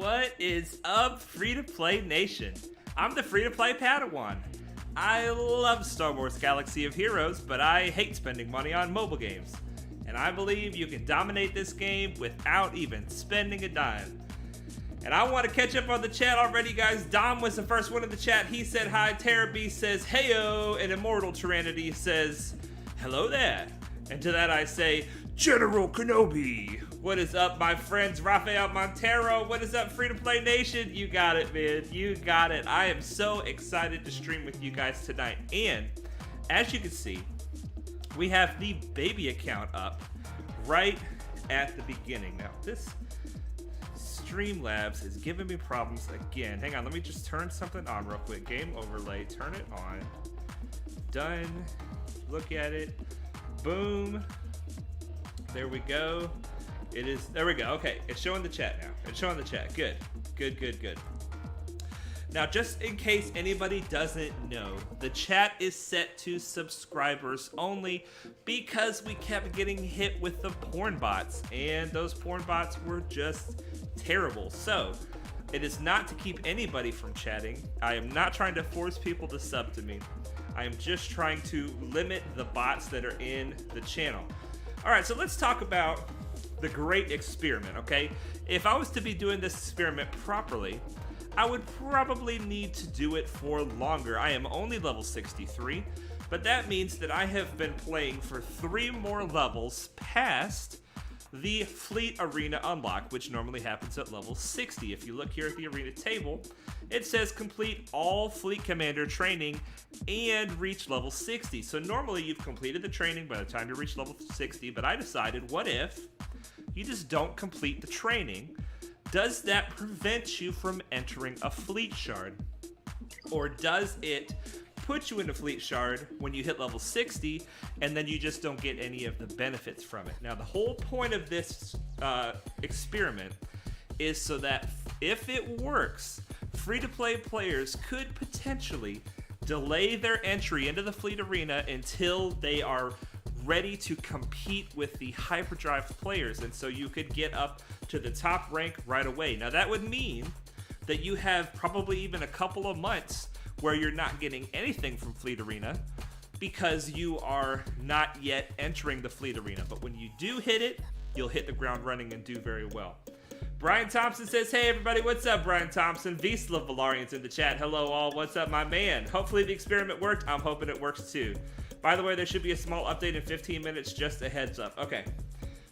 What is up, Free-to-Play Nation? I'm the Free-to-Play Padawan. I love Star Wars Galaxy of Heroes, but I hate spending money on mobile games. And I believe you can dominate this game without even spending a dime. And I want to catch up on the chat already, guys. Dom was the first one in the chat. He said hi. Terrorbeast says heyo. And Immortal Tyrannity says hello there. And to that I say, General Kenobi. What is up, my friends? Rafael Montero. What is up, Free-to-Play Nation? You got it, man. You got it. I am so excited to stream with you guys tonight. And as you can see, we have the baby account up right at the beginning. Now, this Streamlabs is giving me problems again. Hang on, let me just turn something on real quick. Game overlay, turn it on. Done. Look at it. Boom. There we go. It is, there we go. Okay, it's showing the chat now. It's showing the chat. Good. Good, good, good. Now, just in case anybody doesn't know, the chat is set to subscribers only because we kept getting hit with the porn bots, and those porn bots were just terrible. So, it is not to keep anybody from chatting. I am not trying to force people to sub to me. I am just trying to limit the bots that are in the channel. All right, so let's talk about the great experiment, okay? If I was to be doing this experiment properly, I would probably need to do it for longer. I am only level 63, but that means that I have been playing for 3 more levels past the Fleet Arena unlock, which normally happens at level 60. If you look here at the arena table, it says complete all Fleet Commander training and reach level 60. So normally you've completed the training by the time you reach level 60, but I decided, what if you just don't complete the training? Does that prevent you from entering a Fleet Shard? Or does it put you in a Fleet Shard when you hit level 60 and then you just don't get any of the benefits from it? Now, the whole point of this experiment is so that if it works, free-to-play players could potentially delay their entry into the Fleet Arena until they are ready to compete with the hyperdrive players, and so you could get up to the top rank right away. Now, that would mean that you have probably even a couple of months where you're not getting anything from Fleet Arena because you are not yet entering the Fleet Arena. But when you do hit it, you'll hit the ground running and do very well. Brian Thompson says, hey everybody, what's up, Brian Thompson? Vizsla Valarian's in the chat. Hello all, what's up, my man? Hopefully the experiment worked. I'm hoping it works too. By the way, there should be a small update in 15 minutes, just a heads up. Okay,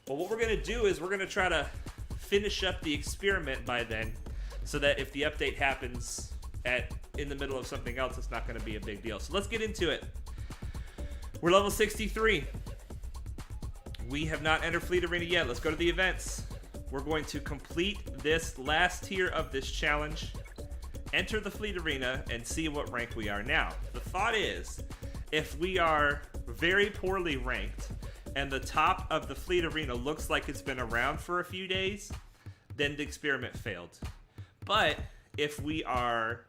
well, what we're gonna do is we're gonna try to finish up the experiment by then, so that if the update happens in the middle of something else, it's not gonna be a big deal. So let's get into it. We're level 63. We have not entered Fleet Arena yet. Let's go to the events. We're going to complete this last tier of this challenge, enter the Fleet Arena, and see what rank we are. Now, the thought is, if we are very poorly ranked and the top of the Fleet Arena looks like it's been around for a few days, then the experiment failed. But if we are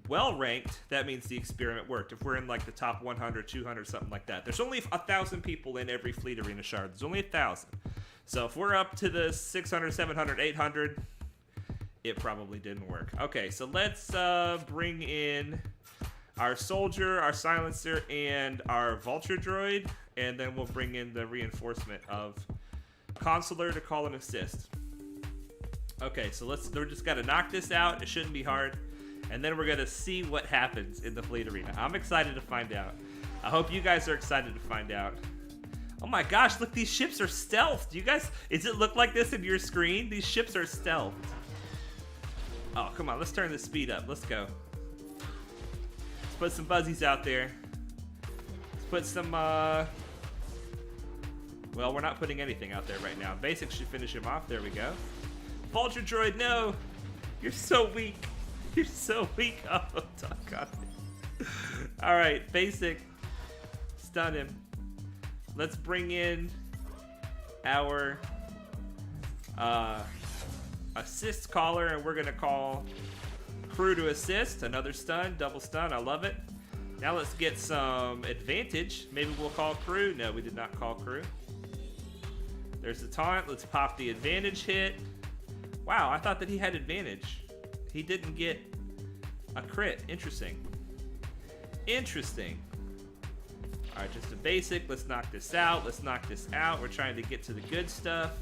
well ranked, that means the experiment worked. If we're in like the top 100, 200, something like that. There's only 1,000 people in every Fleet Arena shard. There's only 1,000. So if we're up to the 600, 700, 800, it probably didn't work. Okay, so let's bring in our soldier, our silencer, and our vulture droid, and then we'll bring in the reinforcement of consular to call and assist. Okay, so we're just gotta knock this out. It shouldn't be hard, and then we're gonna see what happens in the Fleet Arena. I'm excited to find out. I hope you guys are excited to find out. Oh my gosh, look, these ships are stealthed. Do you guys, does it look like this in your screen? These ships are stealthed. Oh, come on, let's turn the speed up. Let's go. Let's put some buzzies out there. Let's put some, well, we're not putting anything out there right now. Basic should finish him off. There we go. Vulture droid, no! You're so weak. You're so weak. Oh, God. Alright, basic. Stun him. Let's bring in our assist caller, and we're gonna call crew to assist. Another stun, double stun, I love it. Now let's get some advantage. Maybe we'll call crew. No, we did not call crew. There's the taunt. Let's pop the advantage hit. Wow, I thought that he had advantage. He didn't get a crit. Interesting. Interesting. All right, just a basic. Let's knock this out. Let's knock this out. We're trying to get to the good stuff.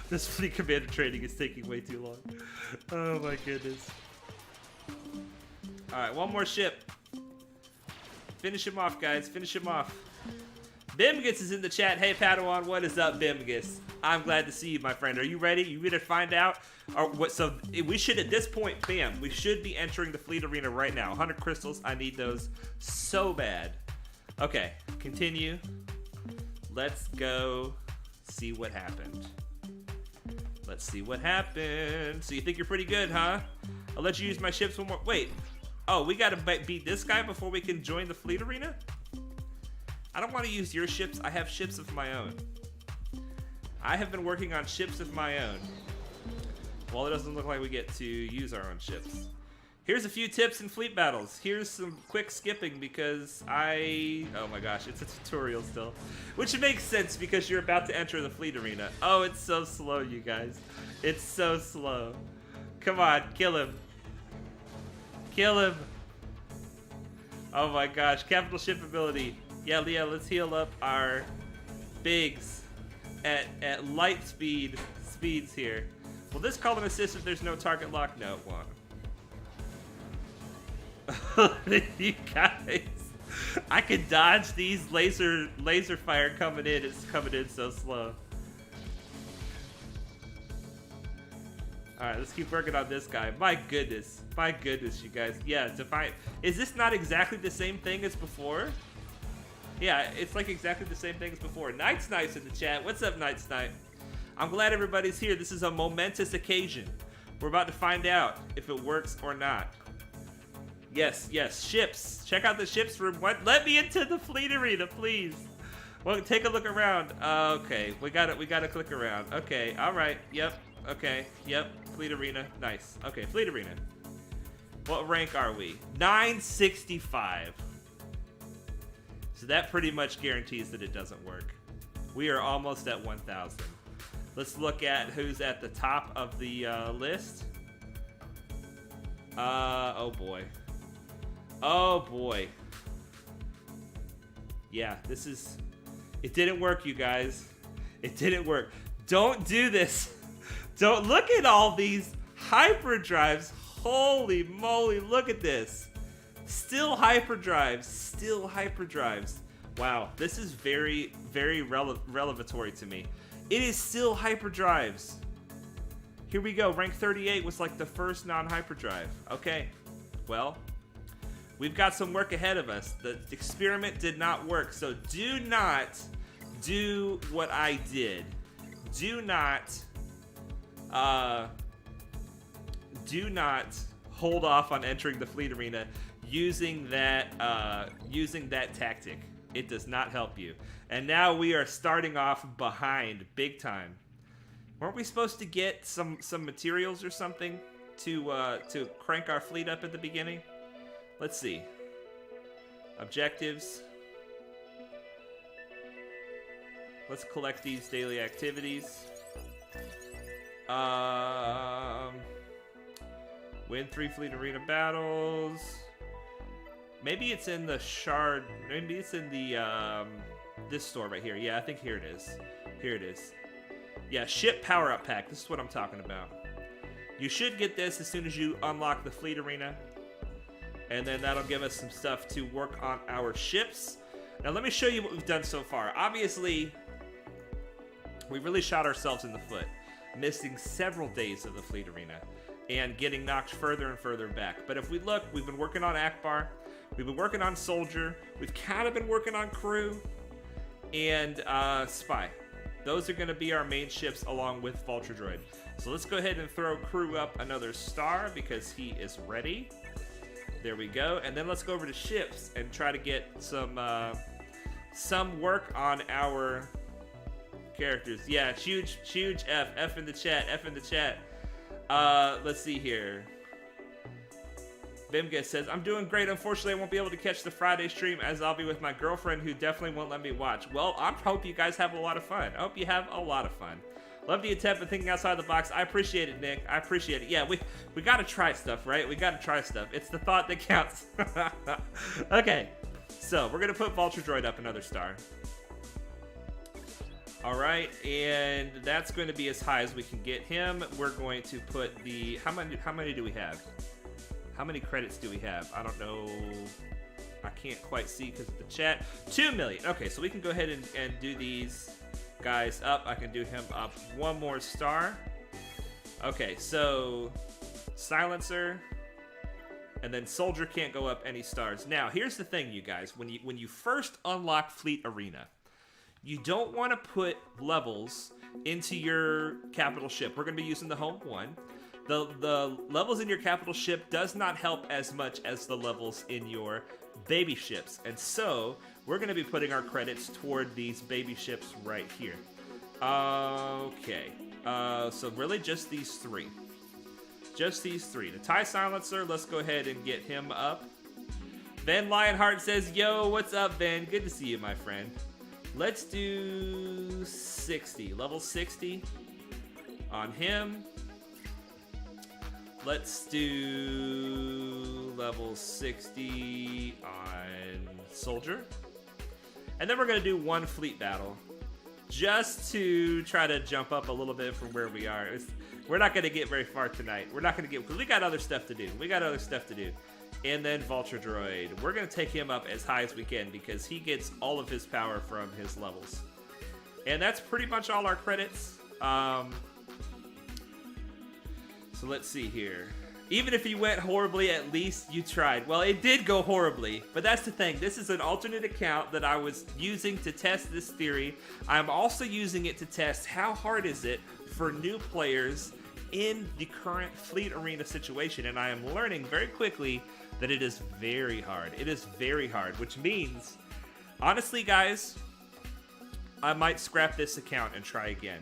This fleet commander training is taking way too long. Oh my goodness. All right, one more ship. Finish him off, guys. Finish him off. Bimgus is in the chat. Hey, Padawan, what is up, Bimgus? I'm glad to see you, my friend. Are you ready? You ready to find out? Or what? So we should, at this point, bam, we should be entering the fleet arena right now. 100 crystals. I need those so bad. Okay, continue. Let's go see what happened. Let's see what happened. So you think you're pretty good, huh? I'll let you use my ships one more. Wait. Oh, we gotta beat this guy before we can join the fleet arena? I don't want to use your ships. I have ships of my own. I have been working on ships of my own. Well, it doesn't look like we get to use our own ships. Here's a few tips in fleet battles. Here's some quick skipping because oh my gosh, it's a tutorial still. Which makes sense because you're about to enter the fleet arena. Oh, it's so slow, you guys. It's so slow. Come on, kill him. Kill him. Oh my gosh, capital ship ability. Yeah, Leah, let's heal up our bigs at light speeds here. Will this call an assist if there's no target lock? No, it won't. You guys, I can dodge these laser fire coming in. It's coming in so slow. All right, let's keep working on this guy. My goodness, you guys. Yeah, Define. Is this not exactly the same thing as before? Yeah, it's like exactly the same thing as before. Night Snipe's in the chat. What's up, Night Snipe? I'm glad everybody's here. This is a momentous occasion. We're about to find out if it works or not. Yes, ships. Check out the ships room. What? Let me into the fleet arena, please. Well, take a look around. Okay, we gotta click around. Okay, all right. Yep. Okay. Yep. Fleet arena. Nice. Okay, fleet arena. What rank are we? 965. So that pretty much guarantees that it doesn't work. We are almost at 1,000. Let's look at who's at the top of the list. Oh boy. Oh boy. Yeah, it didn't work, you guys. It didn't work. Don't do this. Don't look at all these hyperdrives. Holy moly, look at this. Still hyperdrives. Wow, this is very, very revelatory to me. It is still hyperdrives. Here we go. Rank 38 was like the first non-hyperdrive. Okay, well, we've got some work ahead of us. The experiment did not work, so do not do what I did. Do not hold off on entering the fleet arena using that tactic. It does not help you. And now we are starting off behind big time. Weren't we supposed to get some materials or something to crank our fleet up at the beginning? Let's see. Objectives. Let's collect these daily activities. Win 3 fleet arena battles. Maybe it's in the shard. Maybe it's in the this store right here. Yeah, I think here it is. Here it is. Yeah, ship power-up pack. This is what I'm talking about. You should get this as soon as you unlock the fleet arena. And then that'll give us some stuff to work on our ships. Now let me show you what we've done so far. Obviously, we really shot ourselves in the foot, missing several days of the fleet arena and getting knocked further and further back. But if we look, we've been working on Akbar. We've been working on Soldier. We've kind of been working on Crew and Spy. Those are going to be our main ships along with Vulture Droid. So let's go ahead and throw Crew up another star because he is ready. There we go. And then let's go over to ships and try to get some work on our characters. Yeah, huge F. F in the chat. F in the chat. Let's see here. Bimga says, I'm doing great. Unfortunately, I won't be able to catch the Friday stream as I'll be with my girlfriend who definitely won't let me watch. Well, I hope you guys have a lot of fun. I hope you have a lot of fun. Love the attempt of thinking outside the box. I appreciate it, Nick. I appreciate it. Yeah, we got to try stuff, right? We got to try stuff. It's the thought that counts. Okay, so we're going to put Vulture Droid up another star. All right, and that's going to be as high as we can get him. We're going to put the... How many do we have? How many credits do we have? I don't know. I can't quite see because of the chat. 2 million. Okay, so we can go ahead and do these guys up. I can do him up one more star. Okay, so Silencer, and then Soldier can't go up any stars. Now, here's the thing, you guys. When you first unlock Fleet Arena, you don't want to put levels into your capital ship. We're going to be using the home one. The levels in your capital ship does not help as much as the levels in your baby ships. And so, we're going to be putting our credits toward these baby ships right here. Okay. So really just these three. Just these three. The TIE Silencer, let's go ahead and get him up. Ben Lionheart says, yo, what's up, Ben? Good to see you, my friend. Let's do 60. Level 60 on him. Let's do level 60 on Soldier. And then we're going to do one fleet battle. Just to try to jump up a little bit from where we are. We're not going to get very far tonight. We're not going to get... Because we got other stuff to do. And then Vulture Droid. We're going to take him up as high as we can because he gets all of his power from his levels. And that's pretty much all our credits. So let's see here. Even if you went horribly, at least you tried. Well, it did go horribly, but that's the thing. This is an alternate account that I was using to test this theory. I'm also using it to test how hard is it for new players in the current Fleet Arena situation, and I am learning very quickly that it is very hard. It is very hard, which means, honestly, guys, I might scrap this account and try again.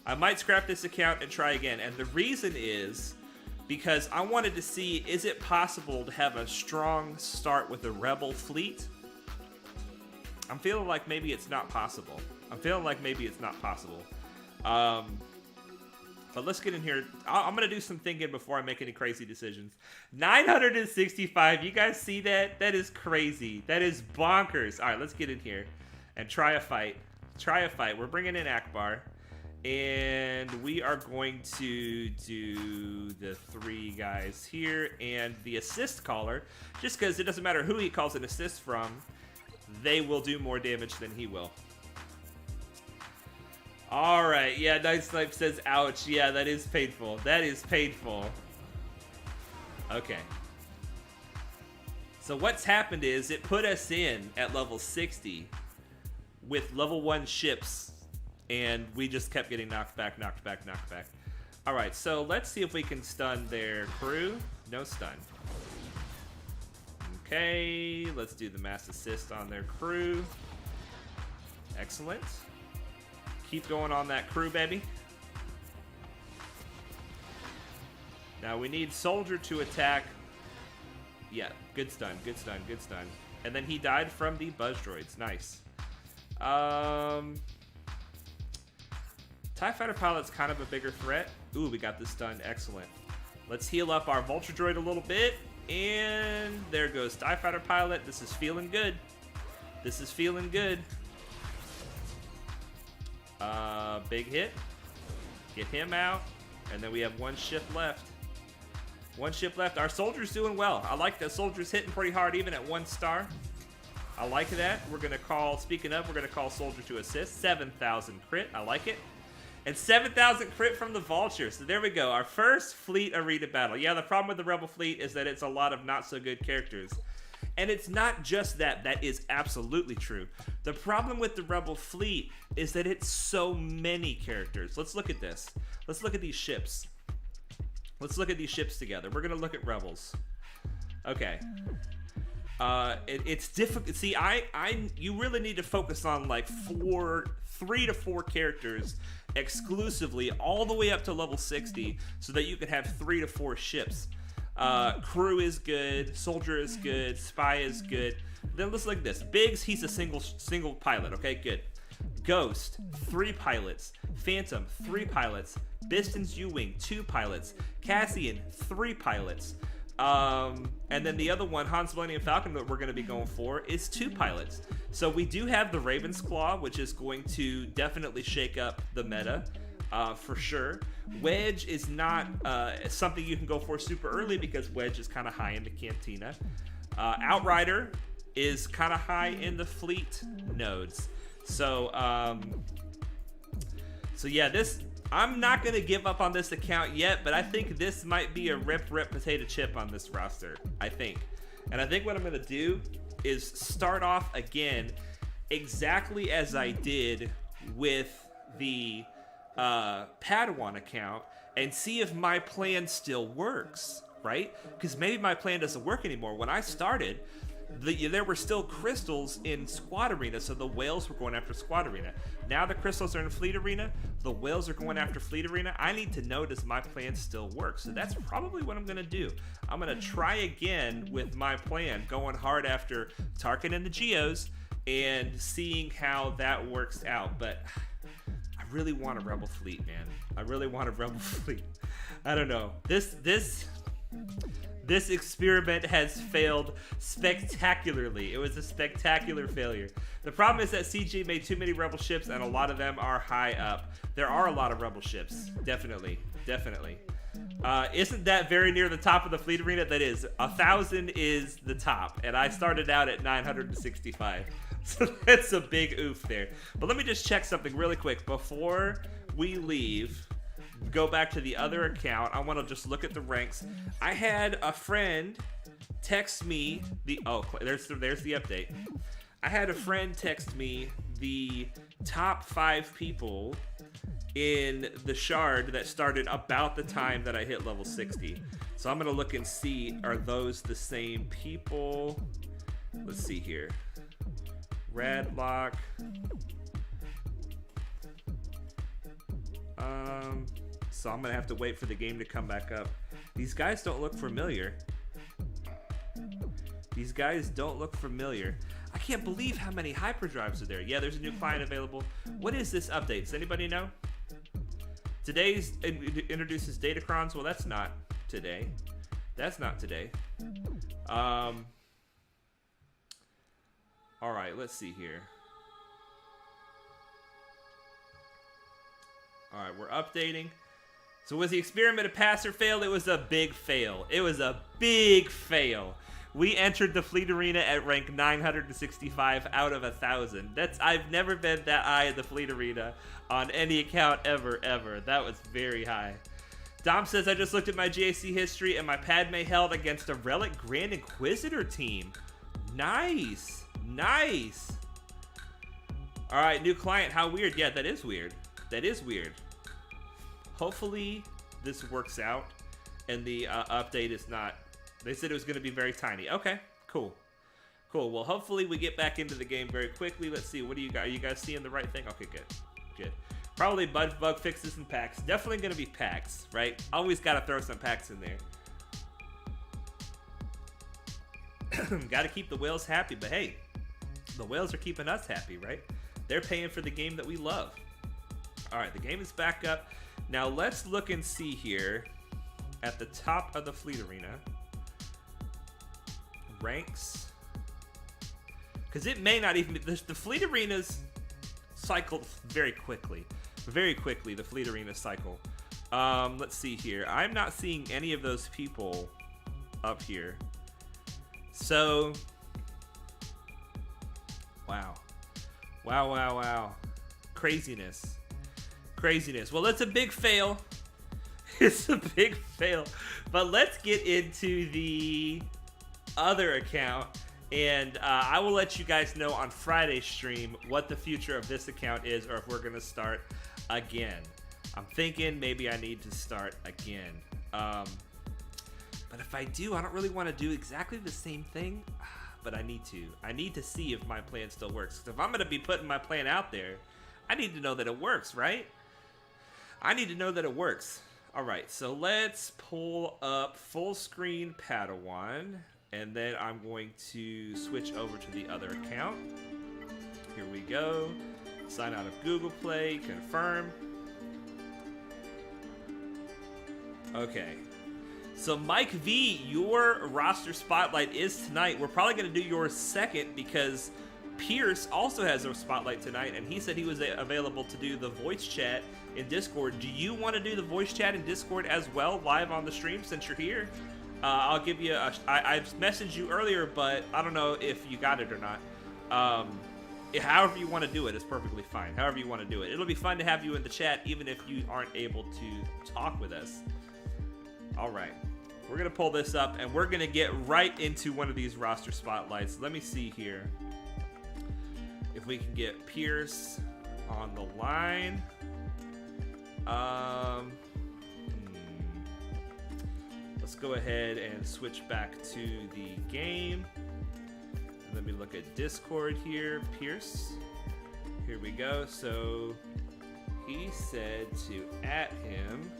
And the reason is because I wanted to see, is it possible to have a strong start with a Rebel fleet? I'm feeling like maybe it's not possible. But let's get in here. I'm going to do some thinking before I make any crazy decisions. 965. You guys see that? That is crazy. That is bonkers. All right, let's get in here and try a fight. We're bringing in Akbar. And we are going to do the three guys here and the assist caller. Just because it doesn't matter who he calls an assist from, they will do more damage than he will. Alright, yeah, Night Snipe says, ouch. Yeah, that is painful. Okay. So what's happened is it put us in at level 60 with level 1 ships. And we just kept getting knocked back. Alright, so let's see if we can stun their crew. No stun. Okay, let's do the mass assist on their crew. Excellent. Keep going on that crew, baby. Now we need Soldier to attack. Yeah, good stun. And then he died from the Buzz Droids. Nice. TIE Fighter Pilot's kind of a bigger threat. Ooh, we got this done. Excellent. Let's heal up our Vulture Droid a little bit. And there goes TIE Fighter Pilot. This is feeling good. Big hit. Get him out. And then we have one ship left. Our Soldier's doing well. I like that Soldier's hitting pretty hard even at 1 star. I like that. We're going to call, speaking of, we're going to call Soldier to assist. 7,000 crit. I like it. And 7,000 crit from the Vulture. So there we go. Our first Fleet Arena battle. Yeah, the problem with the Rebel Fleet is that it's a lot of not so good characters. And it's not just that. That is absolutely true. The problem with the Rebel Fleet is that it's so many characters. Let's look at this. Let's look at these ships. Let's look at these ships together. We're going to look at Rebels. Okay. It's difficult. See, you really need to focus on like 3 to 4 characters exclusively all the way up to level 60 so that you can have 3 to 4 ships. Crew is good. Soldier is good. Spy is good. Then let's look at this. Biggs, he's a single pilot. Okay, good. Ghost, 3 pilots. Phantom, 3 pilots. Bistons U-Wing, 2 pilots. Cassian, 3 pilots. And then the other one, Hans Millennium Falcon, that we're going to be going for is 2 pilots. So we do have the Raven's Claw, which is going to definitely shake up the meta. For sure. Wedge is not something you can go for super early because Wedge is kind of high in the Cantina. Outrider is kind of high in the fleet nodes. So yeah, I'm not going to give up on this account yet, but I think this might be a rip potato chip on this roster, I think. And I think what I'm going to do is start off again exactly as I did with the Padawan account and see if my plan still works, right? Because maybe my plan doesn't work anymore. When I started, there were still crystals in Squad Arena, so the whales were going after Squad Arena. Now the crystals are in Fleet Arena, the whales are going after Fleet Arena. I need to know, does my plan still work? So that's probably what I'm going to do. I'm going to try again with my plan, going hard after Tarkin and the Geos and seeing how that works out. But I really want a Rebel fleet, man. I really want a Rebel fleet. I don't know. This experiment has failed spectacularly. It was a spectacular failure. The problem is that CG made too many Rebel ships, and a lot of them are high up. There are a lot of Rebel ships. Definitely. Isn't that very near the top of the Fleet Arena? That is. 1,000 is the top, and I started out at 965. So that's a big oof there. But let me just check something really quick before we leave. Go back to the other account. I want to just look at the ranks. I had a friend text me there's the update. I had a friend text me the top 5 people in the Shard that started about the time that I hit level 60. So I'm gonna look and see, are those the same people? Let's see here. Radlock. So I'm gonna have to wait for the game to come back up. These guys don't look familiar. I can't believe how many hyperdrives are there. Yeah, there's a new client available. What is this update? Does anybody know? Today's introduces Datacrons. Well, that's not today. All right, let's see here. All right, we're updating. So was the experiment a pass or fail? It was a big fail. We entered the Fleet Arena at rank 965 out of 1,000. I've never been that high in the Fleet Arena on any account ever. That was very high. Dom says, I just looked at my GAC history and my Padme held against a Relic Grand Inquisitor team. Nice. All right, new client. How weird. Yeah, that is weird. Hopefully this works out and the update is not. They said it was going to be very tiny. Okay, cool. Well, hopefully we get back into the game very quickly. Let's see. What do you got? Are you guys seeing the right thing? Okay, good. Probably bug fixes and packs. Definitely going to be packs, right? Always got to throw some packs in there. Got to keep the whales happy, but hey, the whales are keeping us happy, right? They're paying for the game that we love. All right, the game is back up. Now let's look and see here at the top of the Fleet Arena. Ranks. Because it may not even be, the Fleet Arenas cycled very quickly. The Fleet Arena cycle. Let's see here. I'm not seeing any of those people up here. So, wow. Craziness. Well, it's a big fail. But let's get into the other account. And I will let you guys know on Friday's stream what the future of this account is, or if we're going to start again. I'm thinking maybe I need to start again. But if I do, I don't really want to do exactly the same thing. But I need to. I need to see if my plan still works. Because if I'm going to be putting my plan out there, I need to know that it works, right? I need to know that it works. All right, so let's pull up full screen Padawan, and then I'm going to switch over to the other account. Here we go. Sign out of Google Play, confirm. Okay. So Mike V, your roster spotlight is tonight. We're probably going to do yours second because Pierce also has a spotlight tonight, and he said he was available to do the voice chat in Discord. Do you want to do the voice chat in Discord as well, live on the stream, since you're here? I'll give you I messaged you earlier, but I don't know if you got it or not. However you want to do it is perfectly fine. However you want to do it. It'll be fun to have you in the chat, even if you aren't able to talk with us. All right. We're going to pull this up, and we're going to get right into one of these roster spotlights. Let me see here if we can get Pierce on the line. Let's go ahead and switch back to the game. Let me look at Discord here. Pierce. Here we go. So he said to @ him.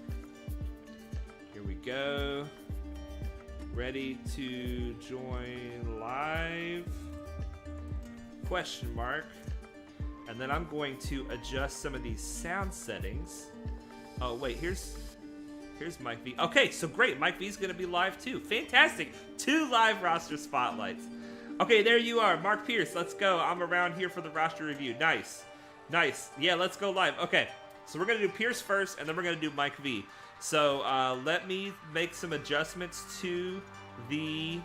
Here we go. Ready to join live? Question mark. And then I'm going to adjust some of these sound settings. Oh, wait, here's Mike V. Okay, so great. Mike V's going to be live too. Fantastic. 2 live roster spotlights. Okay, there you are. Mark Pierce, let's go. I'm around here for the roster review. Nice. Nice. Yeah, let's go live. Okay, so we're going to do Pierce first, and then we're going to do Mike V. So let me make some adjustments to the...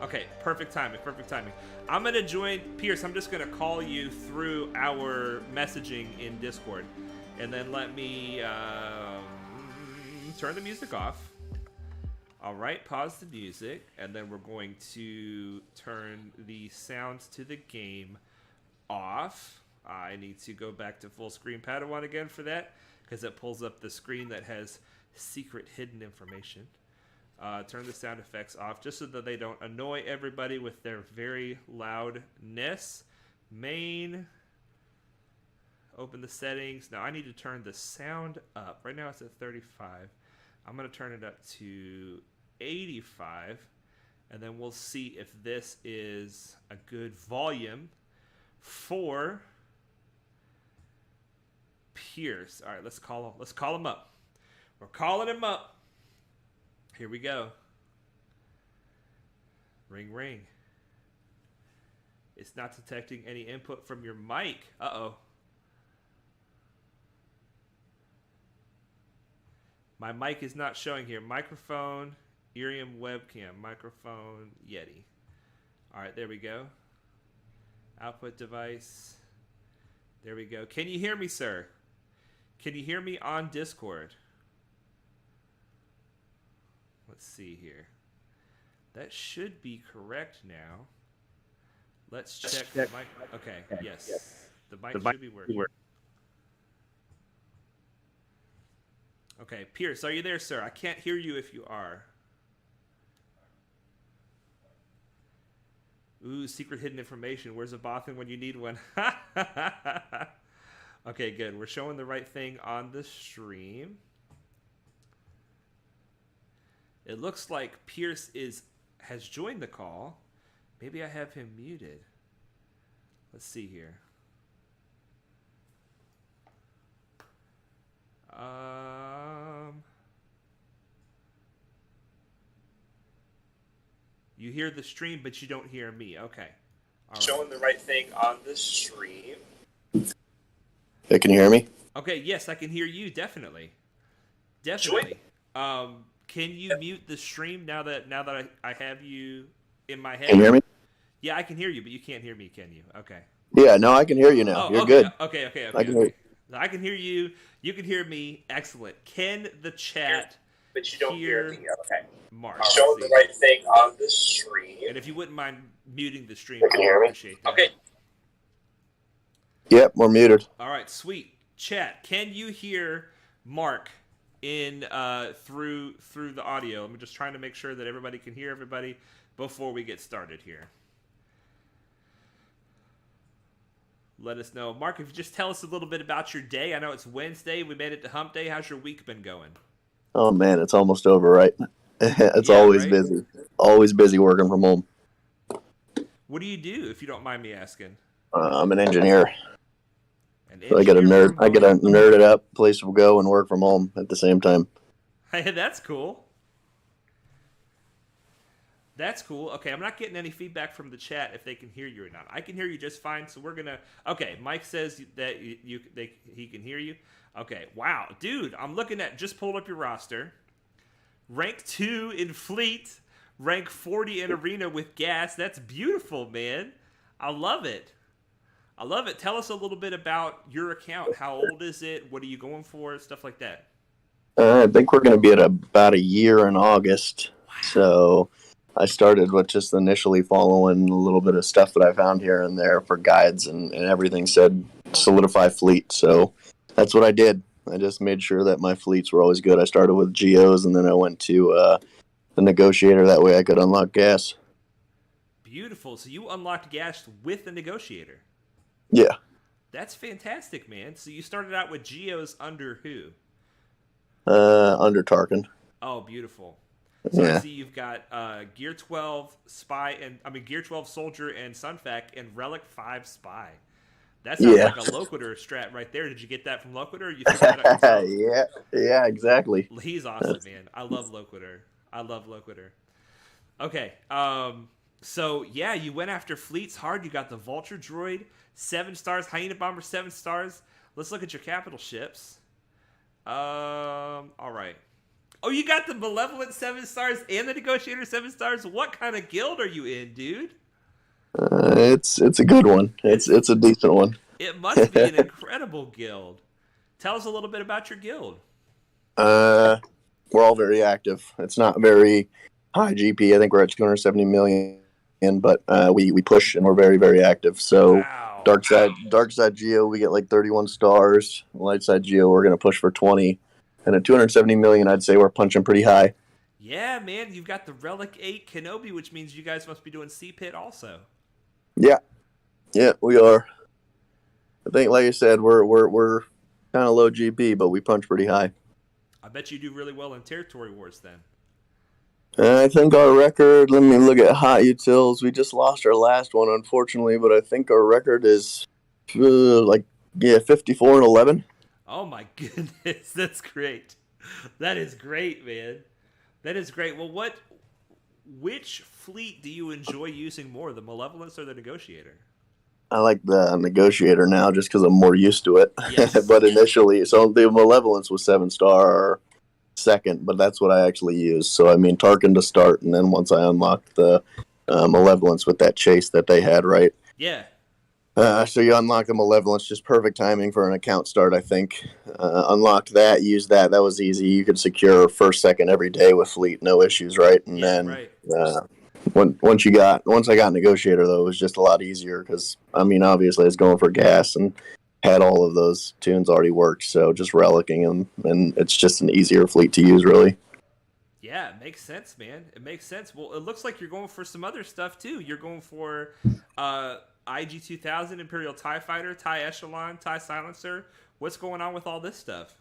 Okay, perfect timing, perfect timing. I'm going to join Pierce. I'm just going to call you through our messaging in Discord. And then let me turn the music off. All right, pause the music. And then we're going to turn the sounds to the game off. I need to go back to full screen Padawan again for that, because it pulls up the screen that has secret hidden information. Turn the sound effects off just so that they don't annoy everybody with their very loudness. Main. Open the settings. Now I need to turn the sound up. Right now it's at 35. I'm going to turn it up to 85. And then we'll see if this is a good volume for Pierce. All right, let's call him up. We're calling him up. Here we go. Ring, ring. It's not detecting any input from your mic. Uh-oh. My mic is not showing here. Microphone, Irium webcam, microphone, Yeti. All right, there we go. Output device. There we go. Can you hear me, sir? Can you hear me on Discord? Let's see here. That should be correct now. Let's check the mic. Okay, yes. The mic should be working. Okay, Pierce, are you there, sir? I can't hear you if you are. Ooh, secret hidden information. Where's a Bothan when you need one? Okay, good. We're showing the right thing on the stream. It looks like Pierce has joined the call. Maybe I have him muted. Let's see here. You hear the stream, but you don't hear me. Okay. All right. Showing the right thing on the stream. Hey, can you hear me? Okay, yes, I can hear you, definitely. Definitely. Can you mute the stream now that I have you in my head? Can you hear me? Yeah, I can hear you, but you can't hear me, can you? Okay. Yeah, no, I can hear you now. Oh, You're okay, good. Okay. I can hear you. I can hear you. You can hear me. Excellent. Can the chat but you don't hear me? Okay. Mark? Show the right thing on the stream. And if you wouldn't mind muting the stream, Can you hear me? Appreciate that. Okay. Yep, we're muted. All right, sweet. Chat, can you hear Mark in through the audio? I'm just trying to make sure that everybody can hear everybody before we get started here. let us know. Mark, if you just tell us a little bit about your day. I know it's Wednesday. We made it to Hump Day. How's your week been going? Oh man, it's almost over, right? It's Yeah, always right? busy. Always busy working from home. What do you do, if you don't mind me asking? I'm an engineer, An so I got to engineer nerd. from I got to home. nerd it up, place to go, and work from home at the same time. Hey, that's cool. That's cool. Okay, I'm not getting any feedback from the chat if they can hear you or not. I can hear you just fine, so we're gonna. Okay, Mike says that he can hear you. Okay, wow, dude, I'm looking at just pulled up your roster. Rank 2 in fleet, rank 40 in arena with gas. That's beautiful, man. I love it. I love it. Tell us a little bit about your account. How old is it? What are you going for? Stuff like that. I think we're going to be at about a year in August. So I started with just initially following a little bit of stuff that I found here and there for guides, and everything said solidify fleet. So that's what I did. I just made sure that my fleets were always good. I started with GOs, and then I went to the negotiator. That way I could unlock gas. Beautiful. So you unlocked gas with the negotiator. Yeah. That's fantastic, man. So you started out with Geos under who? Under Tarkin. Oh, beautiful. So Yeah. I see you've got Gear 12 Gear 12 Soldier and Sunfac and Relic 5 Spy. That sounds Yeah. like a Loquitur strat right there. Did you get that from Loquitur? Or you figured that out yourself? Yeah, exactly. He's awesome, man. I love Loquitur. Okay. So yeah, you went after fleets hard. You got the Vulture droid, 7 stars. Hyena bomber, 7 stars. Let's look at your capital ships. All right. Oh, you got the Malevolent 7 stars and the Negotiator 7 stars. What kind of guild are you in, dude? It's a good one. It's a decent one. It must be an incredible guild. Tell us a little bit about your guild. We're all very active. It's not very high GP. I think we're at 270 million, but we push and we're very, very active. So Wow. dark side Geo, we get like 31 stars. Light side Geo, we're gonna push for 20. And at 270 million, I'd say we're punching pretty high. Yeah, man, you've got the Relic 8 Kenobi, which means you guys must be doing C-Pit also. Yeah, we are. I think, like I said, we're kind of low GP, but we punch pretty high. I bet you do really well in Territory Wars then. I think our record, let me look at hot utils. We just lost our last one, unfortunately, but I think our record is 54-11. Oh my goodness, that's great. That is great, man. That is great. Well, which fleet do you enjoy using more, the Malevolence or the Negotiator? I like the Negotiator now just because I'm more used to it. Yes. But initially, so the Malevolence was 7-star second, but that's what I actually used. So, I mean, Tarkin to start, and then once I unlocked the Malevolence with that chase that they had, right? Yeah. So you unlock the Malevolence, just perfect timing for an account start, I think. Unlocked that, used that. That was easy. You could secure first, second every day with fleet, no issues, right? And then right. once I got Negotiator, though, it was just a lot easier because, I mean, obviously I was going for gas and had all of those tunes already worked, so just relicking them, and it's just an easier fleet to use, really. Yeah, it makes sense, man. It makes sense. Well, it looks like you're going for some other stuff, too. You're going for IG-2000, Imperial TIE Fighter, TIE Echelon, TIE Silencer. What's going on with all this stuff?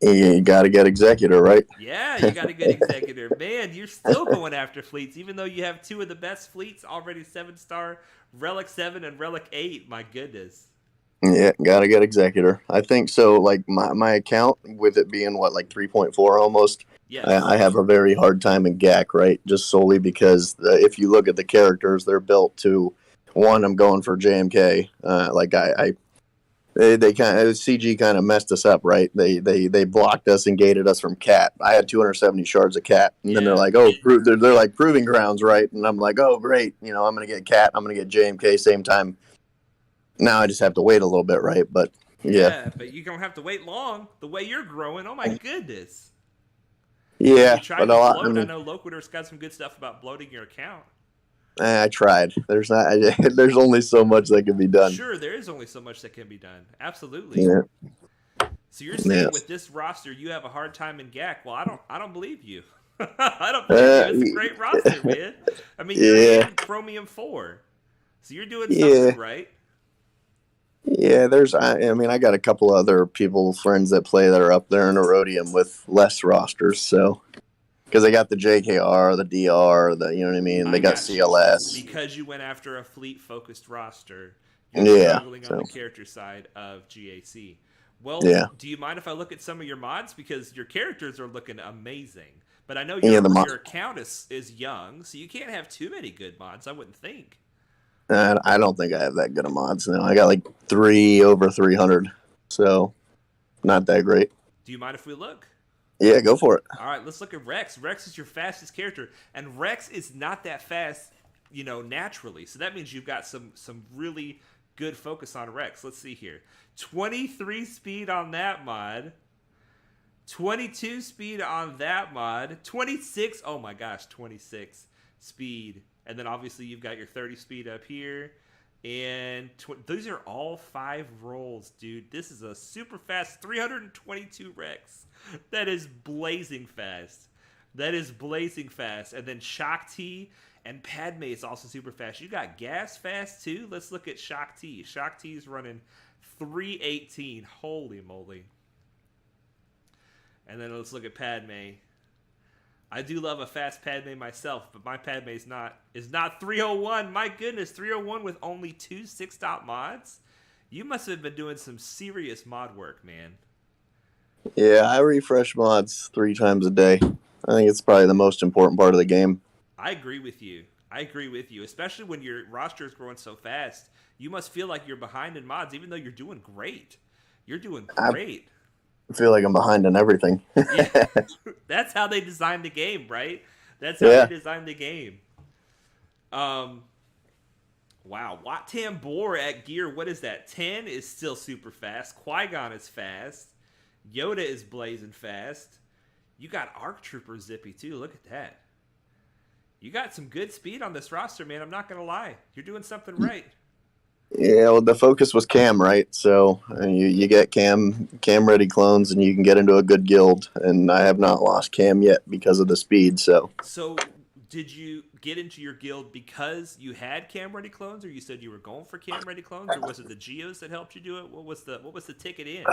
You got to get Executor, right? Yeah, you got a good Executor. Man, you're still going after fleets, even though you have 2 of the best fleets already 7-star, Relic 7 and Relic 8. My goodness. Yeah, got to get Executor. I think so, like, my account, with it being, 3.4 almost, Yes. I have a very hard time in GAC, right? Just solely because if you look at the characters, they're built to, one, I'm going for JMK. They kind of, CG kind of messed us up, right? They blocked us and gated us from Cat. I had 270 shards of Cat, and then they're like, oh, they're like proving grounds, right? And I'm like, oh, great, I'm gonna get Cat, I'm gonna get JMK same time. Now I just have to wait a little bit, right? But yeah, but you don't have to wait long. The way you're growing, oh my goodness. Yeah, You tried to but bloat. I know Loquitur's got some good stuff about bloating your account. I tried. There's only so much that can be done. Sure, there is only so much that can be done. Absolutely. Yeah. So you're saying with this roster you have a hard time in GAC? Well, I don't believe you. I don't believe you. It's a great roster, man. I mean, you're in Chromium 4, so you're doing something right. Yeah, I mean, I got a couple other people, friends that play that are up there in Erodium with less rosters. So, because they got the JKR, the DR, you know what I mean? I They got got you. CLS. Because you went after a fleet focused roster, you're Yeah. struggling on So, the character side of GAC. Well, yeah. do you mind if I look at some of your mods? Because your characters are looking amazing. But I know Yeah, your account is young, so you can't have too many good mods, I wouldn't think. I don't think I have that good of mods now. I got like three over 300. So, not that great. Do you mind if we look? Yeah, go for it. All right, let's look at Rex. Rex is your fastest character, and Rex is not that fast, naturally. So that means you've got some really good focus on Rex. Let's see here. 23 speed on that mod. 22 speed on that mod. 26. Oh my gosh, 26 speed. And then obviously you've got your 30 speed up here. And those are all 5 rolls, dude. This is a super fast 322 Rex. That is blazing fast. That is blazing fast. And then Shock T and Padme is also super fast. You got Gas fast too. Let's look at Shock T. Shock T is running 318. Holy moly. And then let's look at Padme. I do love a fast Padme myself, but my Padme is not 301. My goodness, 301 with only 2 6-dot mods? You must have been doing some serious mod work, man. Yeah, I refresh mods 3 times a day. I think it's probably the most important part of the game. I agree with you. Especially when your roster is growing so fast. You must feel like you're behind in mods, even though you're doing great. You're doing great. I feel like I'm behind on everything. Yeah. That's how they designed the game, right? That's how they designed the game. Wow. Wat Tambor at gear, what is that? 10 is still super fast. Qui-Gon is fast. Yoda is blazing fast. You got ARC Trooper Zippy, too. Look at that. You got some good speed on this roster, man. I'm not going to lie. You're doing something right. Yeah, well, the focus was Cam, right? So you get Cam ready clones, and you can get into a good guild. And I have not lost Cam yet because of the speed. So did you get into your guild because you had Cam ready clones, or you said you were going for Cam ready clones, or was it the Geos that helped you do it? What was the ticket in?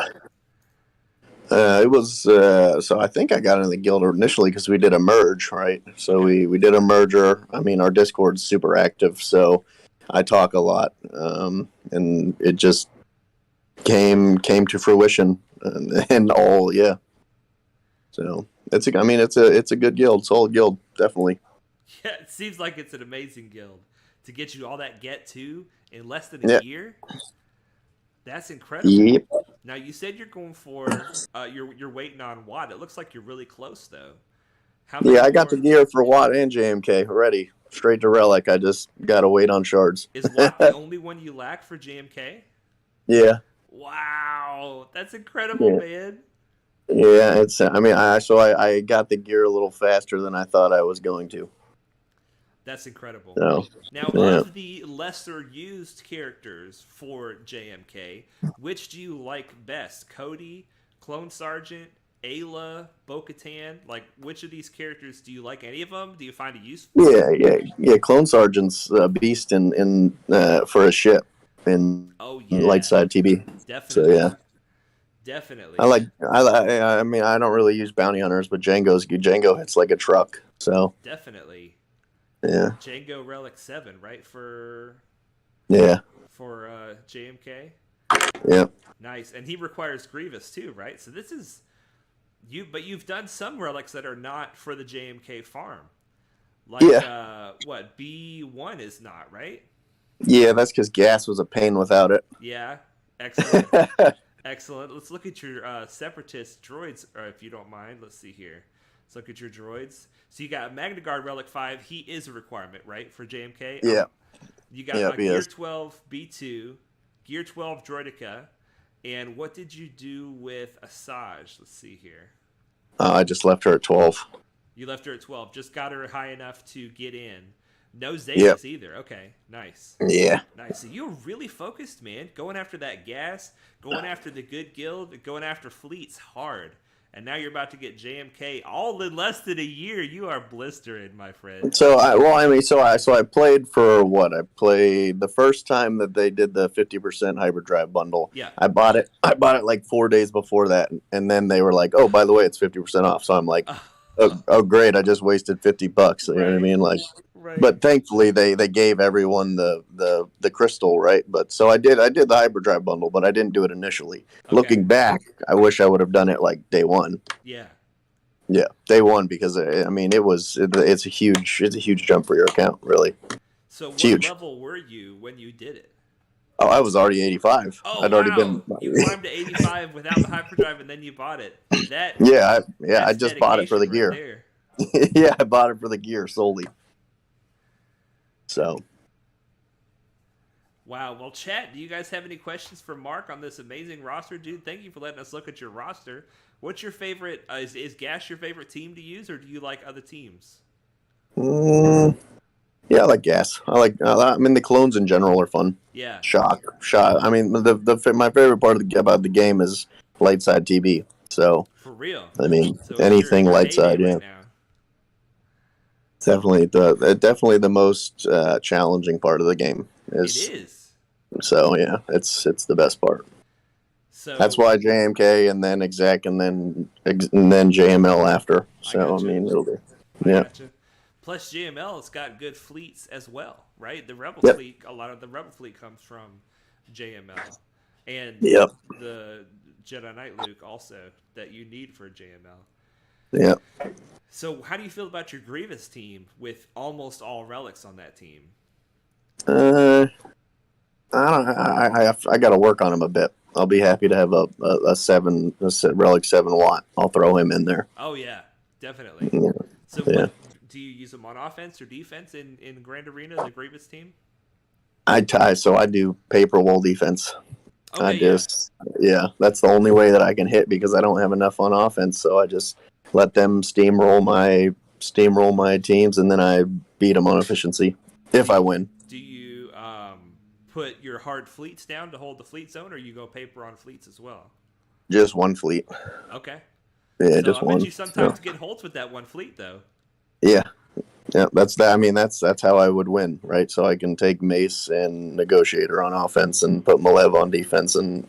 It was so I think I got in the guild initially because we did a merge, right? So we did a merger. I mean, our Discord's super active, so I talk a lot, and it just came to fruition, and all So it's a good guild, solid guild, definitely. Yeah, it seems like it's an amazing guild to get you all that get to in less than a year. That's incredible. Yep. Now you said you're going for you're waiting on Watt. It looks like you're really close though. I got the gear for Watt and JMK ready. Straight to Relic. I just gotta wait on shards. Is Watt the only one you lack for JMK? Yeah. Wow, that's incredible, man. Yeah, it's. I mean, I got the gear a little faster than I thought I was going to. That's incredible. So, now, of the lesser used characters for JMK, which do you like best? Cody, Clone Sergeant, Ayla, Bo-Katan? Like, which of these characters do you like? Any of them? Do you find it useful? Yeah. Clone Sergeant's a beast in for a ship in light side TB. Definitely. So definitely. I mean, I don't really use bounty hunters, but Django hits like a truck. So definitely. Yeah. Django Relic 7, right? For JMK? Yeah. Nice. And he requires Grievous too, right? So this is but you've done some relics that are not for the JMK farm. Like B1 is not, right? Yeah, that's because gas was a pain without it. Yeah. Excellent. Excellent. Let's look at your separatist droids, if you don't mind. Let's see here. Let's look at your droids. So you got Magna Guard Relic 5. He is a requirement, right, for JMK? Yeah. You got Gear 12 B2, Gear 12 Droideka, and what did you do with Asajj? Let's see here. I just left her at 12. You left her at 12. Just got her high enough to get in. No Zetas either. Okay, nice. Yeah. Nice. So you're really focused, man. Going after that gas, going after the good guild, going after fleets hard. and now you're about to get JMK all in less than a year. You are blistering, my friend. So I played for what? I played the first time that they did the 50% hyperdrive bundle. Yeah. I bought it like 4 days before that, and then they were like, "Oh, by the way, it's 50% off." So I'm like, "Oh, great! I just wasted $50." You know what I mean? Like, right. But thankfully they gave everyone the crystal, right? But so I did the hyperdrive bundle, but I didn't do it initially. Okay. Looking back, I wish I would have done it like day one. Yeah. Yeah, day one, because I mean it's a huge jump for your account, really. So what huge. level were you when you did it? Oh, I was already 85. Oh, I'd already been. You climbed to 85 without the hyperdrive, and then you bought it. I just bought it for the gear. Yeah, I bought it for the gear solely. So. Wow. Well, chat, do you guys have any questions for Mark on this amazing roster, dude? Thank you for letting us look at your roster. What's your favorite? Is Gas your favorite team to use, or do you like other teams? Yeah, I like Gas. I mean, the clones in general are fun. Yeah. Shock. I mean, my favorite part about the game is light side TB. So. For real. I mean, so anything light side, yeah. Now. Definitely the most challenging part of the game is. It is. So yeah, it's the best part. So that's why JMK and then exec and then JML after. So I mean, it'll be yeah. Plus JML, it's got good fleets as well, right? The Rebel fleet, a lot of the Rebel fleet comes from JML, and the Jedi Knight Luke also that you need for JML. Yeah. So how do you feel about your Grievous team with almost all relics on that team? I got to work on him a bit. I'll be happy to have a relic 7 watt. I'll throw him in there. Oh yeah, definitely. Yeah. So what, do you use him on offense or defense in Grand Arena, the Grievous team? I do paper wall defense. Okay, that's the only way that I can hit because I don't have enough on offense. So I just let them steamroll my teams, and then I beat them on efficiency if I win. Do you put your hard fleets down to hold the fleet zone, or you go paper on fleets as well? Just one fleet. Okay. Yeah, so just one. I bet you sometimes get holds with that one fleet, though. Yeah. Yeah, that's that. I mean, that's how I would win, right? So I can take Mace and Negotiator on offense and put Malev on defense, and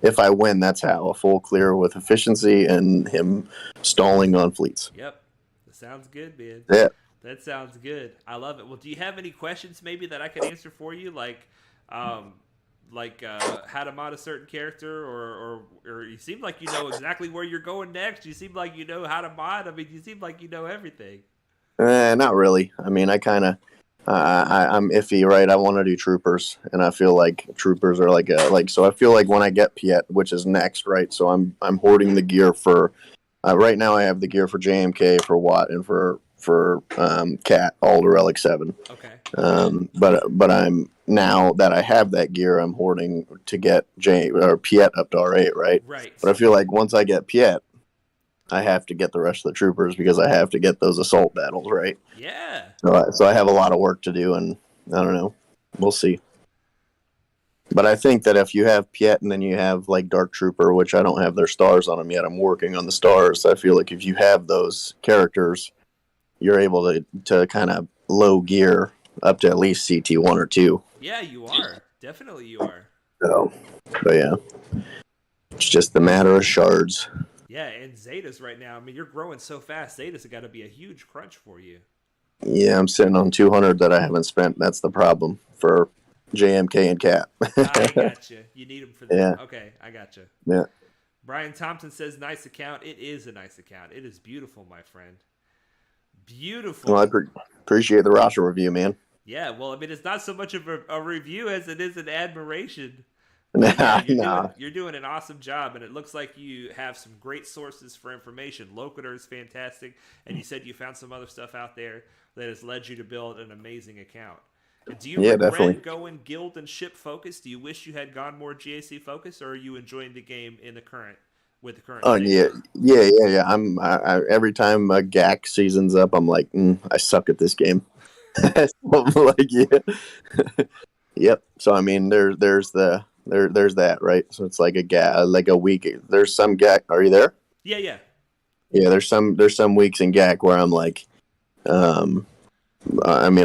if I win, that's how. A full clear with efficiency and him stalling on fleets. Yep. That sounds good, man. Yeah. That sounds good. I love it. Well, do you have any questions maybe that I can answer for you? Like how to mod a certain character, or you seem like you know exactly where you're going next. You seem like you know how to mod. I mean, you seem like you know everything. Not really. I mean, I'm iffy, right? I want to do troopers, and I feel like troopers are so I feel like when I get Piet, which is next, right? So I'm hoarding the gear for right now. I have the gear for JMK, for Watt, and for Cat, all to Relic 7. Okay. But I'm now that I have that gear, I'm hoarding to get Piet up to R8, right? Right. But I feel like once I get Piet, I have to get the rest of the troopers because I have to get those assault battles, right? Yeah. So I have a lot of work to do, and I don't know. We'll see. But I think that if you have Piet and then you have like Dark Trooper, which I don't have their stars on them yet, I'm working on the stars. I feel like if you have those characters, you're able to kind of low gear up to at least CT1 or 2. Yeah, you are. Definitely you are. So, but yeah. It's just a matter of shards. Yeah, and Zetas right now, I mean, you're growing so fast. Zetas have got to be a huge crunch for you. Yeah, I'm sitting on 200 that I haven't spent. That's the problem for JMK and Cat. I got you. You need them for that. Yeah. Okay, I got you. Yeah. Brian Thompson says, nice account. It is a nice account. It is beautiful, my friend. Beautiful. Well, I appreciate the roster review, man. Yeah, well, I mean, it's not so much of a review as it is an admiration. You're doing an awesome job, and it looks like you have some great sources for information. Locator is fantastic, and you said you found some other stuff out there that has led you to build an amazing account. Do you regret going guild and ship focus? Do you wish you had gone more GAC focus, or are you enjoying the game in the current? With the current yeah. I every time a GAC season's up, I'm like, I suck at this game. Yep. So I mean, there's that, right? So it's like a week. There's some GAC. Are you there? Yeah, yeah. Yeah, there's some weeks in GAC where I'm like, I mean,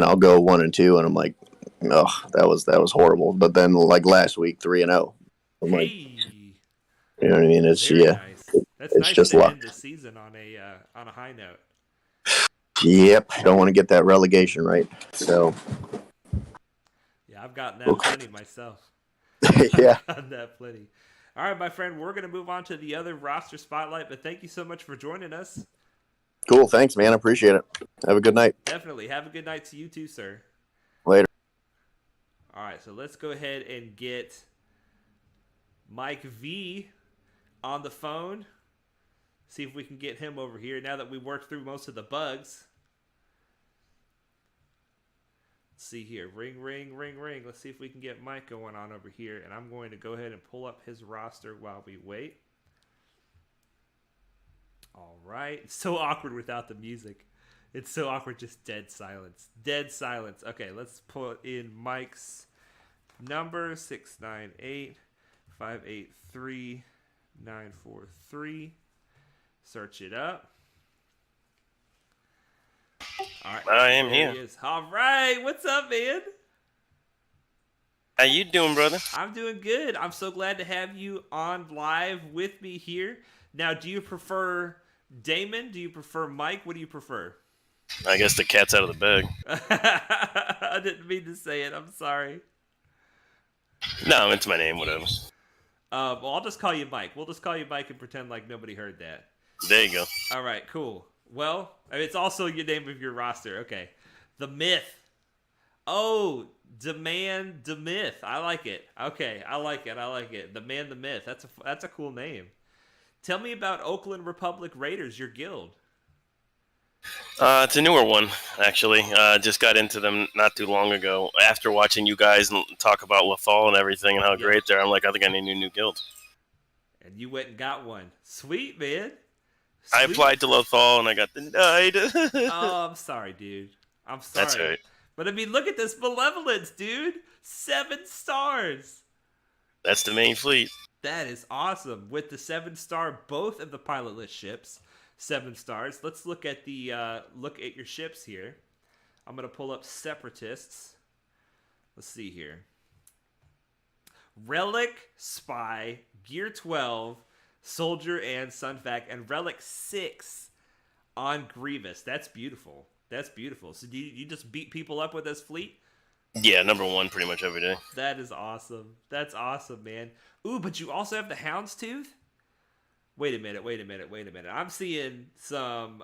I'll go 1-2, and I'm like, oh, that was horrible. But then like last week, 3-0. I'm like, Hey, you know what I mean? It's very yeah, nice. That's it's nice just to luck. end the season on a high note. Yep, don't want to get that relegation right. So Yeah, I've gotten that plenty myself. yeah, I've gotten that plenty. All right, my friend, we're going to move on to the other roster spotlight, but thank you so much for joining us. cool. Thanks, man. I appreciate it. Have a good night. Definitely. Have a good night to you too, sir. Later. All right, so let's go ahead and get Mike V on the phone. See if we can get him over here now that we worked through most of the bugs. Let's see here. Ring, ring, ring, ring. Let's see if we can get Mike going on over here. And I'm going to go ahead and pull up his roster while we wait. All right. It's so awkward without the music. It's so awkward, just dead silence. Dead silence. Okay, let's put in Mike's number, 698-583-943. Search it up. All right. I am there here. He is. All right. What's up, man? How you doing, brother? I'm doing good. I'm so glad to have you on live with me here. Now, do you prefer Damon? Do you prefer Mike? What do you prefer? I guess the cat's out of the bag. I didn't mean to say it. I'm sorry. No, it's my name, whatever. Well, I'll just call you Mike. We'll just call you Mike and pretend like nobody heard that. There you go. All right, cool. Well, I mean, it's also your name of your roster. Okay. The Myth. Oh, Demand the Myth. I like it. Okay, I like it. I like it. The Man the Myth. That's a cool name. Tell me about Oakland Republic Raiders, your guild. It's a newer one, actually. Just got into them not too long ago. After watching you guys talk about Lafall and everything and how great they're, I'm like, I think I need a new guild. And you went and got one. Sweet, man. I Sweet. applied to Lafall and I got denied. Oh, I'm sorry, dude. I'm sorry. That's right. But I mean, look at this malevolence, dude. 7 stars. That's the main fleet. That is awesome. With the 7-star, both of the pilotless ships, 7 stars. Let's look at your ships here. I'm gonna pull up Separatists. Let's see here. Relic, Spy, Gear 12, Soldier, and Sunfac, and Relic 6 on Grievous. That's beautiful. That's beautiful. So do you just beat people up with this fleet? Yeah, number 1 pretty much every day. That is awesome. That's awesome, man. Ooh, but you also have the Houndstooth? Wait a minute. I'm seeing some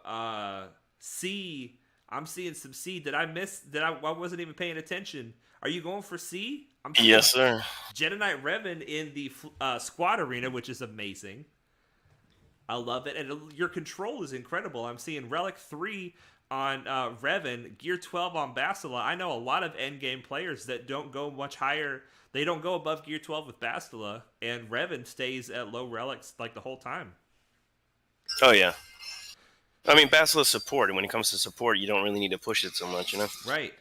C. I'm seeing some C. Did I miss? I wasn't even paying attention. Are you going for C? I'm seeing Yes, sir. Jedi Knight Revan in the squad arena, which is amazing. I love it. And your control is incredible. I'm seeing Relic 3 on Revan, Gear 12 on Bastila. I know a lot of endgame players that don't go much higher. They don't go above Gear 12 with Bastila, and Revan stays at low relics like the whole time. Oh, yeah. I mean, Basila's support, and when it comes to support, you don't really need to push it so much, you know? Right.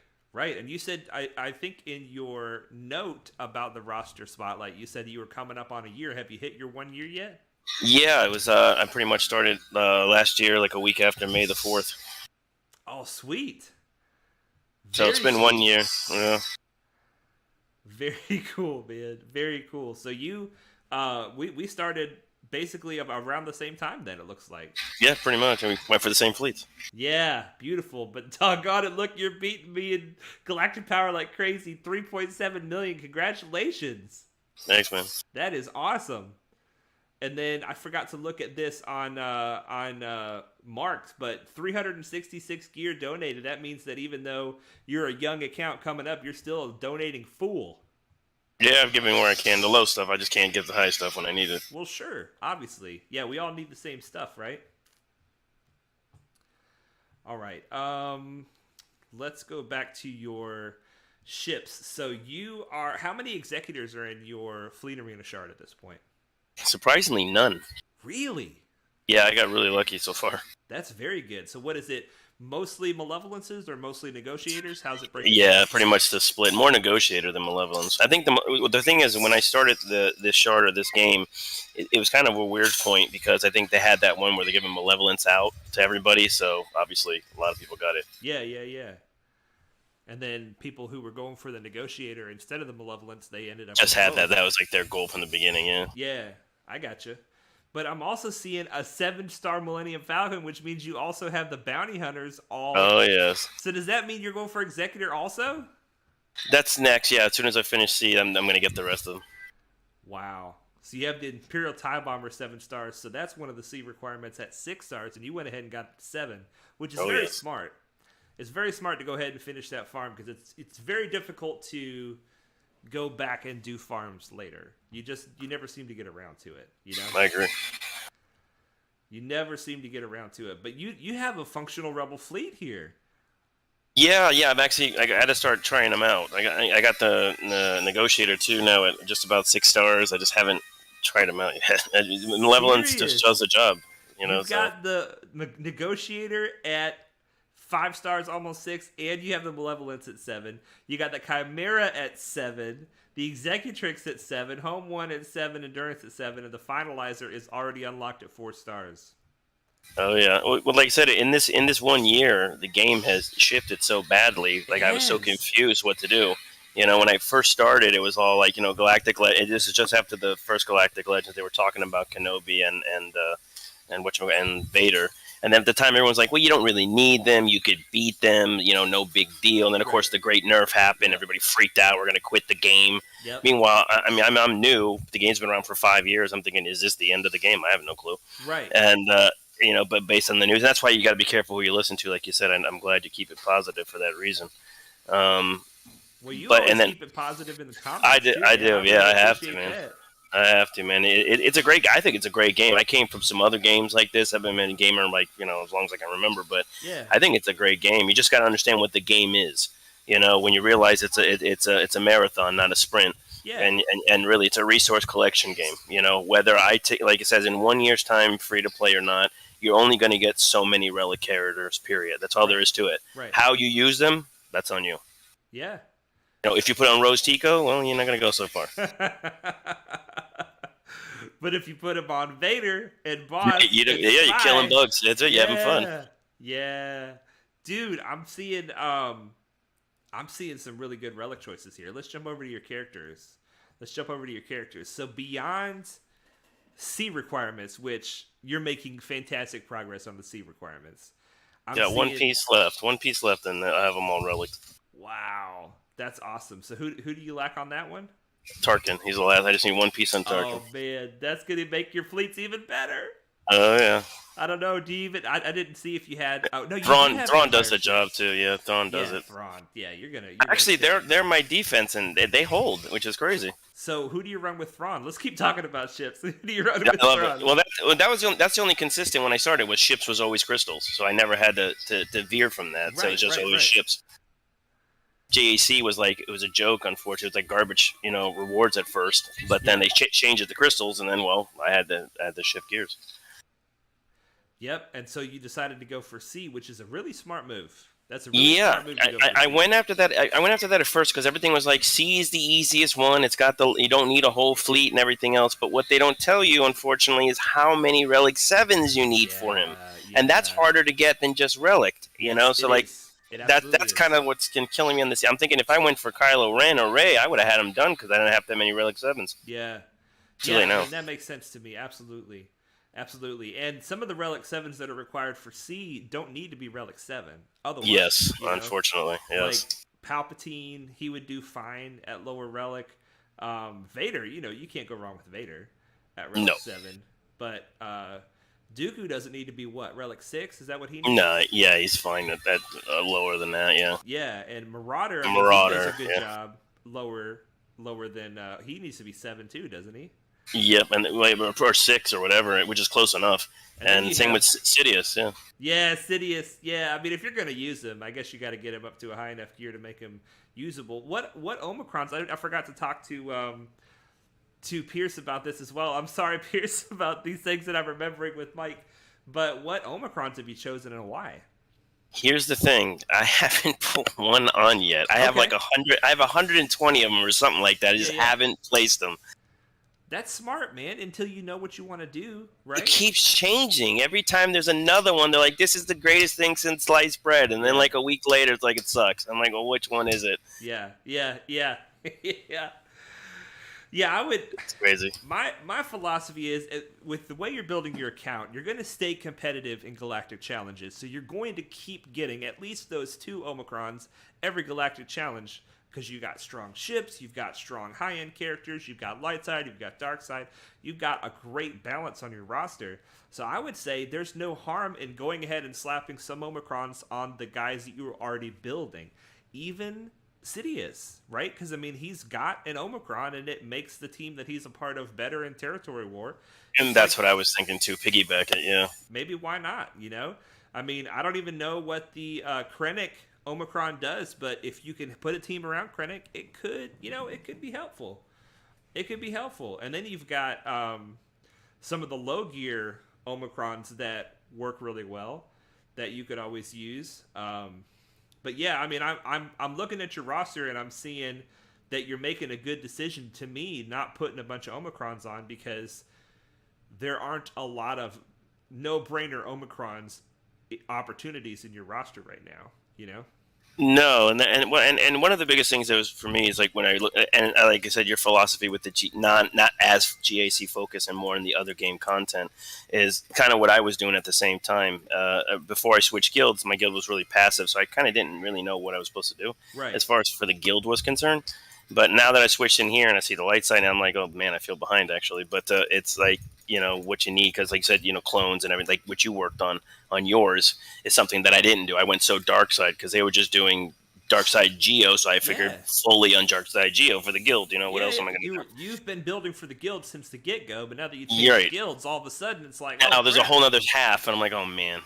And you said, I think in your note about the roster spotlight, you said you were coming up on a year. Have you hit your 1 year yet? Yeah, it was. I pretty much started last year, like a week after May the 4th. Oh, sweet. So it's been 1 year. Yeah. Very cool, man. Very cool. So you, we started basically around the same time then, it looks like. Yeah, pretty much. And we went for the same fleets. Yeah, beautiful. But doggone it, look, you're beating me in Galactic Power like crazy. 3.7 million. Congratulations. Thanks, man. That is awesome. And then I forgot to look at this on Marked, but 366 gear donated. That means that even though you're a young account coming up, you're still donating full. Yeah, I'm giving where I can. The low stuff, I just can't get the high stuff when I need it. Well, sure. Obviously. Yeah, we all need the same stuff, right? All right. Let's go back to your ships. So you are... How many executors are in your Fleet Arena shard at this point? Surprisingly, none. Really? Yeah, I got really lucky so far. That's very good. So what is it? Mostly malevolences or mostly negotiators? How's it breaking Yeah, down? pretty much the split. More negotiator than malevolence. I think the thing is when I started this shard or this game, it was kind of a weird point because I think they had that one where they give malevolence out to everybody. So obviously a lot of people got it. Yeah, yeah, yeah. And then people who were going for the negotiator instead of the malevolence, they ended up Just with had both. that was like their goal from the beginning. Yeah. Yeah, I gotcha. But I'm also seeing a 7-star Millennium Falcon, which means you also have the bounty hunters all. Oh yes. So does that mean you're going for Executor also? That's next. Yeah. As soon as I finish C, I'm gonna get the rest of them. Wow. So you have the Imperial TIE Bomber 7 stars. So that's one of the C requirements at 6 stars, and you went ahead and got 7, which is very yes. smart. It's very smart to go ahead and finish that farm because it's very difficult to go back and do farms later. You never seem to get around to it. You know. I agree. You never seem to get around to it. But you have a functional rebel fleet here. Yeah. I've actually I had to start trying them out. I got the negotiator too now at just about 6 stars. I just haven't tried them out yet. Malevolence Serious? just does the job. You know. You've got the negotiator at 5 stars, almost 6, and you have the malevolence at 7. You got the chimera at 7, the executrix at 7, home 1 at 7, endurance at 7, and the finalizer is already unlocked at 4 stars. Oh yeah. Well, like I said, in this 1 year, the game has shifted so badly. Like I was so Yes. confused what to do. You know, when I first started, it was all like Galactic. This is just after the first Galactic Legends. They were talking about Kenobi and Vader. And then at the time, everyone's like, "Well, you don't really need them. You could beat them. No big deal." And then, of course, the great nerf happened. Everybody freaked out. We're going to quit the game. Yep. Meanwhile, I'm new. The game's been around for 5 years. I'm thinking, is this the end of the game? I have no clue. Right. And but based on the news, that's why you got to be careful who you listen to. Like you said, and I'm glad you keep it positive for that reason. Well, you but- always and then- keep it positive in the comments. I do- too, I man. do. really Yeah, I have appreciate to, man. that. I have to, man. It's a great. I think it's a great game. I came from some other games like this. I've been a gamer as long as I can remember. But Yeah. I think it's a great game. You just got to understand what the game is. When you realize it's a marathon, not a sprint. Yeah. And really, it's a resource collection game. Whether I take, like it says, in 1 year's time, free to play or not, you're only going to get so many relic characters. Period. That's all there is to it. Right. How you use them, that's on you. Yeah. If you put on Rose Tico, well, you're not going to go so far. But if you put him on Vader and Boss, You're it's killing fine. bugs. That's it. You're having fun. Yeah, dude, I'm seeing some really good relic choices here. Let's jump over to your characters. So beyond C requirements, which you're making fantastic progress on the C requirements. One piece left. And I have them all relic. Wow, that's awesome. So who do you lack on that one? Tarkin. He's the last. I just need one piece on Tarkin. Oh man, that's gonna make your fleets even better. Oh yeah. I don't know. Do you even? I didn't see if you had. Oh no, you Thrawn. do have Thrawn Empire does the job too. Yeah, Thrawn does yeah, it. Thrawn. Yeah, you're gonna. Actually, they're my defense, and they hold, which is crazy. So who do you run with Thrawn? Let's keep talking about ships. Who do you run Yeah, with I love Thrawn? it. Well, that's the only consistent when I started. Was ships was always crystals, so I never had to veer from that. So it was just always ships. JAC was like it was a joke. Unfortunately, it was like garbage, rewards at first. But then they changed it to crystals, and then I had to shift gears. Yep. And so you decided to go for C, which is a really smart move. That's a really smart move to go for I C. went after that. I went after that at first because everything was like C is the easiest one. It's got you don't need a whole fleet and everything else. But what they don't tell you, unfortunately, is how many Relic 7s you need for him, and that's harder to get than just Relic. So It is. It that's absolutely is. kind of what's been killing me on this. I'm thinking if I went for Kylo Ren or Rey, I would have had them done because I didn't have that many Relic 7s. Yeah. Too late now. And that makes sense to me. Absolutely. And some of the Relic 7s that are required for C don't need to be Relic 7. Otherwise, Yes, unfortunately, yes. Like Palpatine, he would do fine at lower Relic. Vader, you can't go wrong with Vader at Relic 7. But Dooku doesn't need to be what? Relic 6? Is that what he needs? No, yeah, he's fine at that lower than that, yeah. Yeah, and Marauder, he does a good job lower than he needs to be 7 too, doesn't he? Yep, or 6 or whatever, which is close enough. And same with Sidious, yeah. Yeah, Sidious. Yeah, I mean, if you're going to use him, I guess you got to get him up to a high enough gear to make him usable. What Omicrons? I forgot to talk to Pierce about this as well. I'm sorry, Pierce, about these things that I'm remembering with Mike. But what Omicrons have you chosen and why? Here's the thing: I haven't put one on yet. I have like 100. I have 120 of them or something like that. I just haven't placed them. That's smart, man. Until you know what you want to do, right? It keeps changing. Every time there's another one, they're like, "This is the greatest thing since sliced bread," and then like a week later, it's like it sucks. I'm like, "Well, which one is it?" Yeah. Yeah, I would. It's crazy. My philosophy is, with the way you're building your account, you're going to stay competitive in Galactic Challenges. So you're going to keep getting at least those 2 Omicrons every Galactic Challenge, because you got strong ships, you've got strong high-end characters, you've got light side, you've got dark side, you've got a great balance on your roster. So I would say there's no harm in going ahead and slapping some Omicrons on the guys that you were already building. Even Sidious, right? Because, I mean, he's got an Omicron, and it makes the team that he's a part of better in Territory War. And that's what I was thinking, too. Piggyback it, yeah. Maybe why not, you know? I mean, I don't even know what the Krennic Omicron does, but if you can put a team around Krennic, it could be helpful. It could be helpful. And then you've got some of the low gear Omicrons that work really well that you could always use. But yeah, I mean, I'm looking at your roster and I'm seeing that you're making a good decision, to me, not putting a bunch of Omicrons on, because there aren't a lot of no-brainer Omicrons opportunities in your roster right now, you know? No, and one of the biggest things that was for me is like when I look, and like I said, your philosophy with the not as GAC focus and more in the other game content is kind of what I was doing at the same time. Before I switched guilds, my guild was really passive, so I kind of didn't really know what I was supposed to do as far as for the guild was concerned. But now that I switched in here and I see the light side, I'm like, oh man, I feel behind actually. But it's like, you know, what you need, because like you said, you know, clones and everything, like what you worked on yours is something that I didn't do. I went so dark side because they were just doing dark side Geo, so I figured fully on dark side Geo for the guild. You know, what else am I going to do? You've been building for the guild since the get-go, but now that you change guilds, all of a sudden it's like, now there's a whole other half, and I'm like, oh man.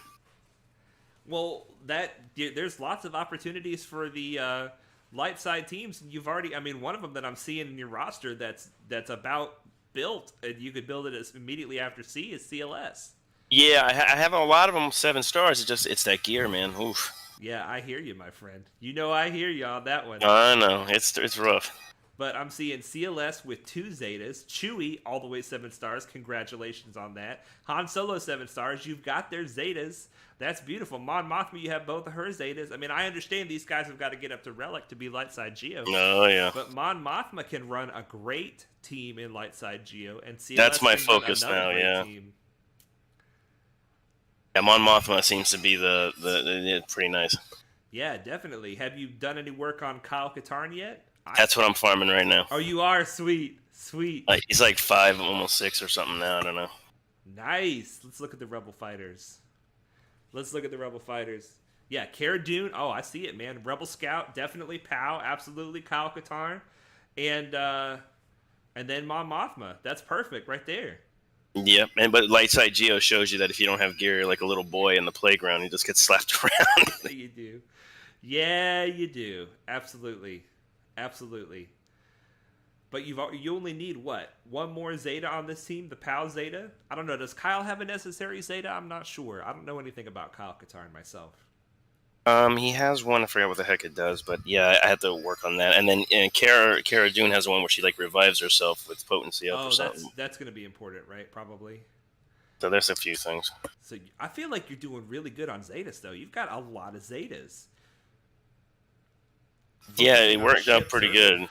Well, there's lots of opportunities for the light side teams. You've already, I mean, one of them that I'm seeing in your roster that's about built, and you could build it as immediately after C, is CLS. Yeah, I have a lot of them 7 stars. It's that gear, man. Oof. Yeah, I hear you, my friend. You know I hear you on that one. I know. It's rough. But I'm seeing CLS with 2 Zetas. Chewie, all the way 7 stars. Congratulations on that. Han Solo, 7 stars. You've got their Zetas. That's beautiful. Mon Mothma, you have both of her Zetas. I mean, I understand these guys have got to get up to Relic to be light side Geo. Oh, yeah. But Mon Mothma can run a great team in light side Geo. And CLS that's my focus now, yeah. Team. Yeah, Mon Mothma seems to be the pretty nice. Yeah, definitely. Have you done any work on Kyle Katarn yet? That's what I'm farming right now. Oh, you are? Sweet. He's like 5, almost 6 or something now. I don't know. Nice. Let's look at the Rebel Fighters. Yeah, Cara Dune. Oh, I see it, man. Rebel Scout, definitely. POW, absolutely. Kyle Katarn. And then Mon Mothma. That's perfect right there. Yep, but light side Geo shows you that if you don't have gear, you're like a little boy in the playground. You just get slapped around. You do. Yeah, you do. Absolutely. But you only need what? One more Zeta on this team, the POW Zeta? I don't know. Does Kyle have a necessary Zeta? I'm not sure. I don't know anything about Kyle Katarn myself. He has one. I forget what the heck it does, but yeah, I had to work on that. And then Cara Dune has one where she like revives herself with potency up or something. That's going to be important, right? Probably. So there's a few things. So I feel like you're doing really good on Zetas, though. You've got a lot of Zetas. Yeah, it worked out pretty good.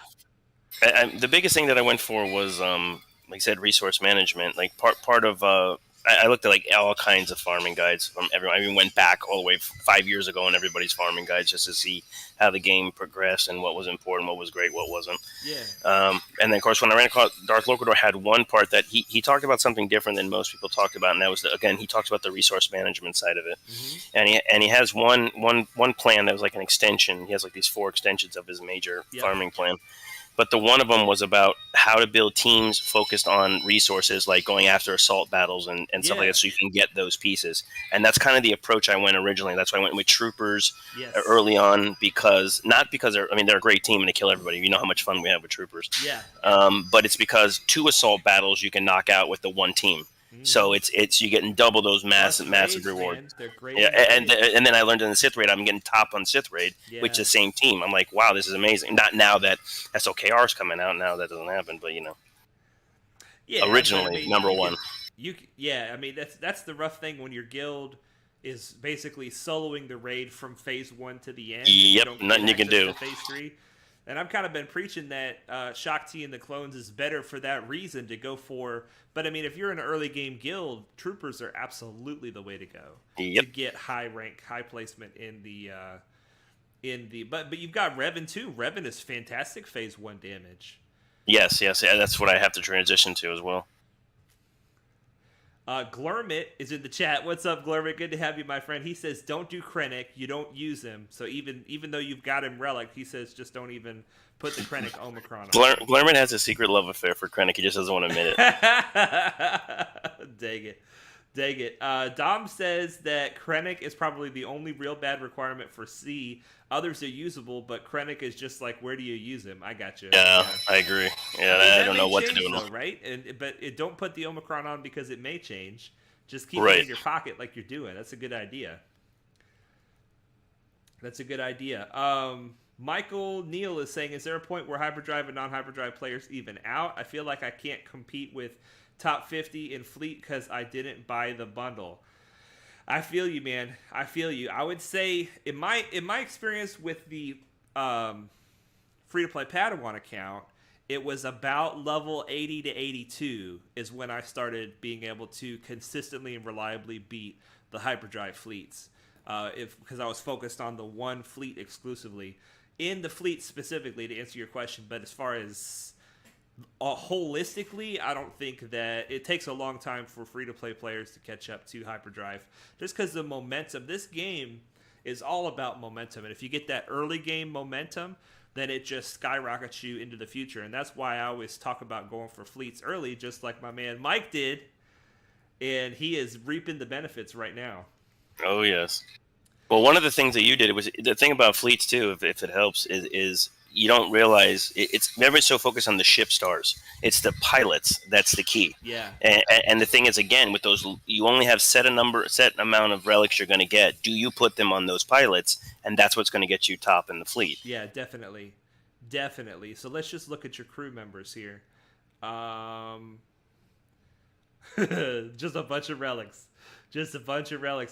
The biggest thing that I went for was, like I said, resource management. Like part of, I looked at like all kinds of farming guides from everyone. I even went back all the way 5 years ago on everybody's farming guides just to see how the game progressed and what was important, what was great, what wasn't. Yeah. And then of course when I ran across Darth Locator had one part that he talked about something different than most people talked about, and that was he talked about the resource management side of it. Mm-hmm. And he has one plan that was like an extension. He has like these 4 extensions of his major farming plan. But the one of them was about how to build teams focused on resources, like going after assault battles and stuff like that, so you can get those pieces. And that's kind of the approach I went originally. That's why I went with troopers early on, because they're a great team and they kill everybody. You know how much fun we have with troopers. Yeah. But it's because 2 assault battles you can knock out with the one team. So it's you're getting double those massive Raids, rewards. man. They're great. Yeah, and then I learned in the Sith raid, I'm getting top on Sith raid, which is the same team. I'm like, wow, this is amazing. Not now that SOKR is coming out. Now that doesn't happen, but originally number one. I mean that's the rough thing when your guild is basically soloing the raid from phase 1 to the end. Yep, nothing you can do. Phase 3. And I've kind of been preaching that Shakti and the clones is better for that reason to go for. But I mean, if you're in an early game guild, troopers are absolutely the way to go to get high rank, high placement in the. But you've got Revan too. Revan is fantastic phase 1 damage. Yes, that's what I have to transition to as well. Glurmit is in the chat. What's up, Glurmit? Good to have you, my friend. He says, don't do Krennic. You don't use him. So even though you've got him Relic, he says, just don't even put the Krennic Omicron on. Glurmit has a secret love affair for Krennic. He just doesn't want to admit it. Dang it. Dom says that Krennic is probably the only real bad requirement for C. Others are usable, but Krennic is just like, where do you use him? I got you. Yeah, I agree. Yeah, I don't know what to do. Though, right? But don't put the Omicron on because it may change. Just keep it in your pocket like you're doing. That's a good idea. Michael Neal is saying, is there a point where hyperdrive and non-hyperdrive players even out? I feel like I can't compete with top 50 in fleet because I didn't buy the bundle. I feel you, man. I feel you. I would say in my experience with the free-to-play Padawan account, it was about level 80 to 82 is when I started being able to consistently and reliably beat the hyperdrive fleets. Because I was focused on the one fleet exclusively. In the fleet specifically, to answer your question, but as far as holistically, I don't think that it takes a long time for free-to-play players to catch up to hyperdrive, just because the momentum. This game is all about momentum, and if you get that early game momentum, then it just skyrockets you into the future. And that's why I always talk about going for fleets early, just like my man Mike did, and he is reaping the benefits right now. Oh yes. Well, one of the things that you did was the thing about fleets too, if it helps, is you don't realize it's never so focused on the ship stars. It's the pilots that's the key. Yeah. And the thing is, again, with those, you only have set amount of relics you're going to get. Do you put them on those pilots? And that's what's going to get you top in the fleet. Yeah, definitely. So let's just look at your crew members here. Just a bunch of relics.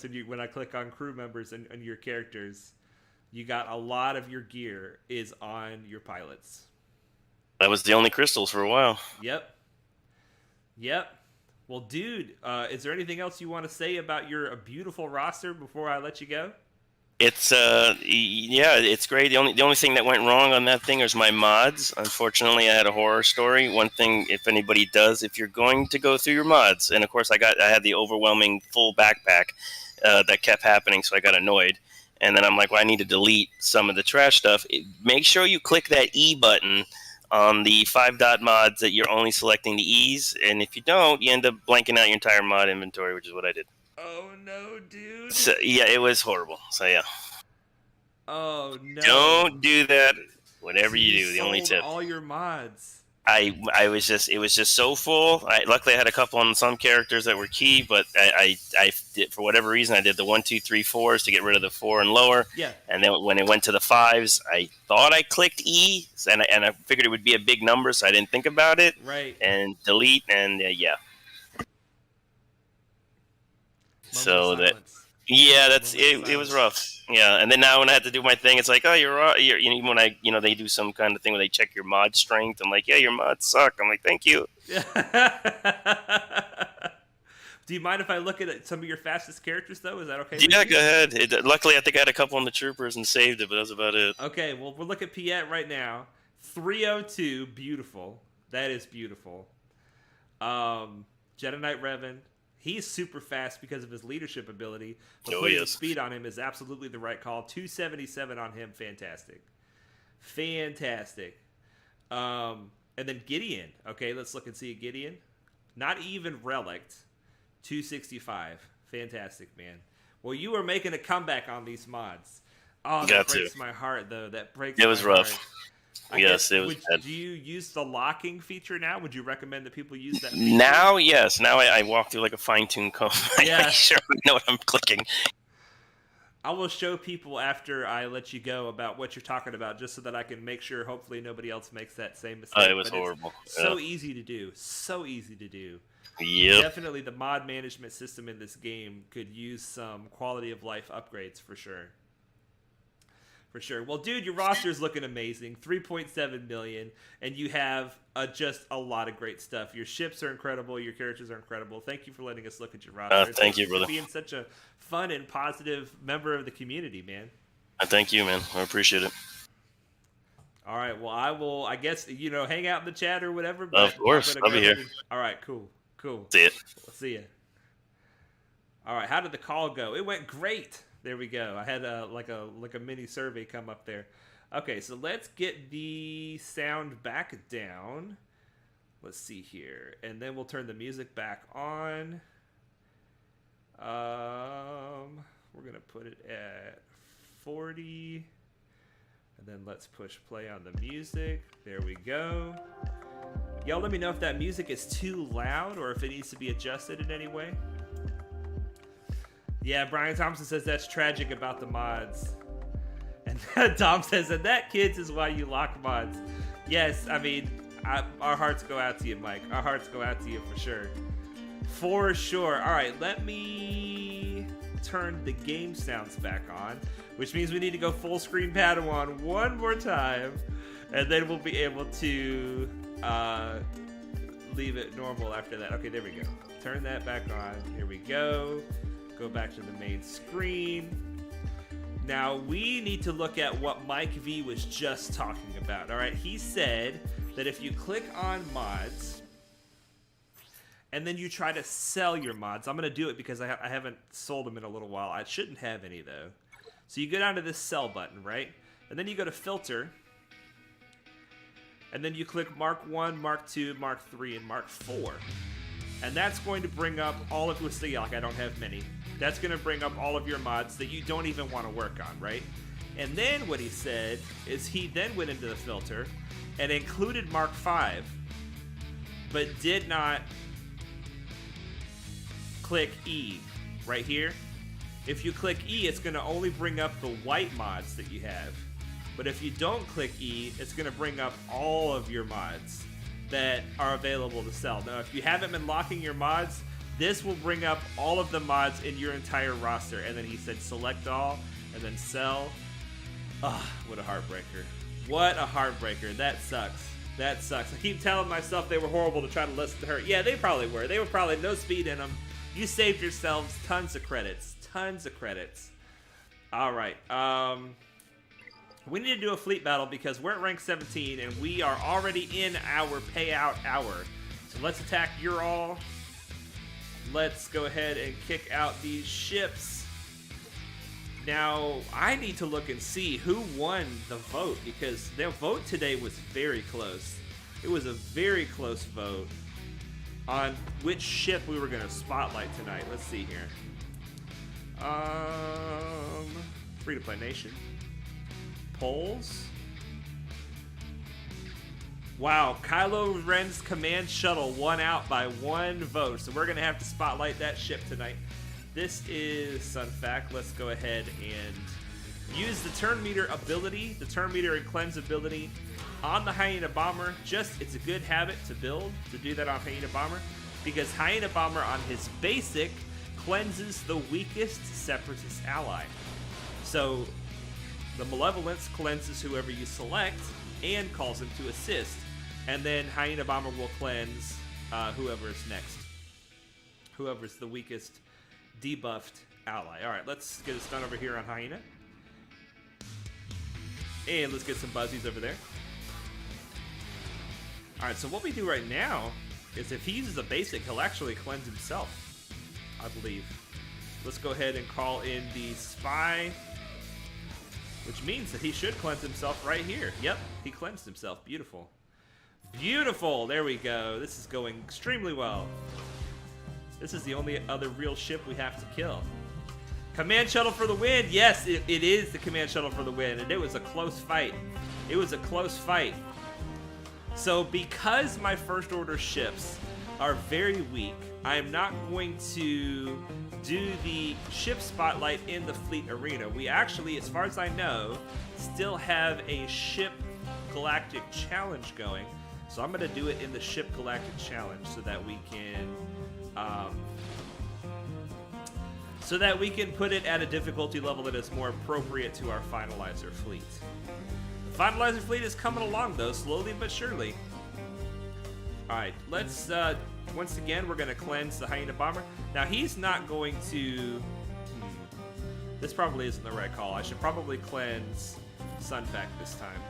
And when I click on crew members and your characters, you got a lot of your gear is on your pilots. That was the only crystals for a while. Yep. Well, dude, is there anything else you want to say about your beautiful roster before I let you go? It's it's great. The only thing that went wrong on that thing was my mods. Unfortunately, I had a horror story. One thing, if anybody does, if you're going to go through your mods, and of course I had the overwhelming full backpack that kept happening, so I got annoyed. And then I'm like, well, I need to delete some of the trash stuff. Make sure you click that E button on the 5-dot mods that you're only selecting the E's. And if you don't, you end up blanking out your entire mod inventory, which is what I did. Oh, no, dude. So, yeah, it was horrible. So, yeah. Oh, no. Don't do that. Whatever you do, the only tip. All your mods. It was just so full. Luckily, I had a couple on some characters that were key, but I did, for whatever reason, I did the 1, 2, 3, 4s to get rid of the 4 and lower. Yeah. And then when it went to the 5s, I thought I clicked E, and I figured it would be a big number, so I didn't think about it. Right. And delete, and yeah. So that. Yeah, it was rough. Yeah, and then now when I have to do my thing, it's like, oh, even when they do some kind of thing where they check your mod strength, I'm like, yeah, your mods suck. I'm like, thank you. Do you mind if I look at some of your fastest characters, though? Is that okay? Yeah, go ahead. Luckily, I think I had a couple on the troopers and saved it, but that's about it. Okay, well, we'll look at Piet right now. 302, beautiful. That is beautiful. Jedi Knight Revan. He's super fast because of his leadership ability. But putting speed on him is absolutely the right call. 277 on him, fantastic. And then Gideon. Okay, let's look and see Gideon. Not even relict. 265. Fantastic, man. Well, you are making a comeback on these mods. Oh, that breaks my heart, though. That breaks my heart. It was rough. Yes, it was bad. Do you use the locking feature now? Would you recommend that people use that feature? Now, yes. Now I walk through like a fine-tuned comb. Yeah. I make sure I know what I'm clicking. I will show people after I let you go about what you're talking about, just so that I can make sure hopefully nobody else makes that same mistake. It was horrible. So easy to do. So easy to do. Yep. Definitely the mod management system in this game could use some quality of life upgrades for sure. For sure. Well, dude, your roster is looking amazing. 3.7 million, and you have just a lot of great stuff. Your ships are incredible. Your characters are incredible. Thank you for letting us look at your roster. Thank you, brother. For being such a fun and positive member of the community, man. Thank you, man. I appreciate it. All right. Well, I will, I guess, hang out in the chat or whatever. But Of course. I'll be here. All right. Cool. See it. See ya. All right. How did the call go? It went great. There we go. I had like a mini survey come up there. Okay, so let's get the sound back down. Let's see here, and then we'll turn the music back on. We're gonna put it at 40, and then let's push play on the music. There we go. Y'all, let me know if that music is too loud or if it needs to be adjusted in any way. Yeah, Brian Thompson says that's tragic about the mods. And Tom says, and that, kids, is why you lock mods. Yes, I mean, our hearts go out to you, Mike. Our hearts go out to you for sure. For sure. All right, let me turn the game sounds back on, which means we need to go full screen Padawan one more time, and then we'll be able to leave it normal after that. Okay, there we go. Turn that back on. Here we go. Go back to the main screen. Now we need to look at what Mike V was just talking about. All right, he said that if you click on mods and then you try to sell your mods, I'm going to do it because I haven't sold them in a little while. I shouldn't have any though. So you go down to this sell button, right? And then you go to filter. And then you click Mark 1, Mark 2, Mark 3, and Mark 4. And that's going to bring up all of, let's see, like I don't have many. That's going to bring up all of your mods that you don't even want to work on, right? And then what he said is he then went into the filter and included Mark 5, but did not click E right here. If you click E, it's going to only bring up the white mods that you have. But if you don't click E, it's going to bring up all of your mods that are available to sell. Now, if you haven't been locking your mods, this will bring up all of the mods in your entire roster. And then he said select all and then sell. Ah, what a heartbreaker. What a heartbreaker. That sucks. That sucks. I keep telling myself they were horrible to try to listen to her. Yeah, they probably were. They were probably no speed in them. You saved yourselves tons of credits. Tons of credits. All right. We need to do a fleet battle because we're at rank 17 and we are already in our payout hour. So let's attack Ural. Let's go ahead and kick out these ships. Now, I need to look and see who won the vote because their vote today was very close. It was a very close vote on which ship we were going to spotlight tonight. Let's see here. Free-to-play nation. Polls. Wow, Kylo Ren's command shuttle won out by 1 vote, so we're going to have to spotlight that ship tonight. This is Sunfac. Let's go ahead and use the turn meter ability, the turn meter and cleanse ability on the Hyena Bomber. It's a good habit to build, to do that on Hyena Bomber, because Hyena Bomber on his basic cleanses the weakest Separatist ally. So the Malevolence cleanses whoever you select and calls him to assist. And then Hyena Bomber will cleanse whoever's next. Whoever's the weakest debuffed ally. Alright, let's get a stun over here on Hyena. And let's get some buzzies over there. Alright, so what we do right now is if he uses a basic, he'll actually cleanse himself, I believe. Let's go ahead and call in the Spy, which means that he should cleanse himself right here. Yep, he cleansed himself. Beautiful. Beautiful! There we go. This is going extremely well. This is the only other real ship we have to kill. Command shuttle for the win! Yes, it is the command shuttle for the win, and it was a close fight. It was a close fight. So because my first order ships are very weak, I am not going to do the ship spotlight in the fleet arena. We actually, as far as I know, still have a ship galactic challenge going. So I'm going to do it in the ship galactic challenge so that we can put it at a difficulty level that is more appropriate to our finalizer fleet. The finalizer fleet is coming along though, slowly but surely. Alright, let's once again we're gonna cleanse the Hyena Bomber. Now he's not going to this probably isn't the right call. I should probably cleanse Sunfac this time.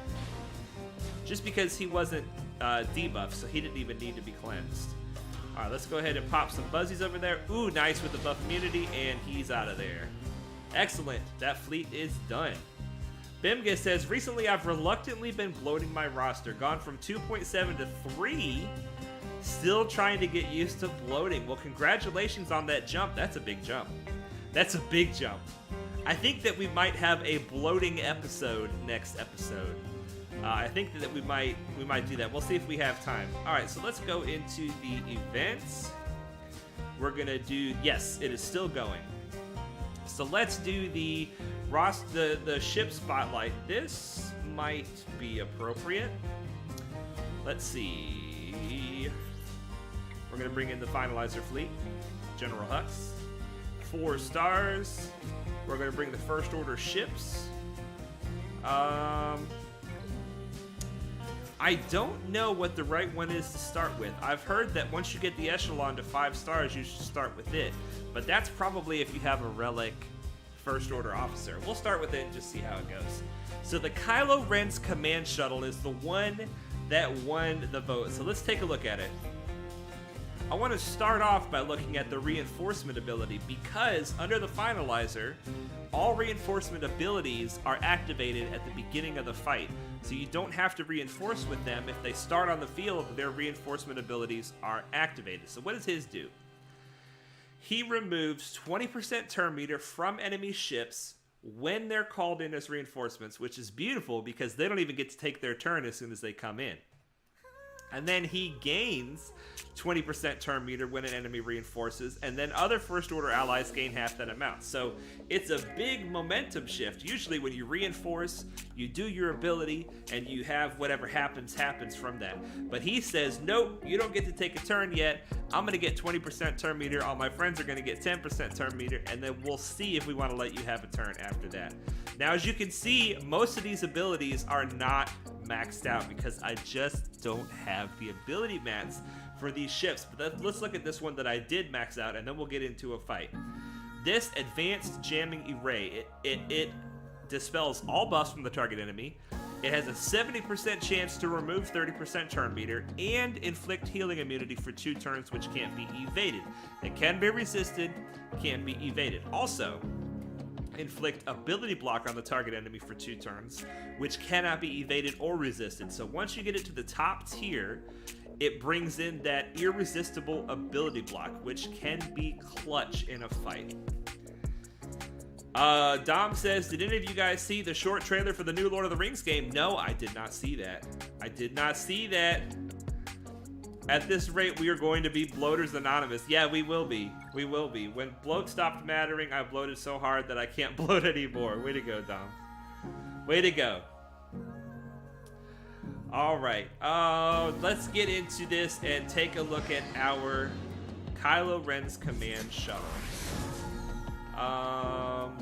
Just because he wasn't debuffed, so he didn't even need to be cleansed. Alright, let's go ahead and pop some Buzzies over there. Ooh, nice with the buff immunity, and he's out of there. Excellent. That fleet is done. Bimga says, recently I've reluctantly been bloating my roster. Gone from 2.7 to 3. Still trying to get used to bloating. Well, congratulations on that jump. That's a big jump. That's a big jump. I think that we might have a bloating episode next episode. I think that we might do that. We'll see if we have time. All right, so let's go into the events. We're gonna do, yes, it is still going. So let's do the ship spotlight. This might be appropriate. Let's see. We're gonna bring in the finalizer fleet, General Hux. 4 stars. We're gonna bring the first order ships. I don't know what the right one is to start with. I've heard that once you get the echelon to 5 stars, you should start with it. But that's probably if you have a relic first order officer. We'll start with it and just see how it goes. So the Kylo Ren's command shuttle is the one that won the vote. So let's take a look at it. I want to start off by looking at the reinforcement ability because under the finalizer, all reinforcement abilities are activated at the beginning of the fight. So you don't have to reinforce with them. If they start on the field, their reinforcement abilities are activated. So what does his do? He removes 20% turn meter from enemy ships when they're called in as reinforcements, which is beautiful because they don't even get to take their turn as soon as they come in. And then he gains 20% turn meter when an enemy reinforces, and then other first order allies gain half that amount. So it's a big momentum shift. Usually when you reinforce, you do your ability, and you have whatever happens from that. But he says, nope, you don't get to take a turn yet. I'm going to get 20% turn meter. All my friends are going to get 10% turn meter, and then we'll see if we want to let you have a turn after that. Now, as you can see, most of these abilities are not maxed out because I just don't have the ability mats for these ships. But let's look at this one that I did max out, and then we'll get into a fight. This advanced jamming array, it dispels all buffs from the target enemy. It has a 70% chance to remove 30% turn meter and inflict healing immunity for 2 turns, which can't be evaded. It can be resisted, can be evaded. Also, inflict ability block on the target enemy for 2 turns, which cannot be evaded or resisted. So once you get it to the top tier, it brings in that irresistible ability block, which can be clutch in a fight. Dom says, did any of you guys see the short trailer for the new Lord of the Rings game? No, I did not see that. I did not see that. At this rate, we are going to be Bloaters Anonymous. Yeah, we will be. We will be. When bloat stopped mattering, I bloated so hard that I can't bloat anymore. Way to go, Dom. Way to go. All right. Let's get into this and take a look at our Kylo Ren's command shuttle.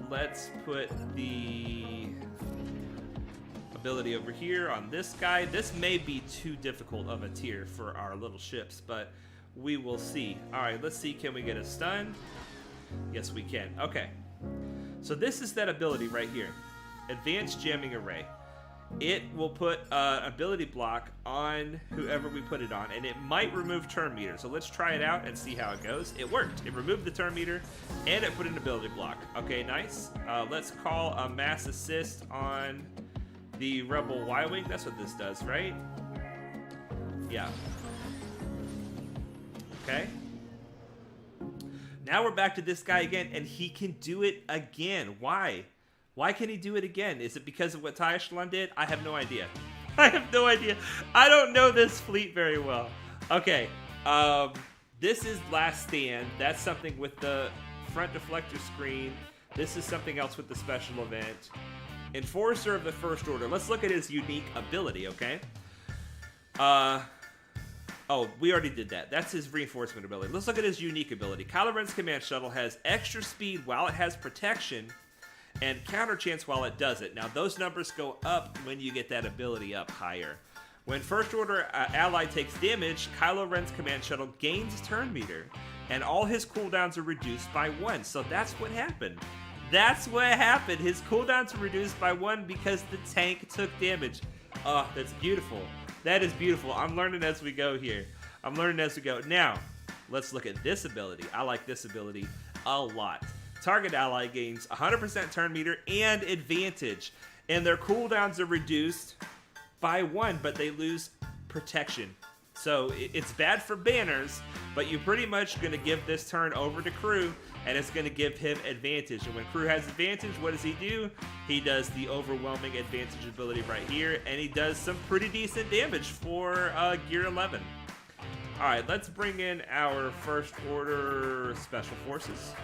Let's put the ability over here on this guy. This may be too difficult of a tier for our little ships, but we will see. All right, let's see. Can we get a stun? Yes, we can. Okay. So this is that ability right here. Advanced Jamming Array. It will put ability block on whoever we put it on, and it might remove turn meter. So let's try it out and see how it goes. It worked. It removed the turn meter, and it put an ability block. Okay, nice. Let's call a mass assist on the Rebel Y-Wing. That's what this does, right? Yeah. Okay. Now we're back to this guy again, and he can do it again. Why? Why can he do it again? Is it because of what TIE Echelon did? I have no idea. I have no idea. I don't know this fleet very well. Okay, this is Last Stand. That's something with the front deflector screen. This is something else with the special event. Enforcer of the First Order. Let's look at his unique ability, okay? Oh, we already did that. That's his reinforcement ability. Let's look at his unique ability. Kylo Ren's command shuttle has extra speed while it has protection, and counter chance while it does it. Now, those numbers go up when you get that ability up higher. When First Order ally takes damage, Kylo Ren's command shuttle gains turn meter, and all his cooldowns are reduced by 1. So that's what happened. That's what happened. His cooldowns are reduced by 1 because the tank took damage. Oh, that's beautiful. That is beautiful. I'm learning as we go here. I'm learning as we go. Now, let's look at this ability. I like this ability a lot. Target ally gains 100% turn meter and advantage, and their cooldowns are reduced by 1, but they lose protection. So it's bad for banners, but you're pretty much going to give this turn over to Crew, and it's going to give him advantage. And when Crew has advantage, what does he do? He does the overwhelming advantage ability right here, and he does some pretty decent damage for Gear 11. All right, let's bring in our First Order Special Forces.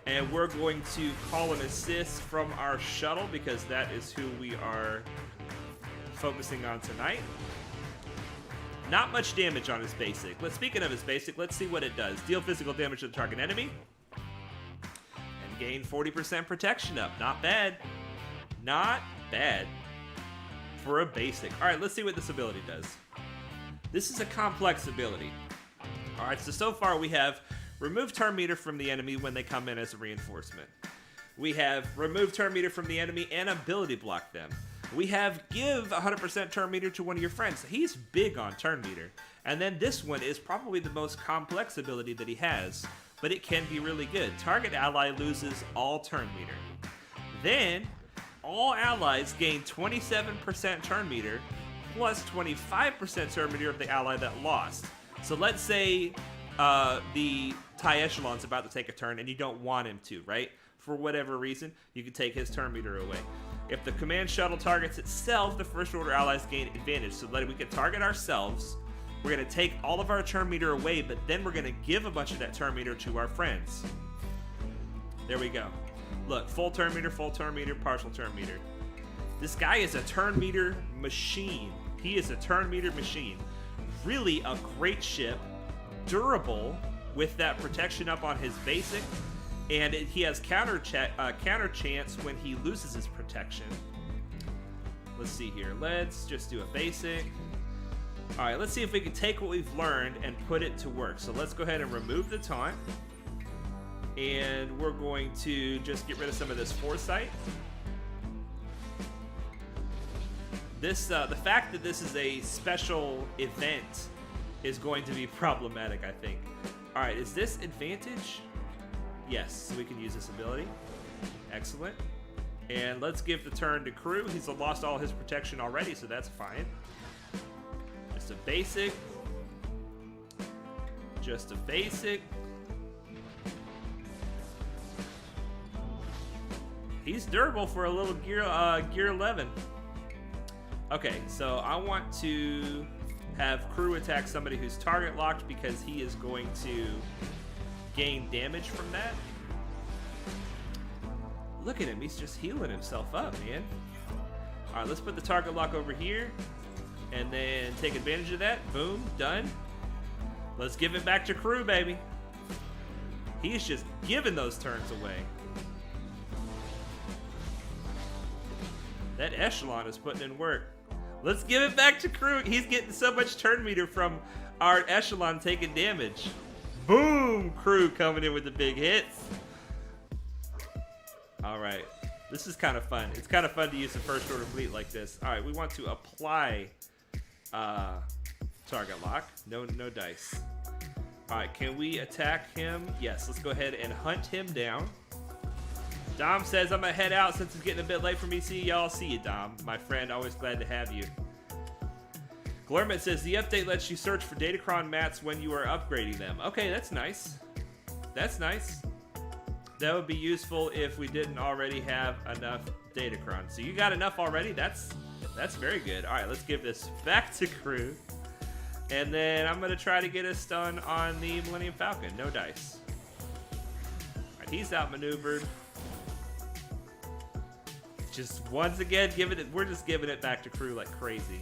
And we're going to call an assist from our shuttle because that is who we are focusing on tonight. Not much damage on his basic. Speaking of his basic, let's see what it does. Deal physical damage to the target enemy. And gain 40% protection up. Not bad. Not bad. For a basic. Alright, let's see what this ability does. This is a complex ability. Alright, so far we have remove turn meter from the enemy when they come in as a reinforcement. We have remove turn meter from the enemy and ability block them. We have give 100% turn meter to one of your friends. He's big on turn meter. And then this one is probably the most complex ability that he has, but it can be really good. Target ally loses all turn meter. Then, all allies gain 27% turn meter, plus 25% turn meter of the ally that lost. So let's say the TIE Echelon's about to take a turn and you don't want him to, right? For whatever reason, you can take his turn meter away. If the command shuttle targets itself, the First Order allies gain advantage. So that we can target ourselves. We're going to take all of our turn meter away, but then we're going to give a bunch of that turn meter to our friends. There we go. Look, full turn meter, partial turn meter. This guy is a turn meter machine. He is a turn meter machine. Really a great ship. Durable with that protection up on his basic. And he has counter chance when he loses his protection. Let's see here. Let's just do a basic. All right, let's see if we can take what we've learned and put it to work. So let's go ahead and remove the taunt. And we're going to just get rid of some of this foresight. This, the fact that this is a special event is going to be problematic, I think. All right, is this advantage? Yes, so we can use this ability. Excellent. And let's give the turn to Crew. He's lost all his protection already, so that's fine. Just a basic. Just a basic. He's durable for a little gear 11. Okay, so I want to have Crew attack somebody who's target locked because he is going to gain damage from that. Look at him, he's just healing himself up, man. All right, let's put the target lock over here and then take advantage of that. Boom, done. Let's give it back to Crew, baby. He's just giving those turns away. That Echelon is putting in work. Let's give it back to Crew. He's getting so much turn meter from our Echelon taking damage. Boom! Crew coming in with the big hits. All right. This is kind of fun. It's kind of fun to use the First Order fleet like this. All right, we want to apply target lock. No dice. All right, can we attack him? Yes, let's go ahead and hunt him down. Dom says, I'm going to head out since it's getting a bit late for me. See y'all. See you, Dom. My friend, always glad to have you. Glormet says, the update lets you search for Datacron mats when you are upgrading them. Okay, that's nice. That's nice. That would be useful if we didn't already have enough Datacron. So you got enough already? That's very good. All right, let's give this back to crew. And then I'm going to try to get a stun on the Millennium Falcon. No dice. All right, he's outmaneuvered. Just once again, we're just giving it back to crew like crazy.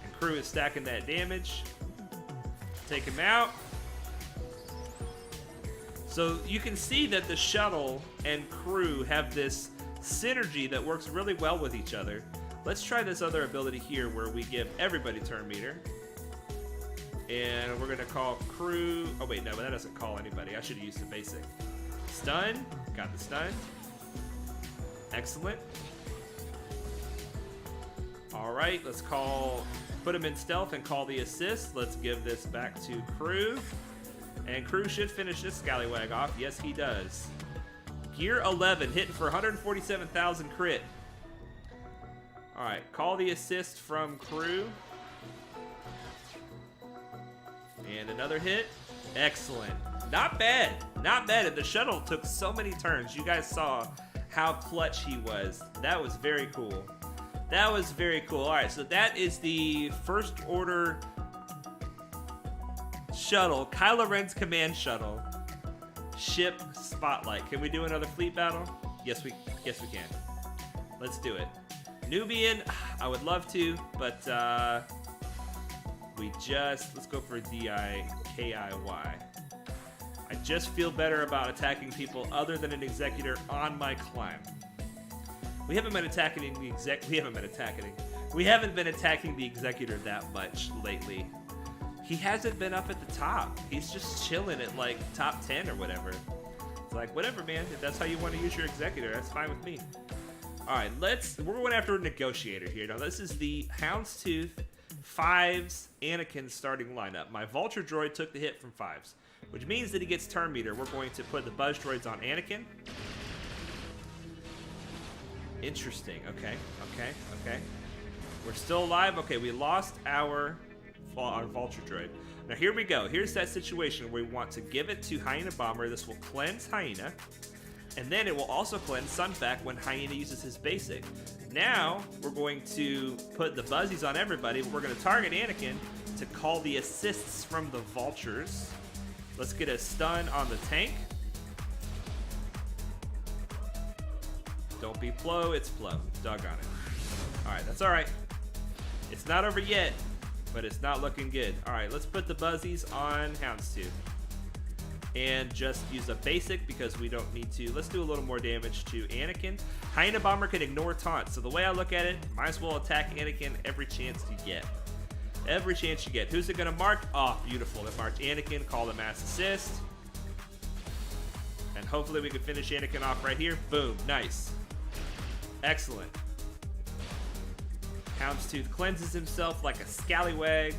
And crew is stacking that damage. Take him out. So you can see that the shuttle and crew have this synergy that works really well with each other. Let's try this other ability here where we give everybody turn meter. And we're gonna call crew. Oh wait, no, but that doesn't call anybody. I should have used the basic. Stun, got the stun. Excellent. All right, let's put him in stealth and call the assist. Let's give this back to crew. And crew should finish this scallywag off. Yes, he does. Gear 11, hitting for 147,000 crit. All right, call the assist from crew. And another hit. Excellent. Not bad. Not bad. The shuttle took so many turns. You guys saw how clutch he was. That was very cool. That was very cool. All right, so that is the First Order shuttle, Kylo Ren's command shuttle, ship Spotlight. Can we do another fleet battle? Yes, we can. Let's do it. Nubian, I would love to, but let's go for D-I-K-I-Y. I just feel better about attacking people other than an Executor on my climb. We haven't been attacking the Executor that much lately. He hasn't been up at the top. He's just chilling at like top 10 or whatever. It's like, whatever, man. If that's how you want to use your Executor, that's fine with me. All right, we're going after a Negotiator here. Now, this is the Houndstooth 5's Anakin starting lineup. My Vulture droid took the hit from 5's, which means that he gets turn meter. We're going to put the Buzz droids on Anakin. Interesting. Okay. We're still alive. Okay, we lost our Vulture droid. Now here we go. Here's that situation where we want to give it to Hyena Bomber. This will cleanse Hyena, and then it will also cleanse Sunfac when Hyena uses his basic. Now we're going to put the Buzzies on everybody, but we're going to target Anakin to call the assists from the Vultures. Let's get a stun on the tank. Don't be Plo, it's Plo. Doggone it. Alright, that's alright. It's not over yet, but it's not looking good. Alright, let's put the Buzzies on Houndstooth. And just use a basic because we don't need to. Let's do a little more damage to Anakin. Hyena Bomber can ignore taunts. So the way I look at it, might as well attack Anakin every chance you get. Every chance you get. Who's it going to mark? Oh, beautiful. It marked Anakin. Call the mass assist. And hopefully we can finish Anakin off right here. Boom. Nice. Excellent. Houndstooth cleanses himself like a scallywag.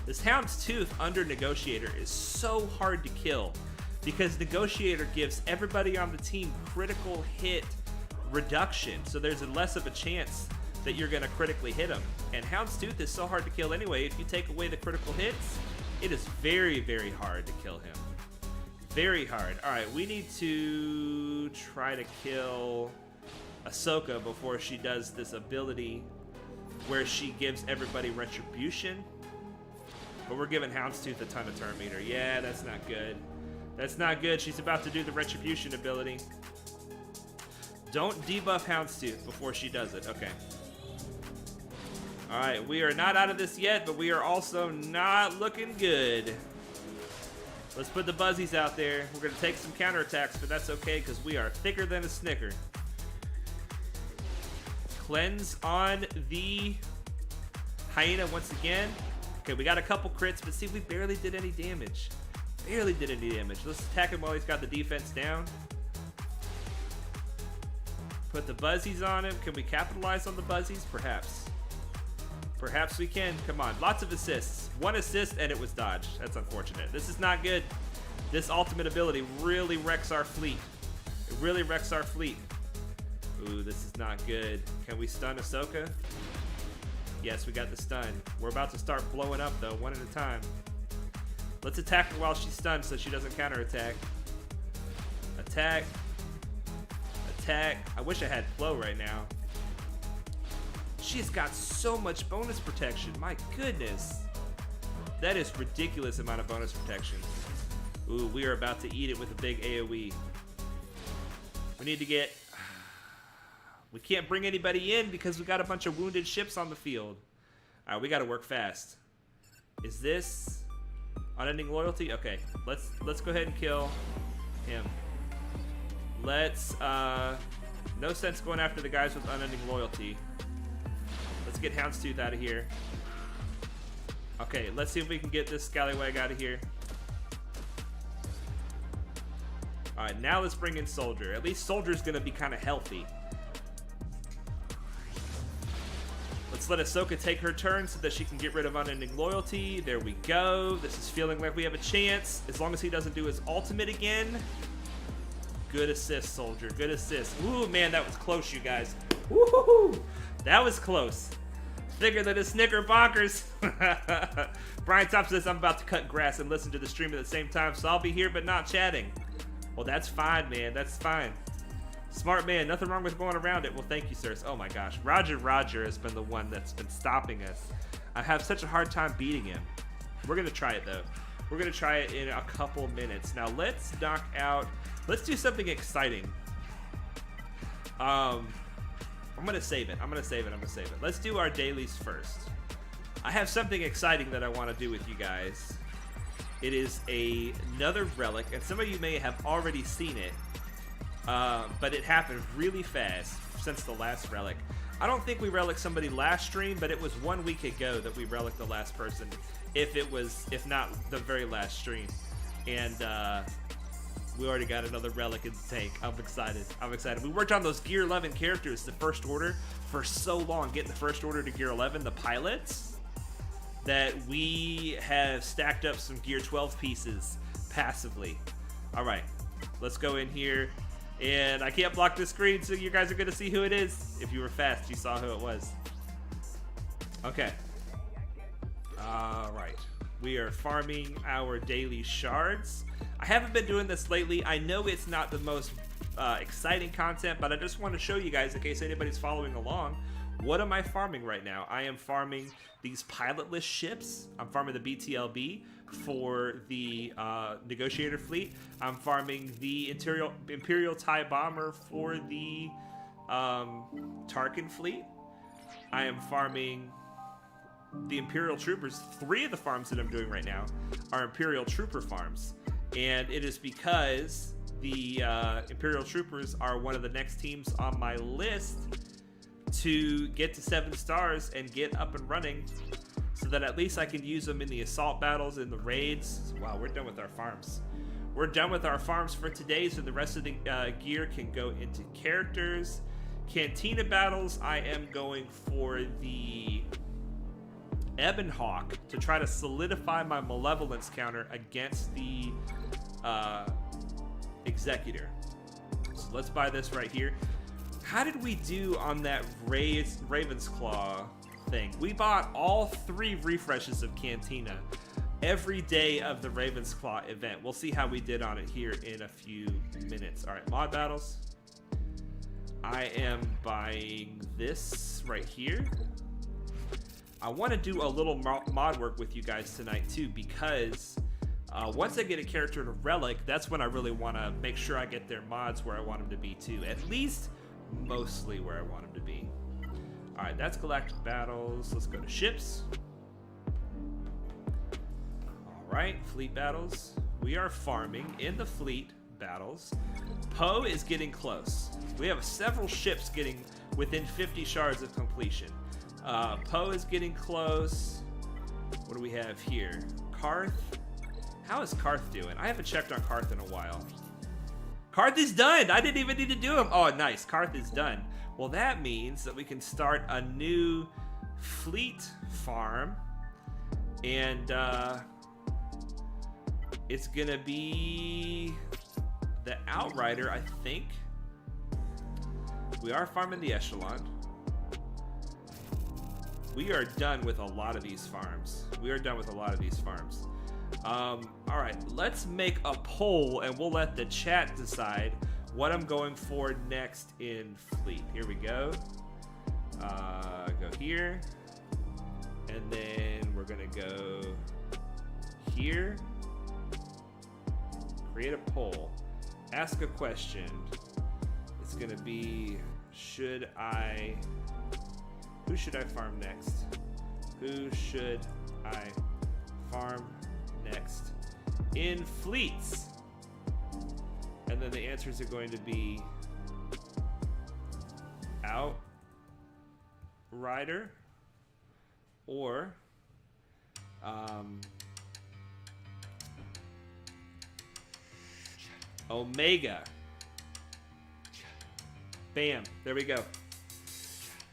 This Houndstooth under Negotiator is so hard to kill because Negotiator gives everybody on the team critical hit reduction, so there's less of a chance that you're going to critically hit him. And Houndstooth is so hard to kill anyway. If you take away the critical hits, it is very, very hard to kill him. Very hard. All right, we need to try to kill Ahsoka before she does this ability where she gives everybody retribution. But we're giving Houndstooth a ton of turn meter. Yeah, that's not good. That's not good. She's about to do the retribution ability. Don't debuff Houndstooth before she does it. Okay. Alright, we are not out of this yet, but we are also not looking good. Let's put the Buzzies out there. We're going to take some counterattacks, but that's okay because we are thicker than a Snicker. Cleanse on the Hyena once again. Okay, we got a couple crits, but see, we barely did any damage. Barely did any damage. Let's attack him while he's got the defense down. Put the Buzzies on him. Can we capitalize on the Buzzies? Perhaps. Perhaps we can. Come on. Lots of assists. One assist, and it was dodged. That's unfortunate. This is not good. This ultimate ability really wrecks our fleet. It really wrecks our fleet. Ooh, this is not good. Can we stun Ahsoka? Yes, we got the stun. We're about to start blowing up, though, one at a time. Let's attack her while she's stunned so she doesn't counterattack. Attack. Attack. I wish I had flow right now. She's got so much bonus protection. My goodness. That is ridiculous amount of bonus protection. Ooh, we are about to eat it with a big AoE. We need to get... We can't bring anybody in because we got a bunch of wounded ships on the field. Alright, we gotta work fast. Is this Unending Loyalty? Okay, let's go ahead and kill him. Let's, no sense going after the guys with Unending Loyalty. Let's get Houndstooth out of here. Okay, let's see if we can get this scallywag out of here. Alright, now let's bring in Soldier. At least Soldier's gonna be kind of healthy. Let's let Ahsoka take her turn so that she can get rid of Unending Loyalty. There we go. This is feeling like we have a chance. As long as he doesn't do his ultimate again. Good assist, Soldier. Good assist. Ooh, man, that was close, you guys. Woohoo! That was close. Thicker than a Snicker bonkers. Brian Top says, I'm about to cut grass and listen to the stream at the same time, so I'll be here but not chatting. Well, that's fine, man. That's fine. Smart man. Nothing wrong with going around it. Well, thank you, sirs. Oh, my gosh. Roger has been the one that's been stopping us. I have such a hard time beating him. We're going to try it, though. We're going to try it in a couple minutes. Now, let's knock out... Let's do something exciting. I'm going to save it. I'm going to save it. Let's do our dailies first. I have something exciting that I want to do with you guys. It is another relic, and some of you may have already seen it, but it happened really fast since the last relic. I don't think we relicked somebody last stream, but it was 1 week ago that we relicked the last person, if not the very last stream. And we already got another relic in the tank. I'm excited. We worked on those Gear 11 characters, the First Order, for so long, getting the First Order to Gear 11, the pilots, that we have stacked up some Gear 12 pieces passively. All right, let's go in here. And I can't block the screen, so you guys are going to see who it is. If you were fast, you saw who it was. Okay. All right. We are farming our daily shards. I haven't been doing this lately. I know it's not the most exciting content, but I just want to show you guys, in case anybody's following along, what am I farming right now? I am farming these pilotless ships. I'm farming the BTLB for the Negotiator fleet. I'm farming the Imperial TIE Bomber for the Tarkin fleet. I am farming the Imperial Troopers. 3 of the farms that I'm doing right now are Imperial Trooper farms. And it is because the Imperial Troopers are one of the next teams on my list to get to 7 stars and get up and running, so that at least I can use them in the assault battles, in the raids. Wow, we're done with our farms. We're done with our farms for today, so the rest of the gear can go into characters. Cantina battles, I am going for the Ebon Hawk to try to solidify my malevolence counter against the Executor. So let's buy this right here. How did we do on that Raven's Claw thing? We bought all 3 refreshes of Cantina every day of the Raven's Claw event. We'll see how we did on it here in a few minutes. All right, mod battles. I am buying this right here. I want to do a little mod work with you guys tonight too, because once I get a character to Relic, that's when I really want to make sure I get their mods where I want them to be too. At least mostly where I want them to be. All right, that's Galactic Battles. Let's go to ships. All right, fleet battles. We are farming in the fleet battles. Poe is getting close. We have several ships getting within 50 shards of completion. Poe is getting close. What do we have here? Karth. How is Karth doing? I haven't checked on Karth in a while. Karth is done. I didn't even need to do him. Oh, nice. Karth is done. Well, that means that we can start a new fleet farm. And it's going to be the Outrider, I think. We are farming the Echelon. We are done with a lot of these farms. All right, let's make a poll and we'll let the chat decide what I'm going for next in fleet. Here we go. Go here. And then we're gonna go here. Create a poll. Ask a question. It's gonna be, who should I farm next? Who should I farm next in fleets? And then the answers are going to be Outrider or Omega. Bam. There we go.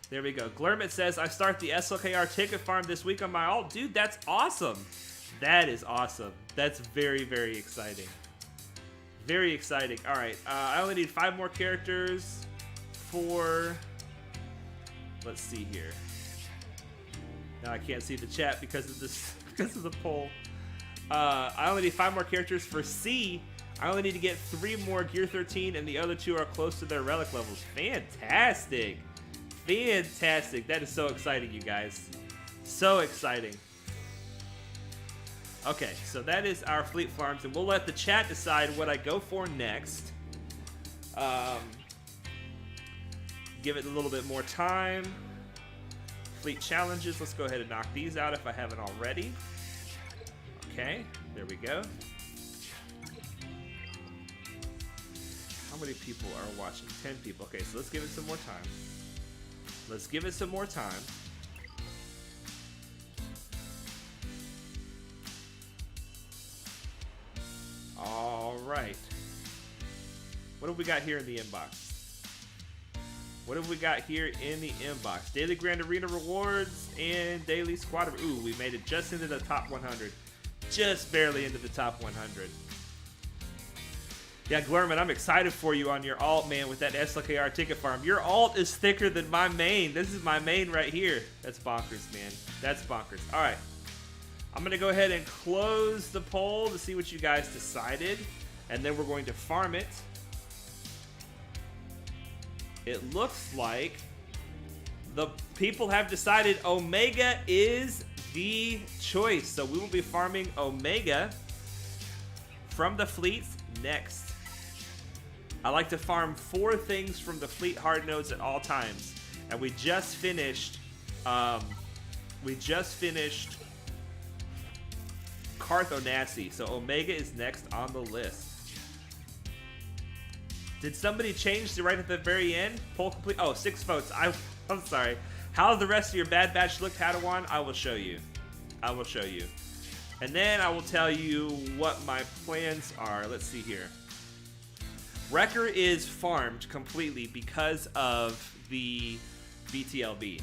There we go. Glurmit says, I start the SLKR ticket farm this week on my alt. Dude, that's awesome. That is awesome. That's very, very exciting. Very exciting. All right. I only need 5 more characters for... Let's see here. Now I can't see the chat because of this, because of the poll. I only need 5 more characters for C. I only need to get 3 more Gear 13, and the other 2 are close to their relic levels. Fantastic. Fantastic. That is so exciting, you guys. So exciting. Okay, so that is our fleet farms, and we'll let the chat decide what I go for next. Give it a little bit more time. Fleet challenges. Let's go ahead and knock these out if I haven't already. Okay, there we go. How many people are watching? 10 people. Okay, so let's give it some more time. Let's give it some more time. All right. What have we got here in the inbox? What have we got here in the inbox? Daily Grand Arena rewards and daily squad. Ooh, we made it just into the top 100. Just barely into the top 100. Yeah, Glurman, I'm excited for you on your alt, man, with that SLKR ticket farm. Your alt is thicker than my main. This is my main right here. That's bonkers, man. That's bonkers. All right. I'm going to go ahead and close the poll to see what you guys decided. And then we're going to farm it. It looks like the people have decided Omega is the choice. So we will be farming Omega from the fleets next. I like to farm 4 things from the fleet hard nodes at all times. And we just finished Carthonasi. So Omega is next on the list. Did somebody change right at the very end? Poll complete. Oh, 6 votes. I'm sorry. How the rest of your Bad Batch look, Padawan? I will show you. I will show you. And then I will tell you what my plans are. Let's see here. Wrecker is farmed completely because of the BTLB.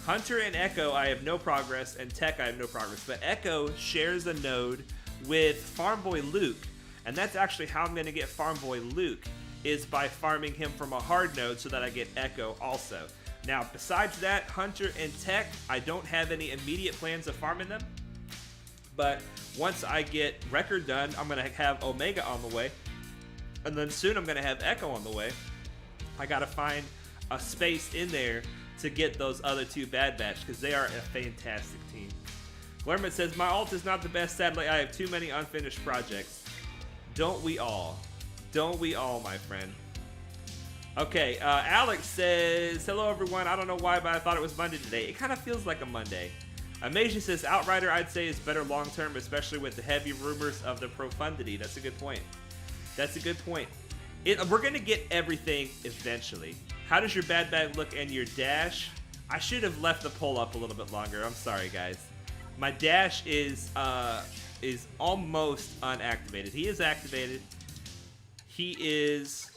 Hunter and Echo, I have no progress, and Tech, I have no progress. But Echo shares a node with Farm Boy Luke, and that's actually how I'm going to get Farm Boy Luke, is by farming him from a hard node so that I get Echo also. Now, besides that, Hunter and Tech, I don't have any immediate plans of farming them. But once I get Wrecker done, I'm going to have Omega on the way. And then soon I'm going to have Echo on the way. I got to find a space in there to get those other 2 Bad Batch, because they are a fantastic team. Glurman says, my alt is not the best, sadly. I have too many unfinished projects. Don't we all? Don't we all, my friend? Okay, Alex says, hello everyone. I don't know why, but I thought it was Monday today. It kind of feels like a Monday. Amasia says, Outrider I'd say is better long term, especially with the heavy rumors of the profundity. That's a good point. That's a good point. We're going to get everything eventually. How does your Bad Bag look and your dash? I should have left the poll up a little bit longer. I'm sorry, guys. My dash is almost unactivated. He is activated. He is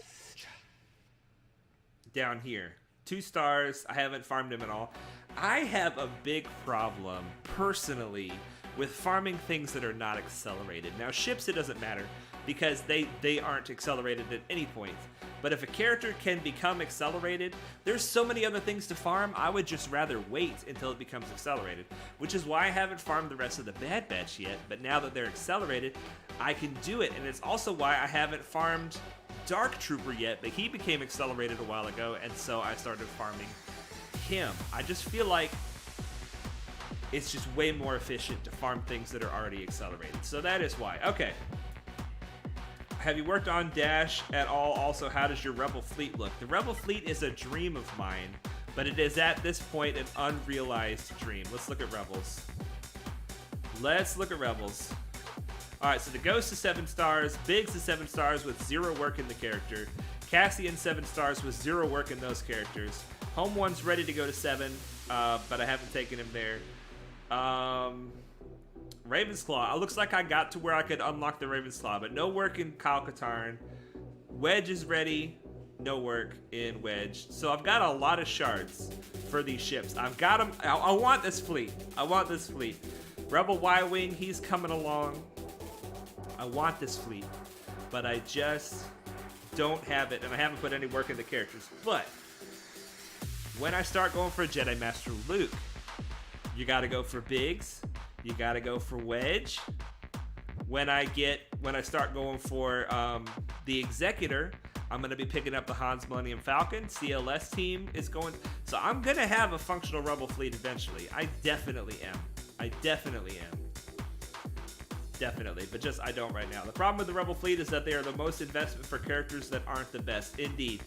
down here. 2 stars. I haven't farmed him at all. I have a big problem, personally, with farming things that are not accelerated. Now, ships, it doesn't matter. because they aren't accelerated at any point. But if a character can become accelerated, there's so many other things to farm, I would just rather wait until it becomes accelerated, which is why I haven't farmed the rest of the Bad Batch yet, but now that they're accelerated, I can do it, and it's also why I haven't farmed Dark Trooper yet, but he became accelerated a while ago, and so I started farming him. I just feel like it's just way more efficient to farm things that are already accelerated, so that is why. Okay. Have you worked on Dash at all? Also, how does your Rebel fleet look? The Rebel fleet is a dream of mine, but it is at this point an unrealized dream. Let's look at Rebels. Let's look at Rebels. Alright, so the Ghost is 7 stars, Biggs is 7 stars with 0 work in the character, Cassian 7 stars with 0 work in those characters, Home One's ready to go to 7, but I haven't taken him there. Ravensclaw. It looks like I got to where I could unlock the Ravensclaw, but no work in Kyle Katarn. Wedge is ready. No work in Wedge. So I've got a lot of shards for these ships. I've got them. I want this fleet. I want this fleet. Rebel Y-Wing, he's coming along. I want this fleet, but I just don't have it, and I haven't put any work in the characters. But when I start going for Jedi Master Luke, you got to go for Biggs. You got to go for Wedge. When I start going for the Executor, I'm going to be picking up the Han's Millennium Falcon. CLS team is going. So I'm going to have a functional Rebel fleet eventually. I definitely am. Definitely, but just I don't right now. The problem with the Rebel fleet is that they are the most investment for characters that aren't the best. Indeed.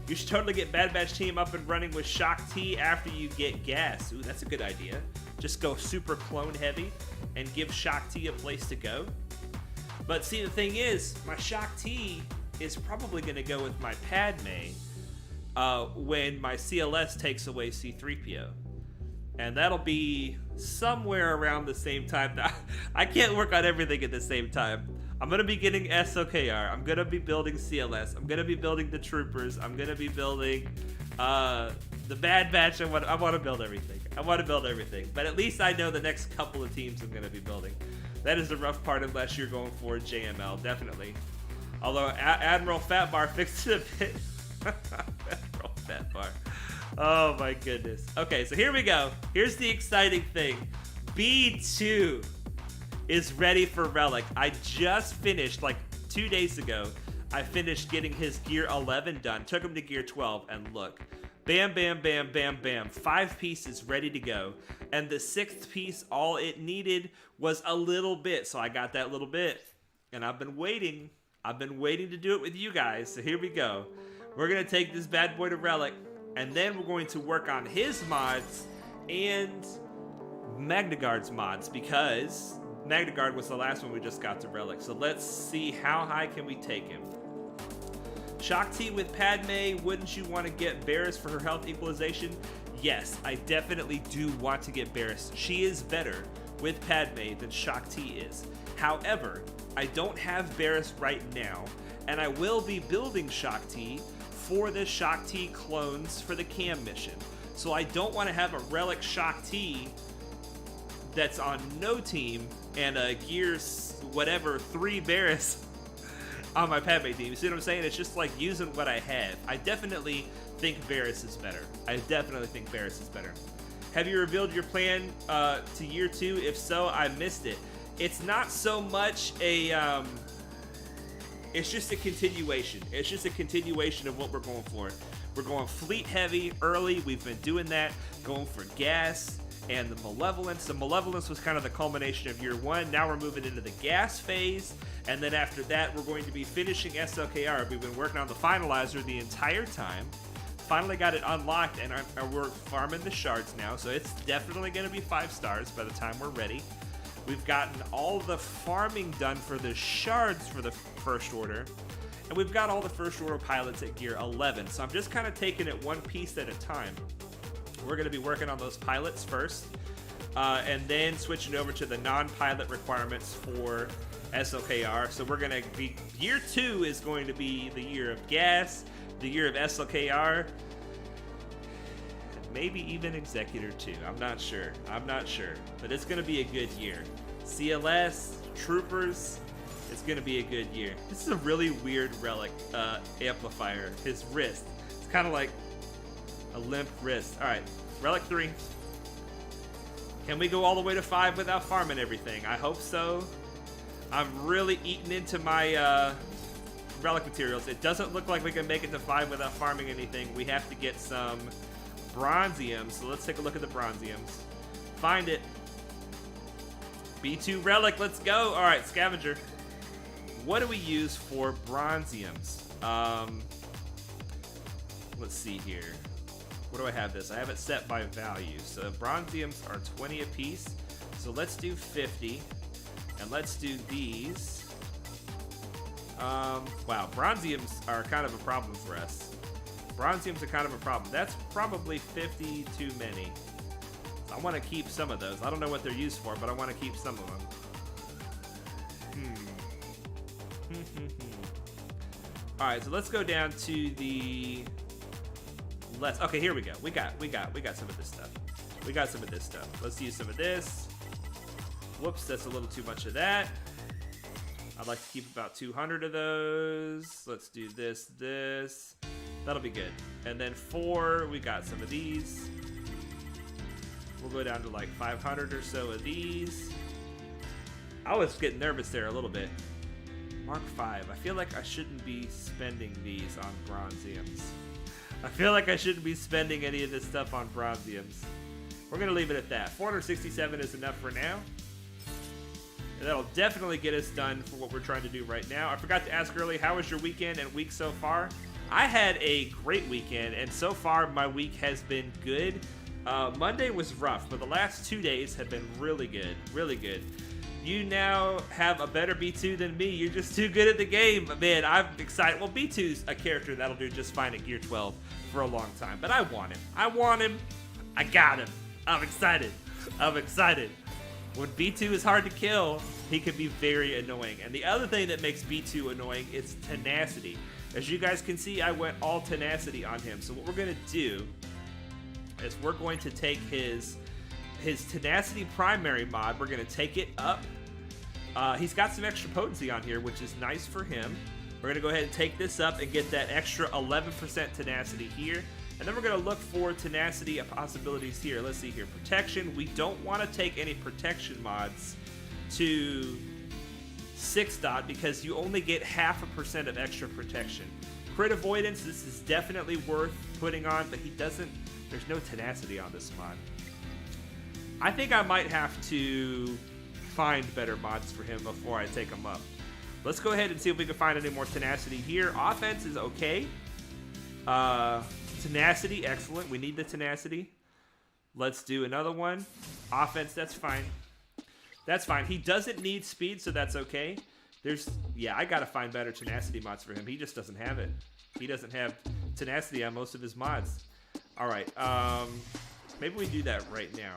You should totally get Bad Batch team up and running with Shock T after you get gas. Ooh, that's a good idea. Just go super clone heavy and give Shock T a place to go. But see, the thing is, my Shock T is probably going to go with my Padme when my CLS takes away C-3PO. And that'll be somewhere around the same time. I can't work on everything at the same time. I'm going to be getting SOKR. I'm going to be building CLS. I'm going to be building the Troopers. I'm going to be building the Bad Batch. I want to build everything. But at least I know the next couple of teams I'm going to be building. That is the rough part unless you're going for JML, definitely. Although Admiral Fatbar fixed it a bit. Admiral Fatbar. Oh my goodness. Okay, so here we go. Here's the exciting thing. B2 is ready for Relic. I just finished, like 2 days ago, I finished getting his Gear 11 done. Took him to Gear 12, and look. Bam, bam, bam, bam, bam. 5 pieces ready to go. And the 6th piece, all it needed was a little bit. So I got that little bit. And I've been waiting. To do it with you guys. So here we go. We're going to take this bad boy to Relic. And then we're going to work on his mods and Magna Guard's mods, because Magna Guard was the last one we just got to Relic. So let's see how high can we take him. Shock T with Padme, wouldn't you want to get Barriss for her health equalization? Yes, I definitely do want to get Barriss. She is better with Padme than Shock T is. However, I don't have Barriss right now, and I will be building Shock T for the Shock T clones for the cam mission. So I don't want to have a Relic Shock T that's on no team and a Gears whatever 3 Barriss on my Padme team. You see what I'm saying? It's just like using what I have. I definitely think Barriss is better. Have you revealed your plan to year 2? If so, I missed it. It's not so much a it's just a continuation. It's just a continuation of what we're going for. We're going fleet heavy early. We've been doing that. Going for gas and the Malevolence. The Malevolence was kind of the culmination of year 1. Now we're moving into the gas phase. And then after that, we're going to be finishing SLKR. We've been working on the finalizer the entire time. Finally got it unlocked, and we're farming the shards now. So it's definitely going to be 5 stars by the time we're ready. We've gotten all the farming done for the shards for the First Order. And we've got all the First Order pilots at Gear 11. So I'm just kind of taking it one piece at a time. We're going to be working on those pilots first. And then switching over to the non-pilot requirements for SLKR. So we're going to be... Year 2 is going to be the year of gas, the year of SLKR. Maybe even Executor 2. I'm not sure. But it's going to be a good year. CLS, Troopers, It's gonna be a good year. This is a really weird relic amplifier. His wrist. It's kind of like a limp wrist. All right, relic 3. Can we go all the way to 5 without farming everything? I hope so. I'm really eating into my relic materials. It doesn't look like we can make it to 5 without farming anything. We have to get some bronzium. So let's take a look at the bronziums. Find it. B2 relic, let's go. All right, scavenger. What do we use for bronziums? Let's see here. What do I have this? I have it set by value. So bronziums are 20 apiece. So let's do 50. And let's do these. Wow, bronziums are kind of a problem for us. Bronziums are kind of a problem. That's probably 50 too many. So I want to keep some of those. I don't know what they're used for, but I want to keep some of them. All right, so let's go down to the okay, here we go. We got some of this stuff. We got some of this stuff. Let's use some of this. Whoops, that's a little too much of that. I'd like to keep about 200 of those. Let's do this. That'll be good. And then 4, we got some of these. We'll go down to like 500 or so of these. I was getting nervous there a little bit. Mark 5. I feel like I shouldn't be spending these on bronziums. I feel like I shouldn't be spending any of this stuff on bronziums. We're going to leave it at that. 467 is enough for now. And that'll definitely get us done for what we're trying to do right now. I forgot to ask earlier, how was your weekend and week so far? I had a great weekend, and so far my week has been good. Monday was rough, but the last 2 days have been really good, really good. You now have a better B2 than me. You're just too good at the game. Man, I'm excited. Well, B2's a character that'll do just fine at Gear 12 for a long time, but I want him. I got him. I'm excited. When B2 is hard to kill, he can be very annoying. And the other thing that makes B2 annoying is tenacity. As you guys can see, I went all tenacity on him. So what we're going to do is we're going to take his tenacity primary mod. We're going to take it up. He's got some extra potency on here, which is nice for him. We're going to go ahead and take this up and get that extra 11% tenacity here. And then we're going to look for tenacity possibilities here. Let's see here. Protection. We don't want to take any protection mods to 6 dot because you only get 0.5% of extra protection. Crit avoidance, this is definitely worth putting on, but there's no tenacity on this mod. I think I might have to find better mods for him before I take him up. Let's go ahead and see if we can find any more tenacity here. Offense is okay. Tenacity, excellent. We need the tenacity. Let's do another one. Offense, that's fine. That's fine. He doesn't need speed, so that's okay. I gotta find better tenacity mods for him. He just doesn't have it. He doesn't have tenacity on most of his mods. All right, maybe we do that right now.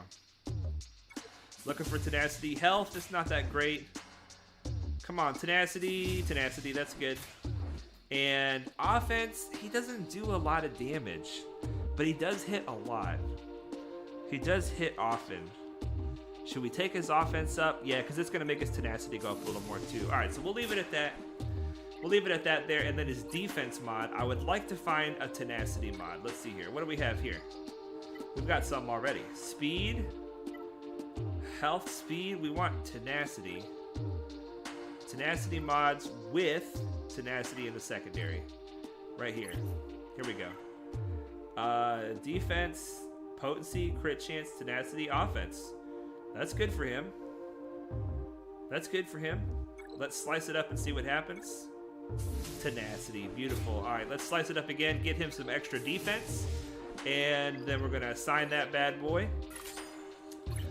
Looking for tenacity. Health, it's not that great. Come on, tenacity, that's good. And offense, he doesn't do a lot of damage, but he does hit a lot. He does hit often. Should we take his offense up? Yeah, because it's going to make his tenacity go up a little more too. All right, so we'll leave it at that. We'll leave it at that there. And then his defense mod, I would like to find a tenacity mod. Let's see here. What do we have here? We've got some already. Speed. Health, speed. We want tenacity. Tenacity mods with tenacity in the secondary. Right here. Here we go. Defense, potency, crit chance, tenacity, offense. That's good for him. That's good for him. Let's slice it up and see what happens. Tenacity, beautiful. All right, let's slice it up again, get him some extra defense, and then we're gonna assign that bad boy.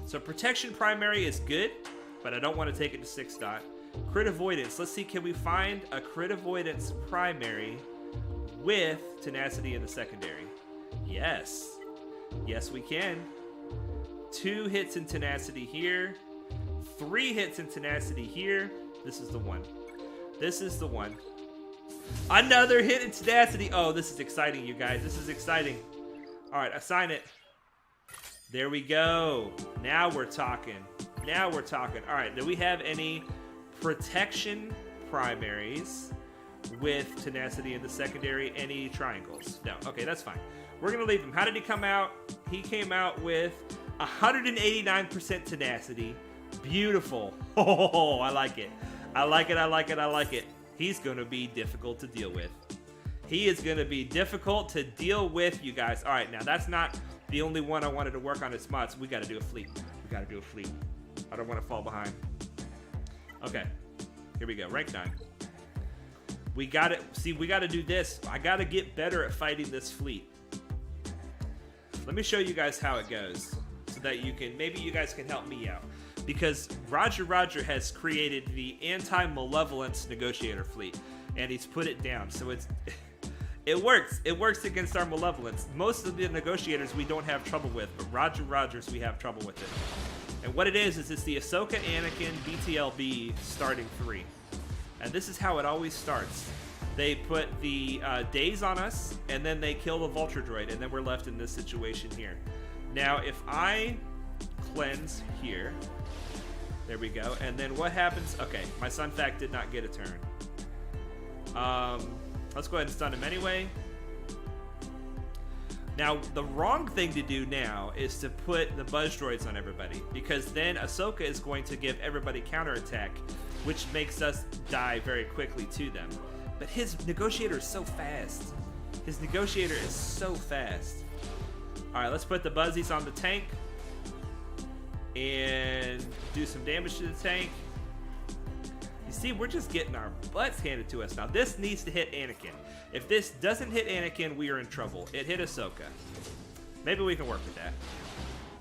So protection primary is good, but I don't want to take it to 6 dot. Crit avoidance. Let's see, can we find a crit avoidance primary with tenacity in the secondary? Yes. Yes, we can. 2 hits in tenacity here. 3 hits in tenacity here. This is the one. This is the one. Another hit in tenacity. Oh, this is exciting, you guys. This is exciting. All right, assign it. There we go. Now we're talking. Now we're talking. All right, do we have any protection primaries with tenacity in the secondary. Any triangles? No. Okay, that's fine. We're going to leave him. How did he come out? He came out with 189% tenacity. Beautiful. Oh, I like it. I like it. I like it. I like it. He's going to be difficult to deal with. He is going to be difficult to deal with, you guys. All right, now that's not the only one I wanted to work on his mods. We got to do a fleet. We got to do a fleet. I don't want to fall behind. Okay, here we go. Rank 9. We got it. See, we got to do this. I got to get better at fighting this fleet. Let me show you guys how it goes so that you can, maybe you guys can help me out. Because Roger has created the anti-malevolence negotiator fleet, and he's put it down. So it works. It works against our malevolence. Most of the negotiators we don't have trouble with, but Rogers we have trouble with it. And what it is it's the Ahsoka, Anakin, BTLB starting 3. And this is how it always starts. They put the days on us, and then they kill the Vulture Droid, and then we're left in this situation here. Now, if I cleanse here, there we go, and then what happens? Okay, my Sun Fac did not get a turn. Let's go ahead and stun him anyway. Now, the wrong thing to do now is to put the Buzz Droids on everybody, because then Ahsoka is going to give everybody counterattack, which makes us die very quickly to them. But his negotiator is so fast. His negotiator is so fast. All right, let's put the Buzzies on the tank and do some damage to the tank. You see, we're just getting our butts handed to us. Now, this needs to hit Anakin. If this doesn't hit Anakin, we are in trouble. It hit Ahsoka. Maybe we can work with that.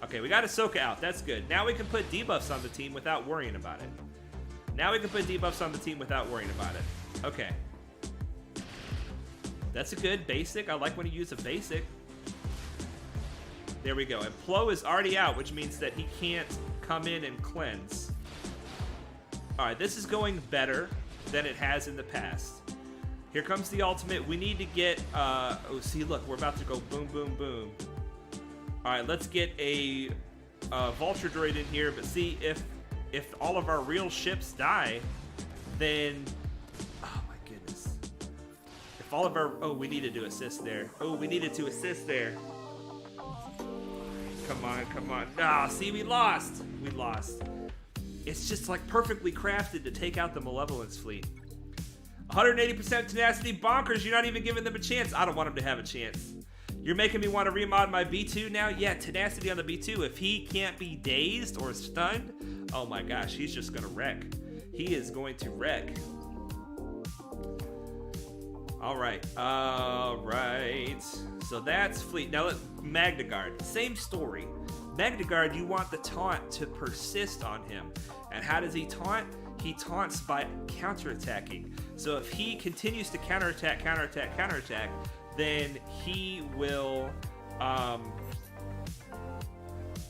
Okay, we got Ahsoka out. That's good. Now we can put debuffs on the team without worrying about it. Okay. That's a good basic. I like when you use a basic. There we go. And Plo is already out, which means that he can't come in and cleanse. All right, this is going better than it has in the past. Here comes the ultimate. We need to get, oh, see, look, we're about to go boom, boom, boom. All right, let's get a Vulture Droid in here. But see, if all of our real ships die, then, oh my goodness. If all of our, oh, we needed to assist there. Come on. Ah, see, we lost. It's just like perfectly crafted to take out the Malevolence fleet. 180% tenacity, bonkers. You're not even giving them a chance. I don't want them to have a chance. You're making me want to remod my B2 now? Yeah, tenacity on the B2. If he can't be dazed or stunned, oh my gosh, he's just going to wreck. He is going to wreck. All right. So that's fleet. Now, Magna Guard. Same story. Magna Guard, you want the taunt to persist on him. And how does he taunt? He taunts by counterattacking. So if he continues to counterattack, then he will,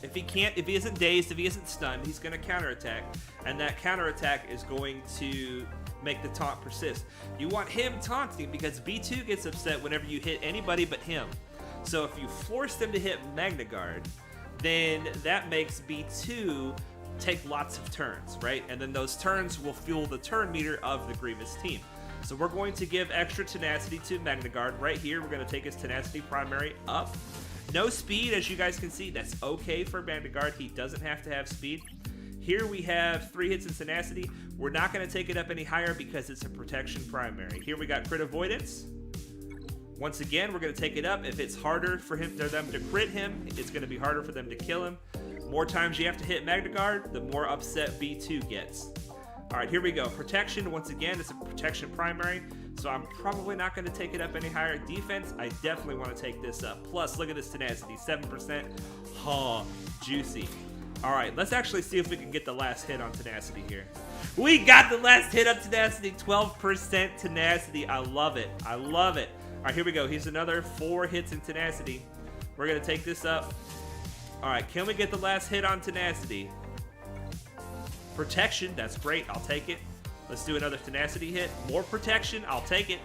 if he isn't dazed, if he isn't stunned, he's going to counterattack. And that counterattack is going to make the taunt persist. You want him taunting because B2 gets upset whenever you hit anybody but him. So if you force them to hit Magna Guard, then that makes B2 take lots of turns, right? And then those turns will fuel the turn meter of the Grievous team. So we're going to give extra tenacity to Magna Guard right here. We're going to take his tenacity primary up. No speed, as you guys can see. That's okay for Magna Guard. He doesn't have to have speed. Here we have 3 hits in tenacity. We're not going to take it up any higher because it's a protection primary. Here we got crit avoidance. Once again, we're going to take it up. If it's harder for them to crit him, it's going to be harder for them to kill him. More times you have to hit Magna Guard, the more upset B2 gets. All right, here we go. Protection, once again, it's a protection primary, so I'm probably not going to take it up any higher. Defense, I definitely want to take this up. Plus, look at this tenacity, 7%. Ha, juicy. All right, let's actually see if we can get the last hit on tenacity here. We got the last hit on tenacity, 12% tenacity. I love it. All right, here we go. Here's another 4 hits in tenacity. We're going to take this up. All right, can we get the last hit on tenacity? Protection, that's great. I'll take it. Let's do another tenacity hit. More protection, I'll take it.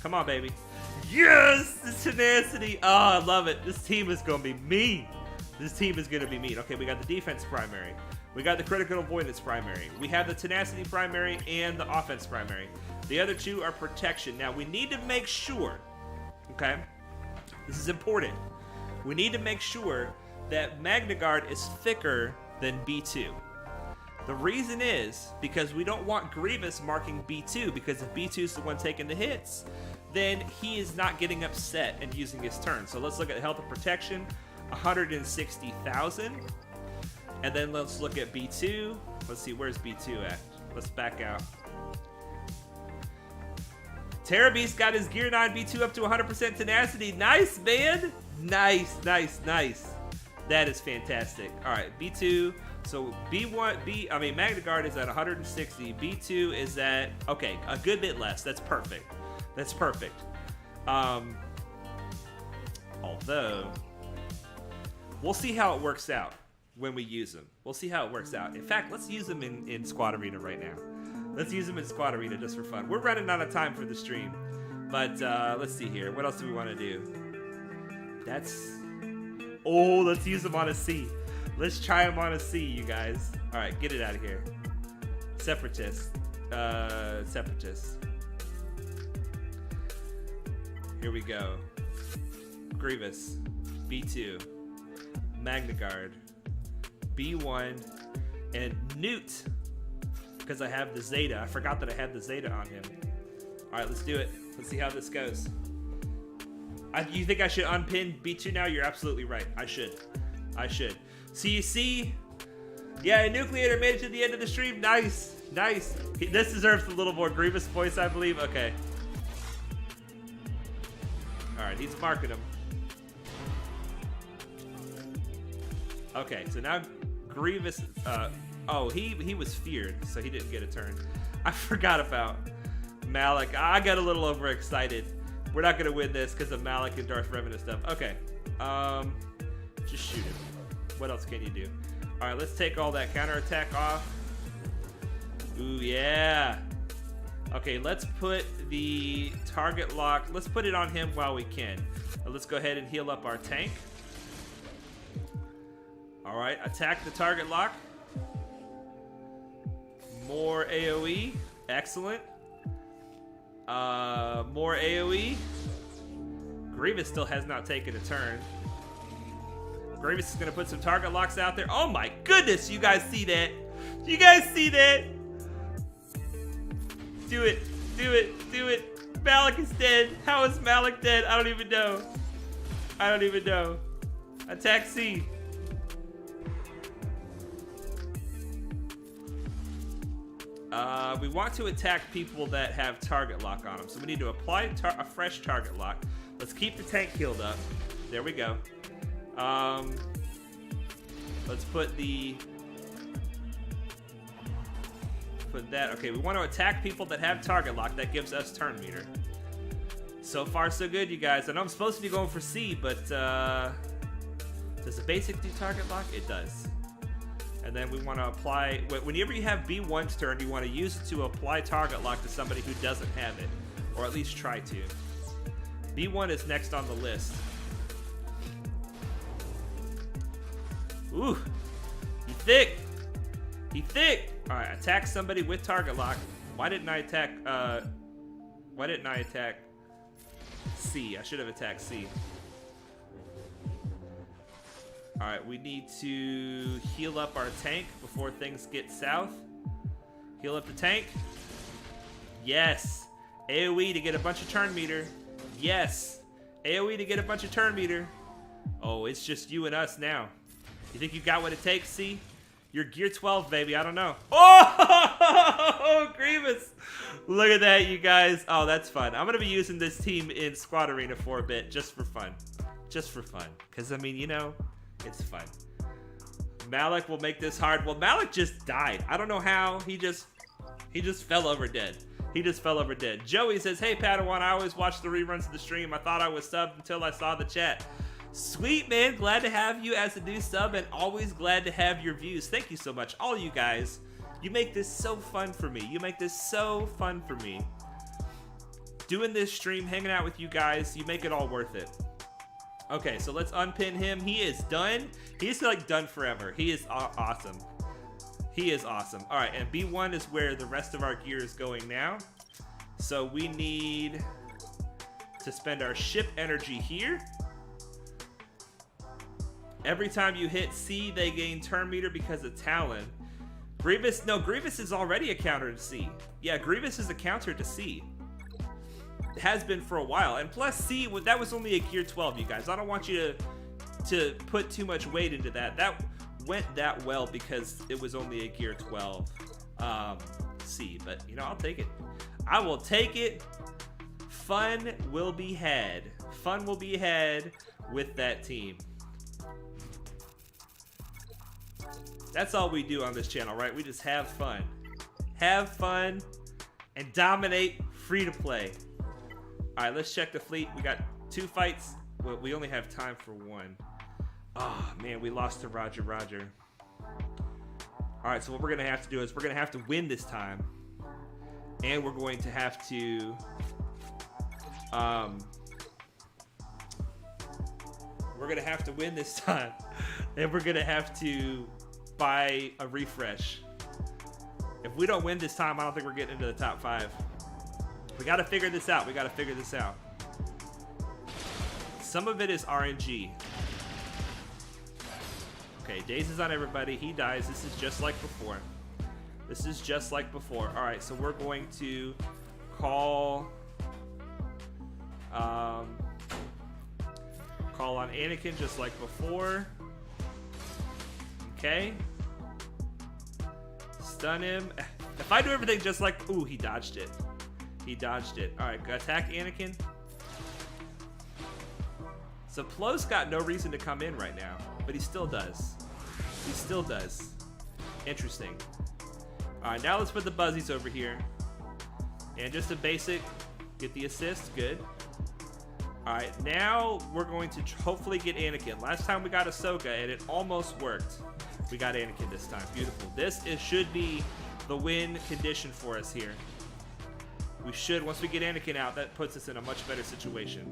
Come on, baby. Yes, the tenacity. Oh, I love it. This team is going to be mean. Okay, we got the defense primary. We got the critical avoidance primary. We have the tenacity primary and the offense primary. The other two are protection. Now, we need to make sure, okay, this is important. We need to make sure that Magna Guard is thicker than B2. The reason is because we don't want Grievous marking B2, because if B2 is the one taking the hits, then he is not getting upset and using his turn. So let's look at health and protection, 160,000. And then let's look at B2. Let's see, where's B2 at? Let's back out. Terra Beast got his Gear 9 B2 up to 100% tenacity. Nice, man. Nice, nice, nice. That is fantastic. All right, B2. So Magna Guard is at 160. B2 is at, okay, a good bit less. That's perfect. That's perfect. Although, we'll see how it works out when we use them. We'll see how it works out. In fact, let's use them in Squad Arena right now. Let's use them in Squad Arena just for fun. We're running out of time for the stream. But let's see here. What else do we want to do? Let's use them on a C. Let's try them on a C, you guys. All right, get it out of here. Separatists. Separatists. Here we go. Grievous. B2. Magna Guard. B1. And Newt. Because I have the Zeta. I forgot that I had the Zeta on him. All right, let's do it. Let's see how this goes. You think I should unpin B2 now? You're absolutely right. I should. CUC. Yeah, Nucleator made it to the end of the stream. Nice. Nice. This deserves a little more Grievous voice, I believe. Okay. All right, he's marking him. Okay, so now Grievous... he was feared, so he didn't get a turn. I forgot about Malik. I got a little overexcited. We're not going to win this because of Malik and Darth Revan and stuff. Okay. Just shoot him. What else can you do? All right, let's take all that counterattack off. Ooh, yeah. Okay, let's put the target lock. Let's put it on him while we can. Let's go ahead and heal up our tank. All right, attack the target lock. More AoE. Excellent. More AoE. Grievous still has not taken a turn. Grievous is going to put some target locks out there. Oh my goodness, you guys see that? You guys see that? Do it. Do it. Do it. Malik is dead. How is Malik dead? I don't even know. I don't even know. Attack C. We want to attack people that have target lock on them. So we need to apply a fresh target lock. Let's keep the tank healed up. There we go. Let's put that. Okay, we want to attack people that have target lock. That gives us turn meter. So far, so good, you guys. I know I'm supposed to be going for C, but does the basic do target lock? It does. And then we want to apply, whenever you have B1's turn, you want to use it to apply target lock to somebody who doesn't have it, or at least try to. B1 is next on the list. Ooh, he thick. He thick. All right, attack somebody with target lock. Why didn't I attack C? I should have attacked C. All right, we need to heal up our tank before things get south. Heal up the tank. Yes. AoE to get a bunch of turn meter. Yes. AoE to get a bunch of turn meter. Oh, it's just you and us now. You think you got what it takes, C? You're Gear 12, baby. I don't know. Oh, Grievous. Look at that, you guys. Oh, that's fun. I'm going to be using this team in Squad Arena for a bit, just for fun. Just for fun. Because, I mean, you know, it's fun. Malik will make this hard. Well, Malik just died. I don't know how. He just fell over dead. He just fell over dead. Joey says, hey, Padawan, I always watch the reruns of the stream. I thought I was subbed until I saw the chat. Sweet, man. Glad to have you as a new sub and always glad to have your views. Thank you so much. All you guys. You make this so fun for me. You make this so fun for me. Doing this stream, hanging out with you guys, you make it all worth it. Okay, so let's unpin him. He is done. He's like done forever. He is awesome. He is awesome. All right, and B1 is where the rest of our gear is going now. So we need to spend our ship energy here. Every time you hit C, they gain turn meter because of Talon. Grievous, no, Grievous is already a counter to C. Yeah, Grievous is a counter to C. It has been for a while. And plus C, that was only a gear 12, you guys. I don't want you to put too much weight into that. That went that well because it was only a gear 12 C. But, you know, I'll take it. I will take it. Fun will be had. Fun will be had with that team. That's all we do on this channel, right? We just have fun. Have fun and dominate free to play. All right, let's check the fleet. We got 2 fights. Well, we only have time for 1. Oh, man, we lost to Roger Roger. All right, so what we're going to have to do is we're going to have to win this time. And we're going to have to... we're going to have to win this time. And we're going to have to buy a refresh. If we don't win this time, I don't think we're getting into the top 5. We got to figure this out. We got to figure this out. Some of it is RNG. Okay, Daze is on everybody. He dies. This is just like before. This is just like before. All right, so we're going to call on Anakin just like before. Okay. Stun him. If I do everything just like... Ooh, he dodged it. He dodged it. All right, attack Anakin. So Plos got no reason to come in right now, but he still does. He still does. Interesting. All right, now let's put the Buzzies over here. And just a basic, get the assist, good. All right, now we're going to hopefully get Anakin. Last time we got Ahsoka, and it almost worked. We got Anakin this time, beautiful. This should be the win condition for us here. We should, once we get Anakin out, that puts us in a much better situation.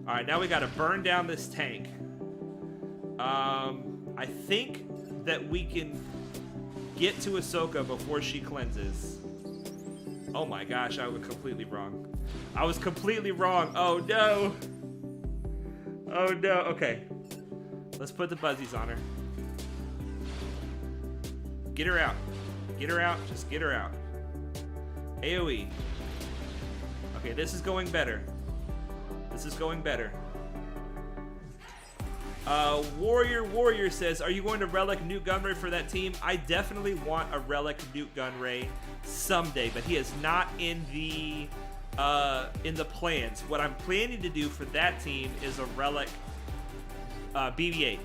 All right, now we got to burn down this tank. I think that we can get to Ahsoka before she cleanses. Oh my gosh, I was completely wrong. I was completely wrong. Oh no. Oh no. Okay. Let's put the Buzzies on her. Get her out. Get her out. Just get her out. AoE. Okay, this is going better. This is going better. Warrior says, are you going to Relic Newt Gunray for that team? I definitely want a Relic Newt Gunray someday, but he is not in the plans. What I'm planning to do for that team is a Relic BB-8.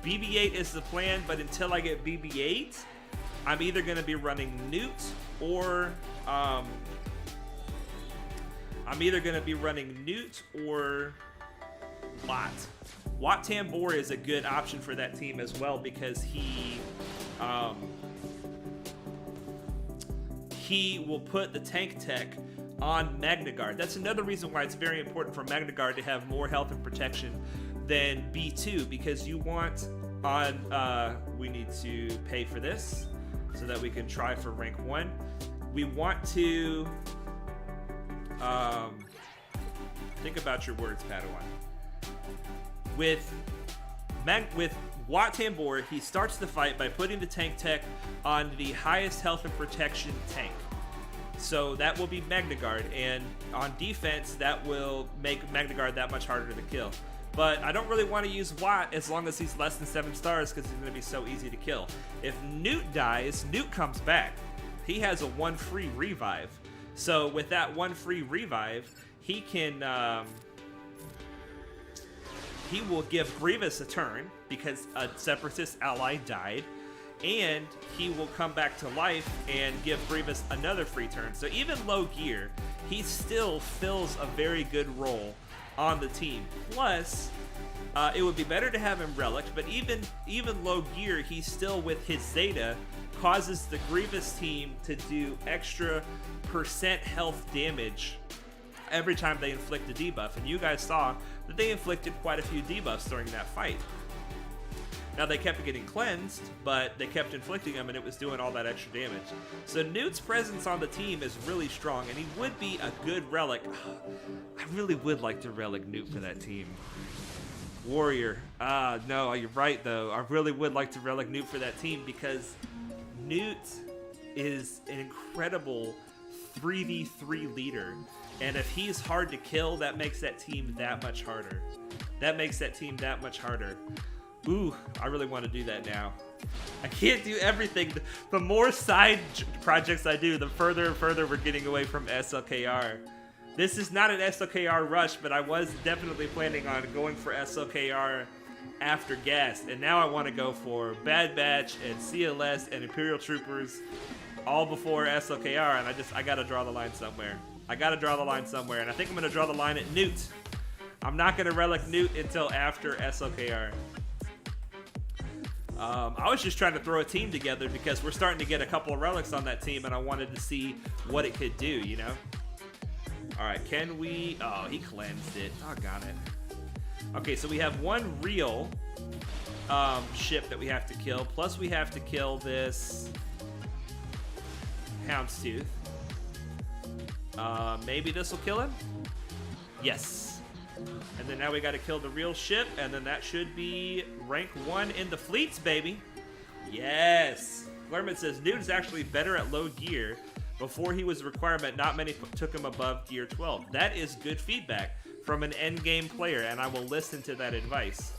BB-8 is the plan, but until I get BB-8, I'm either going to be running Newt or Wat. Wat Tambor is a good option for that team as well because he will put the tank tech on Magna Guard. That's another reason why it's very important for Magna Guard to have more health and protection than B2 because you want we need to pay for this so that we can try for rank 1. We want to think about your words, Padawan. With Wat Tambor, he starts the fight by putting the tank tech on the highest health and protection tank. So that will be Magna Guard, and on defense, that will make Magna Guard that much harder to kill. But I don't really want to use Wat as long as he's less than 7 stars because he's going to be so easy to kill. If Newt dies, Newt comes back. He has a 1 free revive. So with that 1 free revive, he can... he will give Grievous a turn because a Separatist ally died, and he will come back to life and give Grievous another free turn. So even low gear, he still fills a very good role on the team. Plus, it would be better to have him Relic, but even low gear, he still, with his Zeta, causes the Grievous team to do extra % health damage every time they inflict a debuff, and you guys saw that they inflicted quite a few debuffs during that fight. Now, they kept getting cleansed, but they kept inflicting them, and it was doing all that extra damage. So Newt's presence on the team is really strong, and he would be a good relic. I really would like to relic Newt for that team. Warrior. No, you're right, though. I really would like to relic Newt for that team because Newt is an incredible 3v3 leader. And if he's hard to kill, that makes that team that much harder. That makes that team that much harder. Ooh, I really want to do that now. I can't do everything. The more side projects I do, the further and further we're getting away from SLKR. This is not an SLKR rush, but I was definitely planning on going for SLKR after Ghast. And now I want to go for Bad Batch and CLS and Imperial Troopers all before SLKR. And I got to draw the line somewhere. I got to draw the line somewhere. And I think I'm going to draw the line at Newt. I'm not going to relic Newt until after SLKR. I was just trying to throw a team together because we're starting to get a couple of relics on that team, and I wanted to see what it could do, you know? All right, can we... Oh, he cleansed it. Doggone it. Okay, so we have one real ship that we have to kill, plus we have to kill this Houndstooth. Maybe this will kill him? Yes. And then now we got to kill the real ship, and then that should be rank 1 in the fleets, baby. Yes. Lerman says, Newt is actually better at low gear. Before he was a requirement, not many took him above gear 12. That is good feedback from an endgame player, and I will listen to that advice.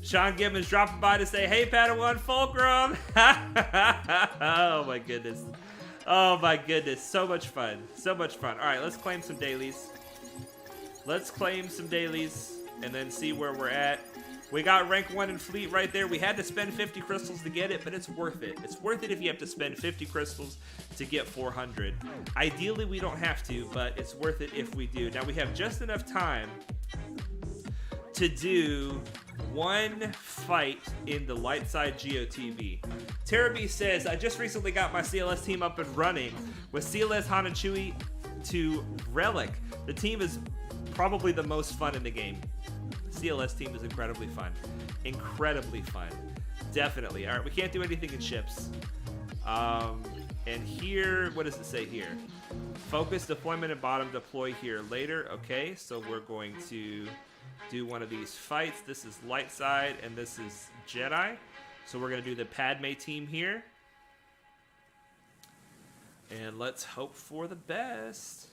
Sean Gibbons dropping by to say, hey, Padawan Fulcrum. Oh, my goodness. Oh, my goodness. So much fun. So much fun. All right, let's claim some dailies. Let's claim some dailies and then see where we're at. We got rank 1 in fleet right there. We had to spend 50 crystals to get it, but it's worth it. It's worth it if you have to spend 50 crystals to get 400. Ideally, we don't have to, but it's worth it if we do. Now, we have just enough time to do one fight in the light side GOTV. Teraby says, I just recently got my CLS team up and running with CLS, Han, and Chewie to Relic. The team is probably the most fun in the game. CLS team is incredibly fun. Incredibly fun. Definitely. All right, we can't do anything in ships. And here, what does it say here? Focus deployment and bottom deploy here later. Okay, so we're going to do one of these fights. This is light side and this is Jedi. So we're going to do the Padme team here. And let's hope for the best.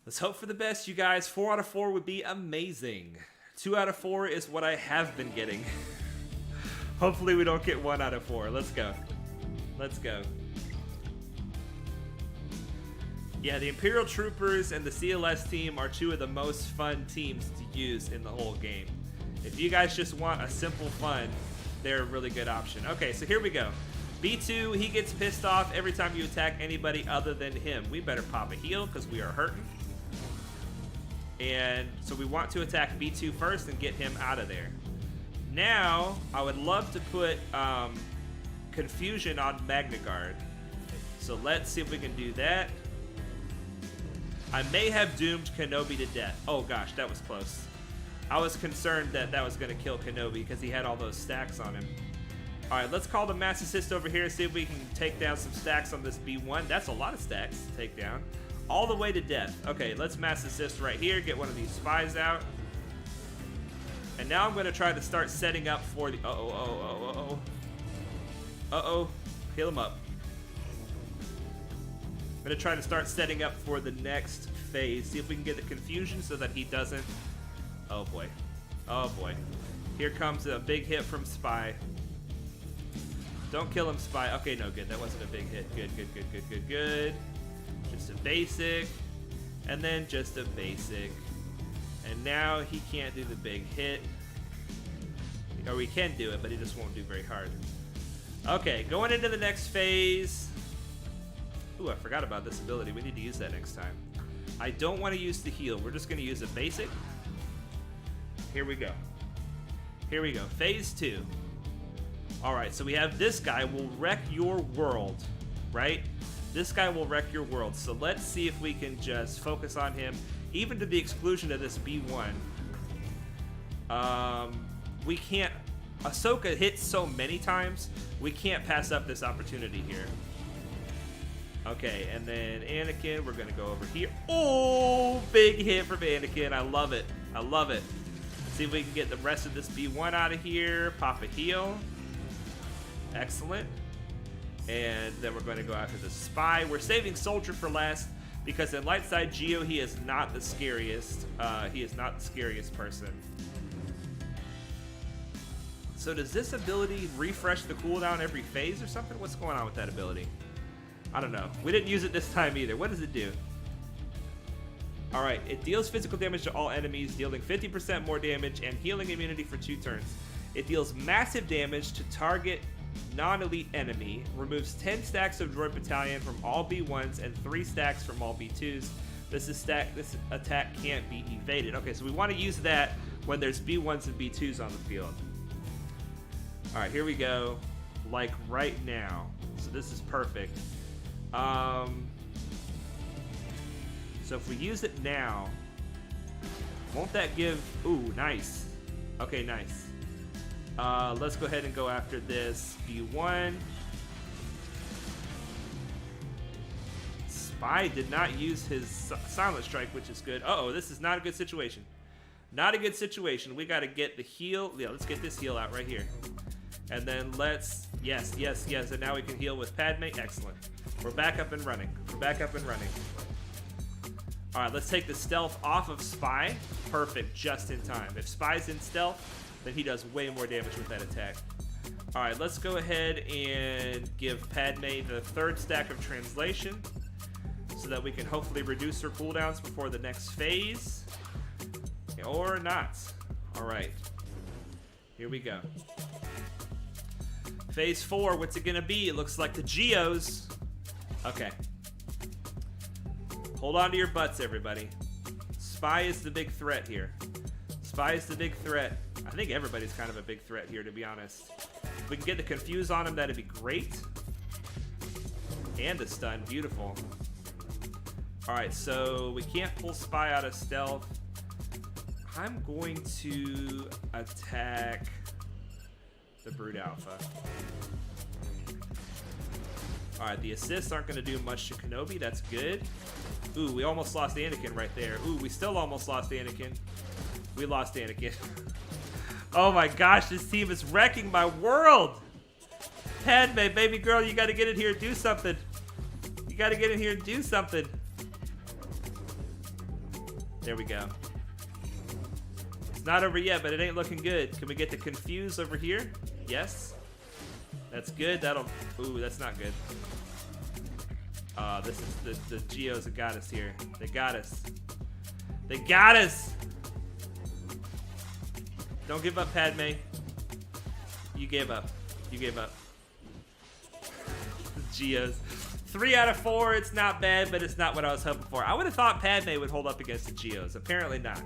Let's hope for the best, you guys. 4 out of 4 would be amazing. 2 out of 4 is what I have been getting. Hopefully we don't get 1 out of 4. Let's go. Let's go. Yeah, the Imperial Troopers and the CLS team are 2 of the most fun teams to use in the whole game. If you guys just want a simple fun, they're a really good option. Okay, so here we go. B2, he gets pissed off every time you attack anybody other than him. We better pop a heal because we are hurting. And so we want to attack B2 first and get him out of there. Now, I would love to put Confusion on Magna Guard. So let's see if we can do that. I may have doomed Kenobi to death. Oh gosh, that was close. I was concerned that that was going to kill Kenobi because he had all those stacks on him. All right, let's call the Mass Assist over here, see if we can take down some stacks on this B1. That's a lot of stacks to take down. All the way to death. Okay, let's Mass Assist right here, get one of these spies out. And now I'm going to try to start setting up for the... Uh-oh. Heal him up. I'm going to try to start setting up for the next phase. See if we can get the Confusion so that he doesn't... Oh, boy. Oh, boy. Here comes a big hit from Spy. Don't kill him, Spy. Okay, no, good. That wasn't a big hit. Good. Just a basic. And then just a basic. And now he can't do the big hit. Or he can do it, but he just won't do very hard. Okay, going into the next phase. Ooh, I forgot about this ability. We need to use that next time. I don't want to use the heal. We're just going to use a basic. Here we go. Phase 2. Alright, so we have this guy will wreck your world, right? This guy will wreck your world. So let's see if we can just focus on him, even to the exclusion of this B1. We can't Ahsoka hits so many times, we can't pass up this opportunity here. Okay, and then Anakin, we're going to go over here. Oh, big hit from Anakin. I love it. I love it. See if we can get the rest of this B1 out of here. Pop a heal. Excellent. And then we're going to go after the spy. We're saving Soldier for last because in light side Geo, he is not the scariest. He is not the scariest person. So does this ability refresh the cooldown every phase or something? What's going on with that ability? I don't know. We didn't use it this time either. What does it do? Alright, it deals physical damage to all enemies, dealing 50% more damage and healing immunity for 2 turns. It deals massive damage to target non-elite enemy, removes 10 stacks of droid battalion from all B1s and 3 stacks from all B2s. This attack can't be evaded. Okay, so we want to use that when there's B1s and B2s on the field. Alright, here we go. Like right now. So this is perfect. So if we use it now, won't that give... Ooh, nice. Okay, nice. Let's go ahead and go after this B1. Spy did not use his silent strike, which is good. Uh-oh, this is not a good situation. Not a good situation. We got to get the heal. Yeah, let's get this heal out right here. And then let's... Yes, yes, yes. And now we can heal with Padme. Excellent. We're back up and running. We're back up and running. All right, let's take the stealth off of Spy. Perfect, just in time. If Spy's in stealth, then he does way more damage with that attack. All right, let's go ahead and give Padme the 3rd stack of translation so that we can hopefully reduce her cooldowns before the next phase. Or not. All right, here we go. Phase 4, what's it gonna be? It looks like the Geos. Okay. Hold on to your butts, everybody. Spy is the big threat here. Spy is the big threat. I think everybody's kind of a big threat here, to be honest. If we can get the confuse on him, that'd be great. And the stun, beautiful. Alright, so we can't pull Spy out of stealth. I'm going to attack the Brood Alpha. Alright, the assists aren't going to do much to Kenobi. That's good. Ooh, we almost lost Anakin right there. Ooh, we still almost lost Anakin. We lost Anakin. Oh my gosh, this team is wrecking my world. Padme, baby girl, you got to get in here and do something. You got to get in here and do something. There we go. It's not over yet, but it ain't looking good. Can we get the confuse over here? Yes. That's good. That'll... Ooh, that's not good. This is the Geos that got us here. They got us. They got us! Don't give up, Padme. You gave up. You gave up. Geos. 3 out of 4. It's not bad, but it's not what I was hoping for. I would have thought Padme would hold up against the Geos. Apparently not.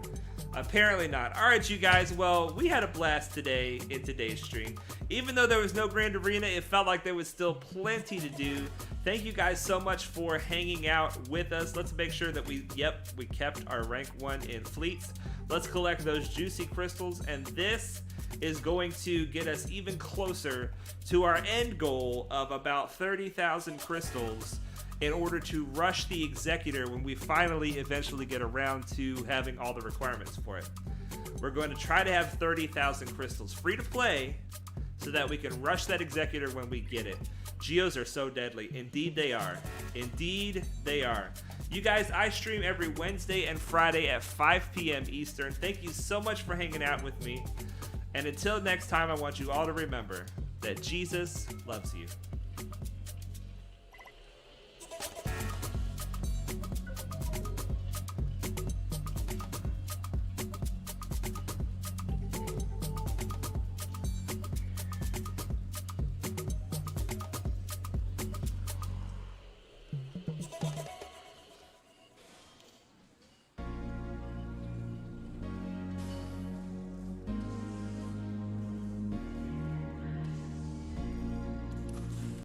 Apparently not. All right, you guys. Well, we had a blast today in today's stream. Even though there was no Grand Arena, it felt like there was still plenty to do. Thank you guys so much for hanging out with us. Let's make sure that we kept our rank 1 in fleets. Let's collect those juicy crystals, and this is going to get us even closer to our end goal of about 30,000 crystals in order to rush the Executor when we finally eventually get around to having all the requirements for it. We're going to try to have 30,000 crystals free to play so that we can rush that Executor when we get it. Geos are so deadly. Indeed they are. Indeed they are. You guys, I stream every Wednesday and Friday at 5 p.m. Eastern. Thank you so much for hanging out with me. And until next time, I want you all to remember that Jesus loves you.